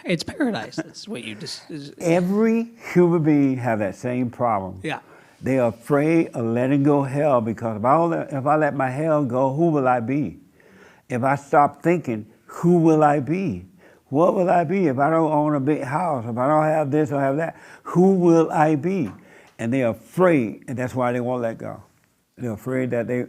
It's paradise. That's what you just.
Every human being have that same problem.
Yeah.
They are afraid of letting go hell because if I let my hell go, who will I be? If I stop thinking, who will I be? What will I be if I don't own a big house, if I don't have this or have that? Who will I be? And they're afraid, and that's why they won't let go. They're afraid that they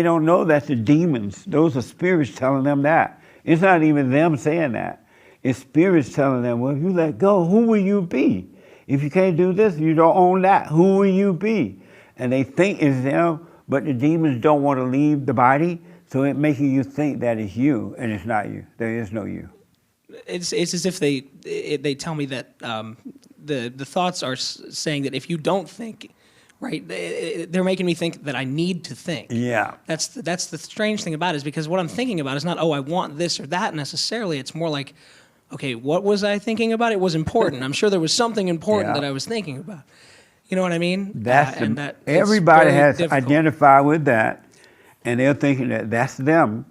don't know that's the demons. Those are spirits telling them that. It's not even them saying that. It's spirits telling them, well, if you let go, who will you be? If you can't do this, you don't own that, who will you be? And they think it's them, but the demons don't want to leave the body, so it's making you think that it's you, and it's not you. There is no you.
It's as if they tell me that the thoughts are saying that if you don't think, right, they're making me think that I need to think.
Yeah.
That's the strange thing about it, is because what I'm thinking about is not, I want this or that necessarily. It's more like, okay, what was I thinking about? It was important. I'm sure there was something important that I was thinking about. You know what I mean?
That's
And that it's
everybody
very
has
difficult.
identified with that, and they're thinking that that's them,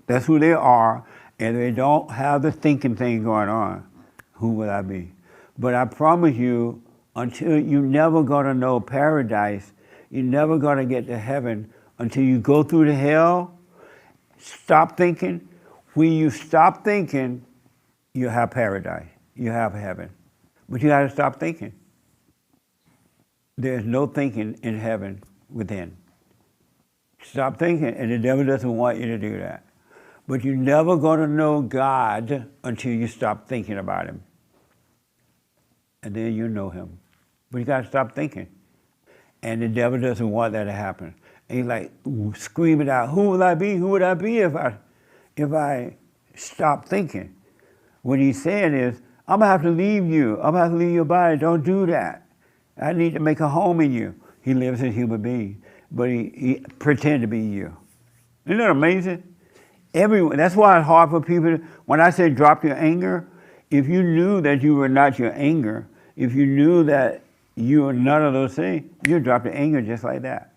that's who they are, and they don't have the thinking thing going on. Who will I be? But I promise you, until you're never gonna know paradise, you're never gonna get to heaven until you go through the hell. Stop thinking. When you stop thinking, you have paradise. You have heaven. But you gotta stop thinking. There's no thinking in heaven within. Stop thinking, and the devil doesn't want you to do that. But you're never gonna know God until you stop thinking about him. And then you know him. But you gotta stop thinking. And the devil doesn't want that to happen. And he's like screaming out, who will I be? Who would I be if I stop thinking? What he's saying is, I'm gonna have to leave you. I'm gonna have to leave your body. Don't do that. I need to make a home in you. He lives as a human being, but he pretend to be you. Isn't that amazing? Everyone. That's why it's hard for people. When I say drop your anger, if you knew that you were not your anger, if you knew that you are none of those things, you'd drop the anger just like that.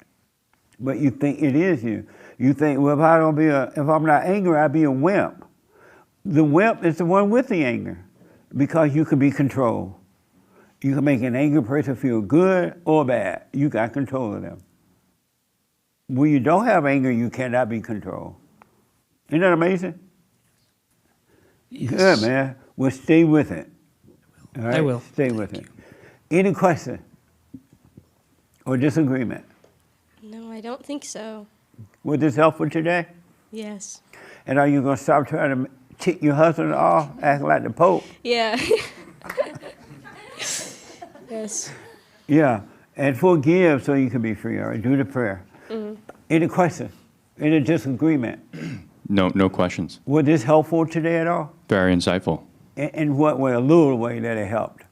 But you think it is you. You think, well, if I'm not angry, I'd be a wimp. The wimp is the one with the anger, because you can be controlled. You can make an angry person feel good or bad. You got control of them. When you don't have anger, you cannot be controlled. Isn't that amazing? Yes. Good, man. Well, stay with it. All right?
I will.
Stay with it. Any question or disagreement?
No, I don't think so.
Was this helpful today?
Yes.
And are you going to stop trying to tick your husband off, acting like the Pope?
Yeah. Yes.
Yeah. And forgive so you can be free. All right. Do the prayer.
Mhm.
Any questions? Any disagreement?
No questions.
Was this helpful today at all?
Very insightful.
In what way? A little way that it helped.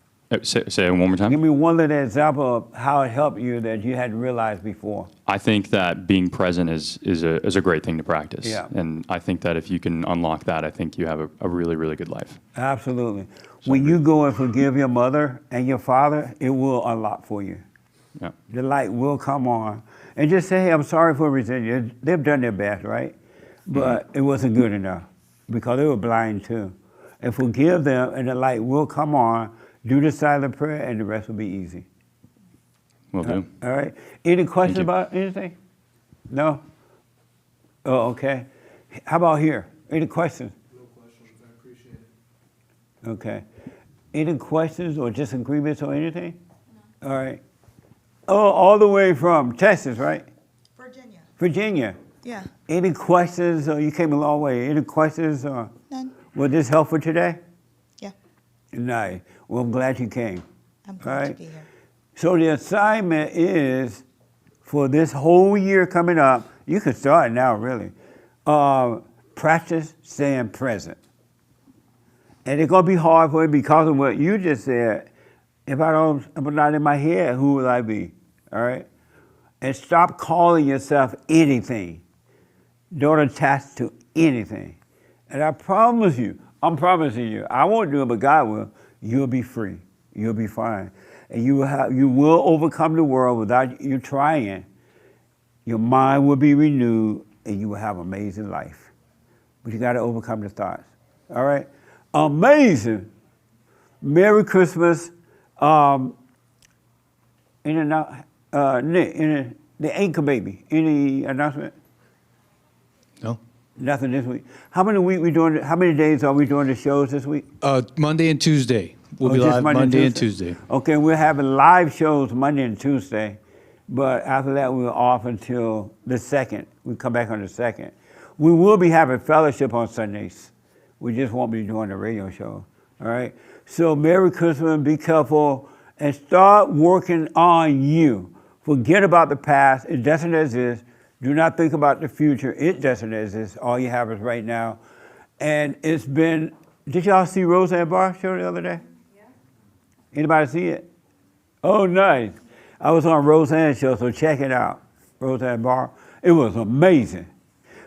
Say it one more time.
Give me one little example of how it helped you that you hadn't realized before.
I think that being present is a great thing to practice.
Yeah.
And I think that if you can unlock that, I think you have a really, really good life.
Absolutely. When you go and forgive your mother and your father, it will unlock for you.
Yeah.
The light will come on. And just say, hey, I'm sorry for resenting you. They've done their best, right? But it wasn't good enough because they were blind too. And forgive them, and the light will come on. Do the silent prayer, and the rest will be easy.
Will do.
All right. Any questions about anything? No? Oh, okay. How about here? Any questions?
No questions. I appreciate it.
Okay. Any questions or disagreements or anything? No. All right. Oh, all the way from Texas, right?
Virginia.
Virginia.
Yeah.
Any questions? You came a long way. Any questions?
None.
Was this helpful today?
Yeah.
Nice. Well, I'm glad you came.
I'm glad to be here.
So the assignment is for this whole year coming up. You can start now, really. Practice staying present. And it's gonna be hard for you because of what you just said. If I'm not in my head, who will I be? All right? And stop calling yourself anything. Don't attach to anything. And I promise you, I'm promising you, I won't do it, but God will. You'll be free. You'll be fine. And you will overcome the world without you trying. Your mind will be renewed, and you will have an amazing life. But you got to overcome the thoughts. All right? Amazing. Merry Christmas. Nick, the anchor baby, any announcement?
No.
Nothing this week. How many days are we doing the shows this week?
Monday and Tuesday. We'll be
just
live Monday and Tuesday.
Okay, we're having live shows Monday and Tuesday, but after that we're off until the 2nd. We come back on the 2nd. We will be having fellowship on Sundays. We just won't be doing the radio show. All right? So Merry Christmas, be careful, and start working on you. Forget about the past. It doesn't exist. Do not think about the future. It doesn't exist. All you have is right now. And it's been, did y'all see Roseanne Barr show the other day? Yeah. Anybody see it? Oh, nice. I was on Roseanne's show, so check it out. Roseanne Barr. It was amazing.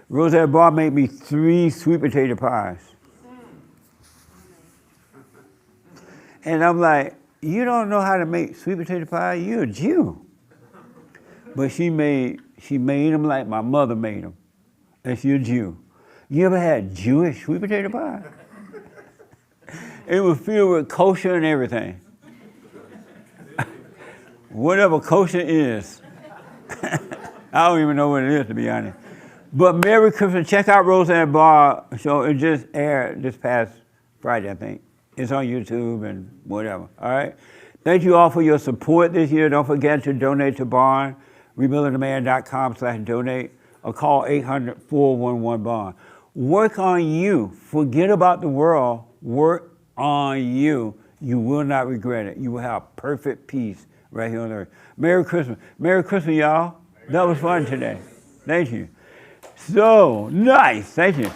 Roseanne Barr made me 3 sweet potato pies. And I'm like, you don't know how to make sweet potato pie? You're a Jew. But she made them like my mother made them. And she's a Jew. You ever had Jewish sweet potato pie? It was filled with kosher and everything. Whatever kosher is. I don't even know what it is, to be honest. But Merry Christmas. Check out Roseanne Barr show. It just aired this past Friday, I think. It's on YouTube and whatever, all right? Thank you all for your support this year. Don't forget to donate to Barn, rebuildingtheman.com/donate, or call 800-411-BARN. Work on you. Forget about the world. Work on you. You will not regret it. You will have perfect peace right here on earth. Merry Christmas. Merry Christmas, y'all. That was fun today. Thank you. So nice. Thank you.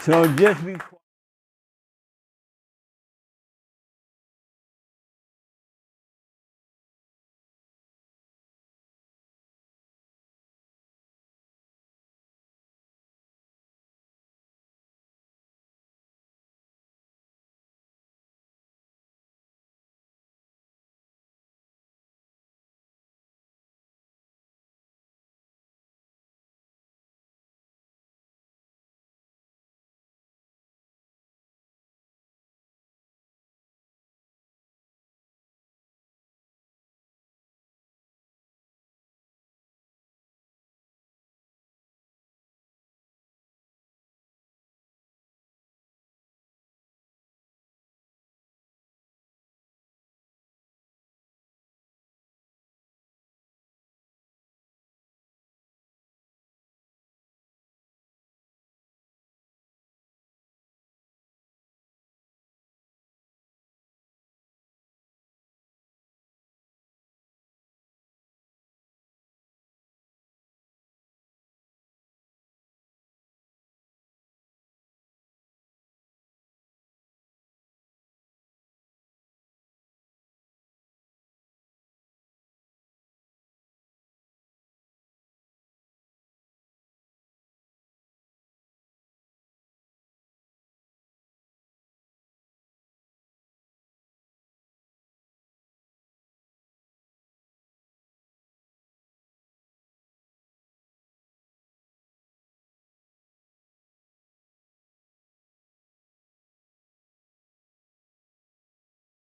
So just be quiet.